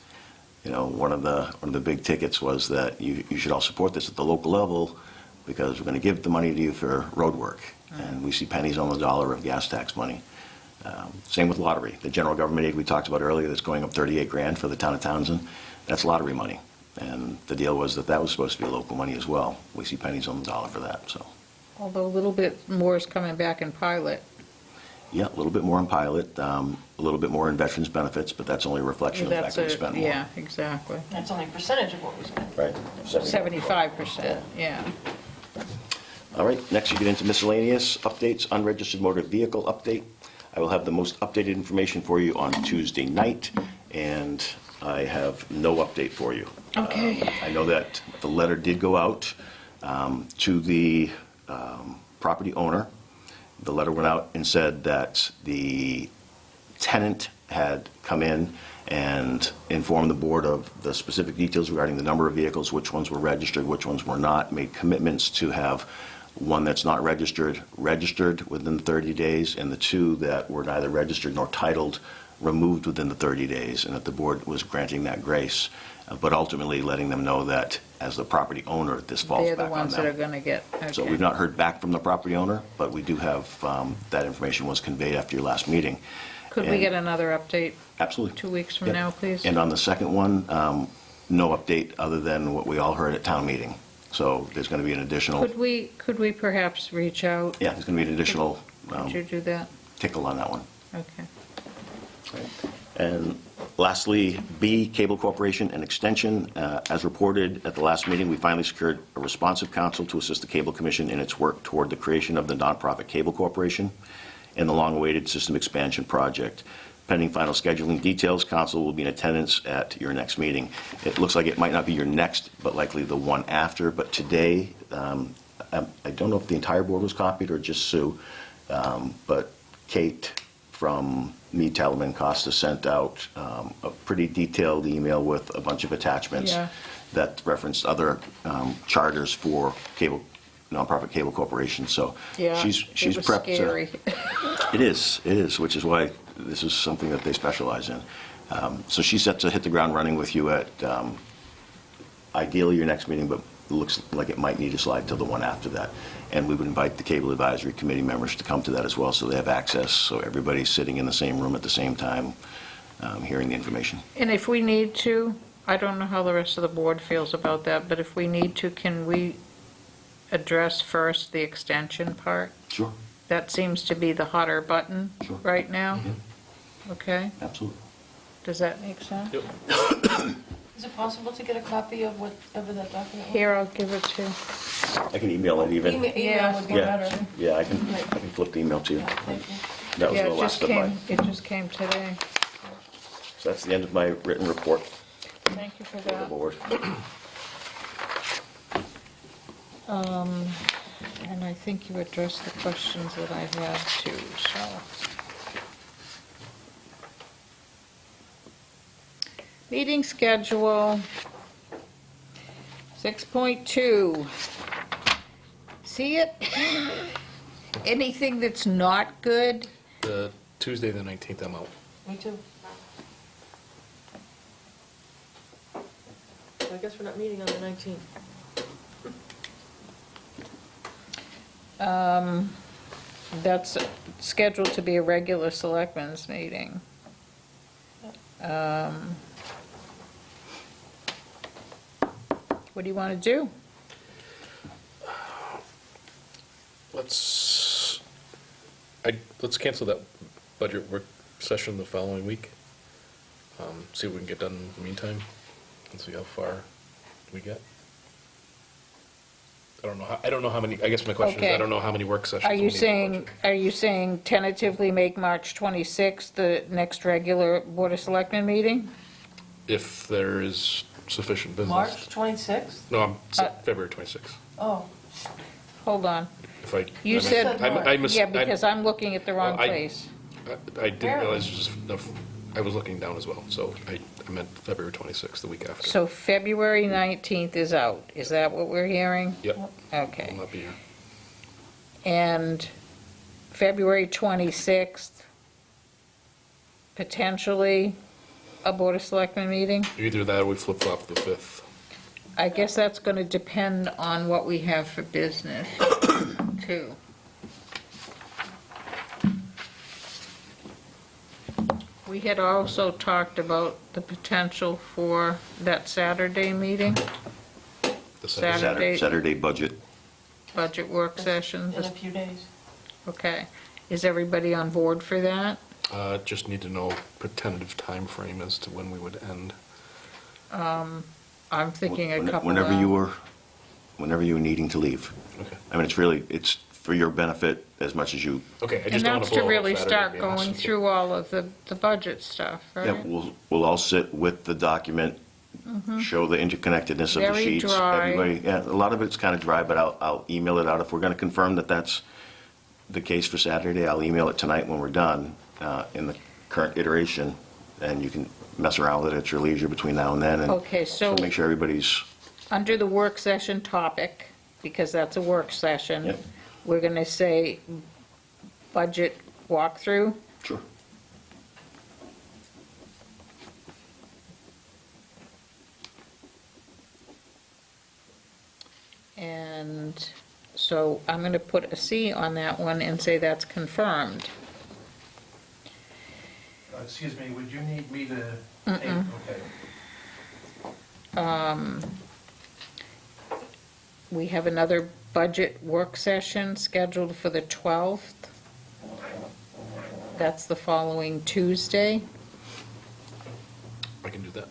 [SPEAKER 5] one of the big tickets was that you should all support this at the local level because we're going to give the money to you for road work. And we see pennies on the dollar of gas tax money. Same with lottery. The general government aid we talked about earlier that's going up 38 grand for the town of Townsend, that's lottery money. And the deal was that was supposed to be local money as well. We see pennies on the dollar for that, so.
[SPEAKER 1] although a little bit more is coming back in pilot.
[SPEAKER 5] Yeah, a little bit more in pilot, a little bit more in veterans benefits, but that's only a reflection of the fact that we spent more.
[SPEAKER 1] Yeah, exactly.
[SPEAKER 2] That's only a percentage of what we spent.
[SPEAKER 5] Right.
[SPEAKER 1] 75%, yeah.
[SPEAKER 5] All right, next you get into miscellaneous updates, unregistered motor vehicle update. I will have the most updated information for you on Tuesday night, and I have no update for you.
[SPEAKER 1] Okay.
[SPEAKER 5] I know that the letter did go out to the property owner. The letter went out and said that the tenant had come in and informed the board of the specific details regarding the number of vehicles, which ones were registered, which ones were not, made commitments to have one that's not registered within 30 days, and the two that were neither registered nor titled removed within the 30 days, and that the board was granting that grace, but ultimately letting them know that as the property owner, this falls
[SPEAKER 1] They're
[SPEAKER 5] back
[SPEAKER 1] the
[SPEAKER 5] on
[SPEAKER 1] ones that are
[SPEAKER 5] them.
[SPEAKER 1] going to get, okay.
[SPEAKER 5] So we've not heard back from the property owner, but we do have, that information was conveyed after your last meeting.
[SPEAKER 1] Could we
[SPEAKER 5] And-
[SPEAKER 1] get another update
[SPEAKER 5] Absolutely.
[SPEAKER 1] 2 weeks from
[SPEAKER 5] Yep.
[SPEAKER 1] now, please?
[SPEAKER 5] And on the second one, no update other than what we all heard at town meeting. So there's going to be an additional,
[SPEAKER 1] Could we perhaps reach out?
[SPEAKER 5] yeah, there's going to be an additional
[SPEAKER 1] Could you do that?
[SPEAKER 5] tickle on that one.
[SPEAKER 1] Okay.
[SPEAKER 5] And lastly, B, Cable Corporation and Extension. As reported at the last meeting, we finally secured a responsive counsel to assist the Cable Commission in its work toward the creation of the nonprofit Cable Corporation and the long-awaited system expansion project. Pending final scheduling details, council will be in attendance at your next meeting. It looks like it might not be your next, but likely the one after. But today, I don't know if the entire board was copied or just Sue, but Kate from Mead, Talaman, Costa sent out a pretty detailed email with a bunch of attachments
[SPEAKER 1] Yeah.
[SPEAKER 5] that referenced other charters for nonprofit cable corporations. So
[SPEAKER 1] Yeah,
[SPEAKER 5] she's
[SPEAKER 1] it was
[SPEAKER 5] prepped.
[SPEAKER 1] scary.
[SPEAKER 5] It is, which is why this is something that they specialize in. So she's set to hit the ground running with you at ideally your next meeting, but it looks like it might need to slide to the one after that. And we would invite the Cable Advisory Committee members to come to that as well, so they have access, so everybody's sitting in the same room at the same time, hearing the information.
[SPEAKER 1] And if we need to, I don't know how the rest of the board feels about that, but if we need to, can we address first the extension part?
[SPEAKER 5] Sure.
[SPEAKER 1] That seems to be the hotter button
[SPEAKER 5] Sure.
[SPEAKER 1] right now.
[SPEAKER 5] Mhm.
[SPEAKER 1] Okay?
[SPEAKER 5] Absolutely.
[SPEAKER 1] Does that make sense?
[SPEAKER 3] Yep.
[SPEAKER 2] Is it possible to get a copy of whatever that document was?
[SPEAKER 1] Here, I'll give it to,
[SPEAKER 5] I can email it even.
[SPEAKER 2] Email would be
[SPEAKER 5] Yeah,
[SPEAKER 2] better.
[SPEAKER 5] yeah, I can flip the email to you.
[SPEAKER 2] Yeah, thank you.
[SPEAKER 5] That was
[SPEAKER 1] yeah,
[SPEAKER 5] the
[SPEAKER 1] it
[SPEAKER 5] last
[SPEAKER 1] just
[SPEAKER 5] of mine.
[SPEAKER 1] came, it just came today.
[SPEAKER 5] So that's the end of my written report
[SPEAKER 1] Thank you for
[SPEAKER 5] for the
[SPEAKER 1] that.
[SPEAKER 5] board.
[SPEAKER 1] And I think you addressed the questions that I had too, so. Meeting schedule, 6.2. See it? Anything that's not good?
[SPEAKER 3] The Tuesday, the 19th, I'm out.
[SPEAKER 2] Me too. So I guess we're not meeting on the 19th.
[SPEAKER 1] That's scheduled to be a regular selectmen's meeting. What do you want to do?
[SPEAKER 3] Let's cancel that budget work session the following week. See what we can get done in the meantime, and see how far we get. I don't know how many, I guess my question is,
[SPEAKER 1] Okay.
[SPEAKER 3] I don't know how many work sessions.
[SPEAKER 1] Are
[SPEAKER 3] we'll
[SPEAKER 1] you
[SPEAKER 3] need for
[SPEAKER 1] saying,
[SPEAKER 3] budget.
[SPEAKER 1] are you saying tentatively make March 26th the next regular Board of Selectmen meeting?
[SPEAKER 3] if there is sufficient business.
[SPEAKER 2] March 26th?
[SPEAKER 3] No, February 26th.
[SPEAKER 2] Oh,
[SPEAKER 1] Hold on.
[SPEAKER 3] If I.
[SPEAKER 1] You said,
[SPEAKER 3] I mis-
[SPEAKER 1] yeah, because I'm looking at the wrong
[SPEAKER 3] Well,
[SPEAKER 1] place.
[SPEAKER 3] I didn't
[SPEAKER 2] Where?
[SPEAKER 3] realize it was I was looking down as well, so I meant February 26th, the week after.
[SPEAKER 1] So February 19th is out. Is that what we're hearing?
[SPEAKER 3] Yep, will
[SPEAKER 1] Okay.
[SPEAKER 3] not be here.
[SPEAKER 1] And February 26th, potentially a Board of Selectmen meeting?
[SPEAKER 3] Either that or we flip-flop the 5th.
[SPEAKER 1] I guess that's going to depend on what we have for business, too. We had also talked about the potential for that Saturday meeting,
[SPEAKER 3] The
[SPEAKER 1] Saturday.
[SPEAKER 5] Saturday budget.
[SPEAKER 1] budget work session.
[SPEAKER 2] in a few days.
[SPEAKER 1] Okay. Is everybody on board for that?
[SPEAKER 3] Just need to know tentative time frame as to when we would end.
[SPEAKER 1] I'm thinking a couple
[SPEAKER 5] Whenever you
[SPEAKER 1] hours.
[SPEAKER 5] whenever you were needing to leave.
[SPEAKER 3] Okay.
[SPEAKER 5] I mean, it's for your benefit as much as you.
[SPEAKER 3] Okay, I
[SPEAKER 1] And
[SPEAKER 3] just don't want
[SPEAKER 1] that's
[SPEAKER 3] to
[SPEAKER 1] to
[SPEAKER 3] blow
[SPEAKER 1] really
[SPEAKER 3] Saturday,
[SPEAKER 1] start
[SPEAKER 3] to be
[SPEAKER 1] going
[SPEAKER 3] honest with you.
[SPEAKER 1] through all of the budget stuff,
[SPEAKER 5] Yeah,
[SPEAKER 1] right?
[SPEAKER 5] we'll all sit with the document, show the interconnectedness of the
[SPEAKER 1] Very
[SPEAKER 5] sheets.
[SPEAKER 1] dry.
[SPEAKER 5] Everybody, yeah, a lot of it's kind of dry, but I'll email it out. If we're going to confirm that that's the case for Saturday, I'll email it tonight when we're done in the current iteration, and you can mess around with it at your leisure between now and then. And
[SPEAKER 1] Okay, so
[SPEAKER 5] make sure everybody's,
[SPEAKER 1] under the work session topic, because that's a work session,
[SPEAKER 5] Yep.
[SPEAKER 1] we're going to say budget walkthrough.
[SPEAKER 5] sure.
[SPEAKER 1] And so I'm going to put a C on that one and say that's confirmed.
[SPEAKER 8] Excuse me, would you need me to take, okay.
[SPEAKER 1] We have another budget work session scheduled for the 12th. That's the following Tuesday.
[SPEAKER 3] I can do that.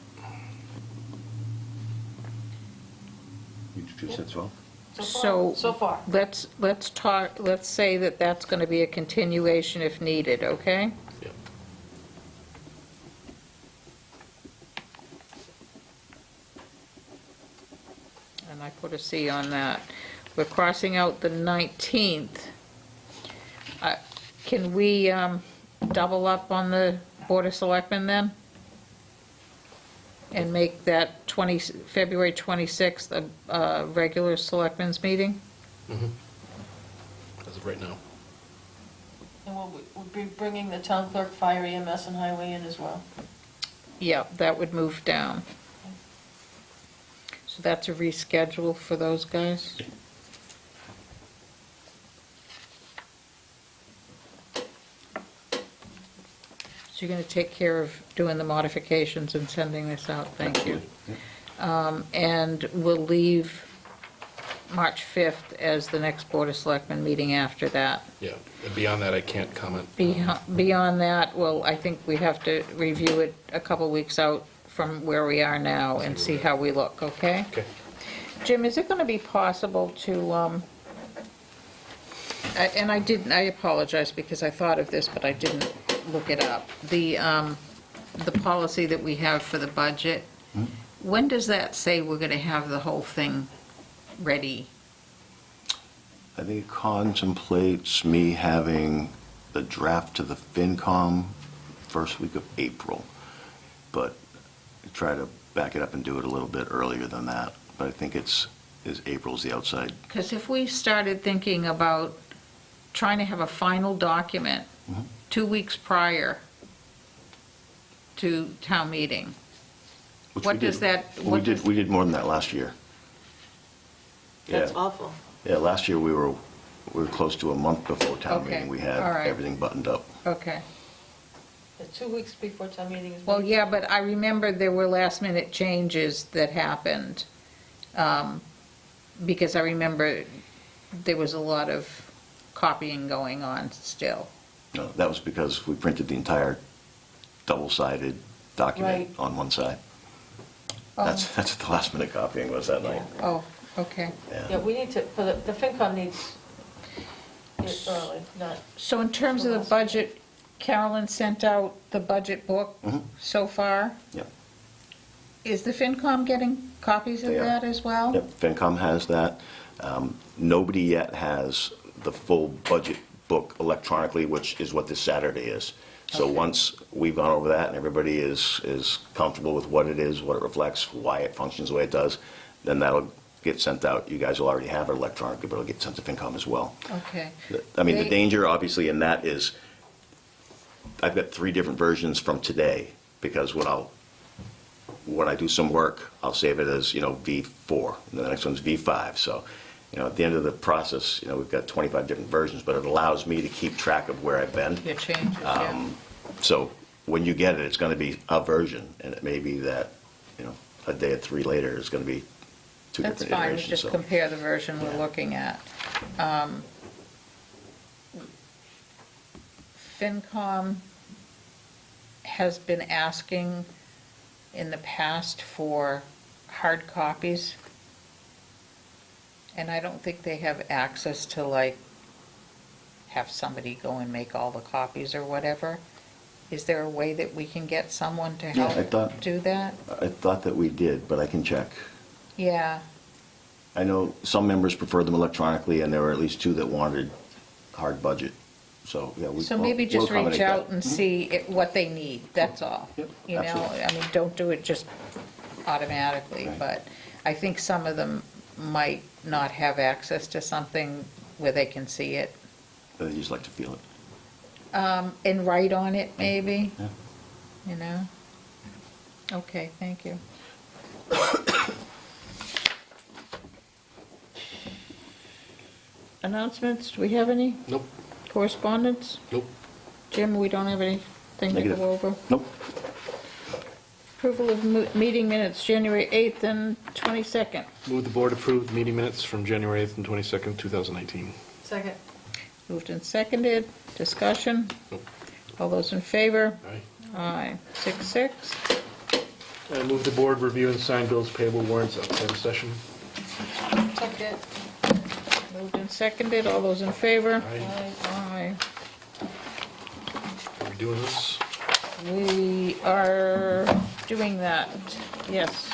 [SPEAKER 5] You two said so?
[SPEAKER 2] So far.
[SPEAKER 1] Let's talk, let's say that that's going to be a continuation if needed, okay?
[SPEAKER 3] Yep.
[SPEAKER 1] And I put a C on that. We're crossing out the 19th. Can we double up on the Board of Selectmen then? And make that February 26th a regular Selectmen's meeting?
[SPEAKER 3] As of right now.
[SPEAKER 2] And we'll be bringing the town clerk, fire, EMS, and highway in as well.
[SPEAKER 1] Yeah, that would move down. So that's a reschedule for those guys? So you're going to take care of doing the modifications and sending this out, thank you. And we'll leave March 5th as the next Board of Selectmen meeting after that.
[SPEAKER 3] Yeah, and beyond that, I can't comment.
[SPEAKER 1] Beyond that, well, I think we have to review it a couple weeks out from where we are now and see how we look, okay?
[SPEAKER 3] Okay.
[SPEAKER 1] Jim, is it going to be possible to, and I apologize because I thought of this, but I didn't look it up. The policy that we have for the budget, when does that say we're going to have the whole thing ready?
[SPEAKER 5] I think it contemplates me having the draft to the FinCom first week of April, but I try to back it up and do it a little bit earlier than that. But I think April's the outside.
[SPEAKER 1] Because if we started thinking about trying to have a final document 2 weeks prior to town meeting,
[SPEAKER 5] Which
[SPEAKER 1] what
[SPEAKER 5] we did.
[SPEAKER 1] does that?
[SPEAKER 5] We did more than that last year.
[SPEAKER 9] That's
[SPEAKER 5] Yeah.
[SPEAKER 9] awful.
[SPEAKER 5] Yeah, last year we were close to a month before town
[SPEAKER 1] Okay,
[SPEAKER 5] meeting. We had
[SPEAKER 1] all right.
[SPEAKER 5] everything buttoned up.
[SPEAKER 1] Okay.
[SPEAKER 2] The 2 weeks before town meeting is.
[SPEAKER 1] Well, yeah, but I remember there were last-minute changes that happened, because I remember there was a lot of copying going on still.
[SPEAKER 5] No, that was because we printed the entire double-sided document
[SPEAKER 2] Right.
[SPEAKER 5] on one side.
[SPEAKER 1] Oh.
[SPEAKER 5] That's what the last minute copying was that night.
[SPEAKER 1] Oh, okay.
[SPEAKER 2] Yeah, we need to, for the FinCom needs it early, not.
[SPEAKER 1] So in terms of the budget, Carolyn sent out the budget book
[SPEAKER 5] Mhm.
[SPEAKER 1] so far?
[SPEAKER 5] Yep.
[SPEAKER 1] Is the FinCom getting copies of
[SPEAKER 5] They are.
[SPEAKER 1] that as well?
[SPEAKER 5] Yep, FinCom has that. Nobody yet has the full budget book electronically, which is what this Saturday is. So
[SPEAKER 1] Okay.
[SPEAKER 5] once we've gone over that and everybody is comfortable with what it is, what it reflects, why it functions the way it does, then that'll get sent out. You guys will already have it electronically, but it'll get sent to FinCom as well.
[SPEAKER 1] Okay.
[SPEAKER 5] I mean, the
[SPEAKER 1] They-
[SPEAKER 5] danger, obviously, in that is, I've got 3 different versions from today, because when I do some work, I'll save it as, V4, and the next one's V5. So, at the end of the process, we've got 25 different versions, but it allows me to keep track of where I've been.
[SPEAKER 1] Your changes, yeah.
[SPEAKER 5] So when you get it, it's going to be a version, and it may be that, a day or 3 later, it's going to be 2
[SPEAKER 1] That's
[SPEAKER 5] different
[SPEAKER 1] fine,
[SPEAKER 5] iterations.
[SPEAKER 1] just
[SPEAKER 5] so.
[SPEAKER 1] compare the version we're looking at. FinCom has been asking in the past for hard copies, and I don't think they have access to, like, have somebody go and make all the copies or whatever. Is there a way that we can get someone to
[SPEAKER 5] I
[SPEAKER 1] help
[SPEAKER 5] thought-
[SPEAKER 1] do that?
[SPEAKER 5] I thought that we did, but I can check.
[SPEAKER 1] Yeah,
[SPEAKER 5] I know some members prefer them electronically, and there were at least 2 that wanted hard budget. So, yeah,
[SPEAKER 1] so maybe
[SPEAKER 5] we'll
[SPEAKER 1] just reach
[SPEAKER 5] accommodate
[SPEAKER 1] out
[SPEAKER 5] that.
[SPEAKER 1] and see what they need, that's all.
[SPEAKER 5] Yep,
[SPEAKER 1] You know,
[SPEAKER 5] absolutely.
[SPEAKER 1] I mean, don't do it just automatically,
[SPEAKER 5] Right.
[SPEAKER 1] but I think some of them might not have access to something where they can see it,
[SPEAKER 5] They just like to feel it.
[SPEAKER 1] and write on it, maybe,
[SPEAKER 5] Yeah.
[SPEAKER 1] you know? Okay, thank you. Announcements, do we have any?
[SPEAKER 3] Nope,
[SPEAKER 1] Correspondence?
[SPEAKER 3] nope.
[SPEAKER 1] Jim, we don't have anything to
[SPEAKER 5] Negative.
[SPEAKER 1] go over?
[SPEAKER 5] Nope.
[SPEAKER 1] Approval of meeting minutes, January 8th and 22nd.
[SPEAKER 3] Move the board approve the meeting minutes from January 8th and 22nd, 2019.
[SPEAKER 2] Second.
[SPEAKER 1] Moved and seconded, discussion.
[SPEAKER 3] Nope.
[SPEAKER 1] All those in favor?
[SPEAKER 3] Aye.
[SPEAKER 1] Aye. 6-6.
[SPEAKER 3] I move the board review and sign bills payable warrants outside of session.
[SPEAKER 2] Second.
[SPEAKER 1] Moved and seconded, all those in favor?
[SPEAKER 3] Aye.
[SPEAKER 1] Aye.
[SPEAKER 3] Are we doing this?
[SPEAKER 1] We are doing that, yes.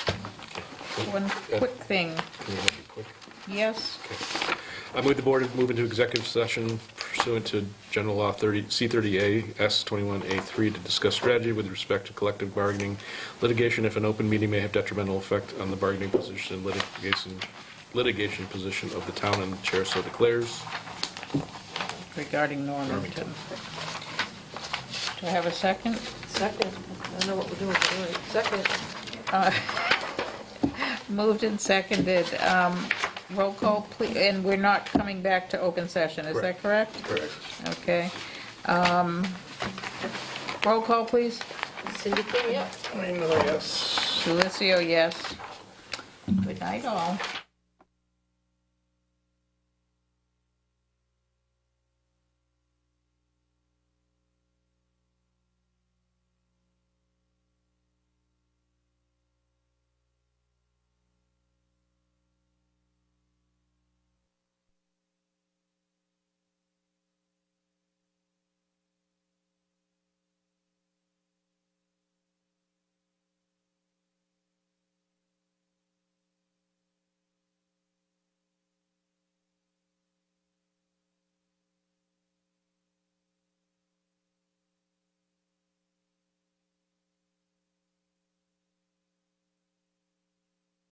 [SPEAKER 1] One quick thing,
[SPEAKER 3] Can we make it quick?
[SPEAKER 1] yes?
[SPEAKER 3] Okay. I move the board move into executive session pursuant to General Law C30A S21A3 to discuss strategy with respect to collective bargaining litigation if an open meeting may have detrimental effect on the bargaining position and litigation position of the town, and the chair so declares.
[SPEAKER 1] Regarding Normanton. Do I have a second?
[SPEAKER 2] Second. I don't know what we're doing, but all right. Second.
[SPEAKER 1] Moved and seconded. Roll call, please, and we're not coming back to open session, is that correct?
[SPEAKER 3] Correct.
[SPEAKER 1] Okay. Roll call, please.
[SPEAKER 2] Cindy King, yep.
[SPEAKER 3] Yes.
[SPEAKER 1] Sulicio, yes. Good night, all.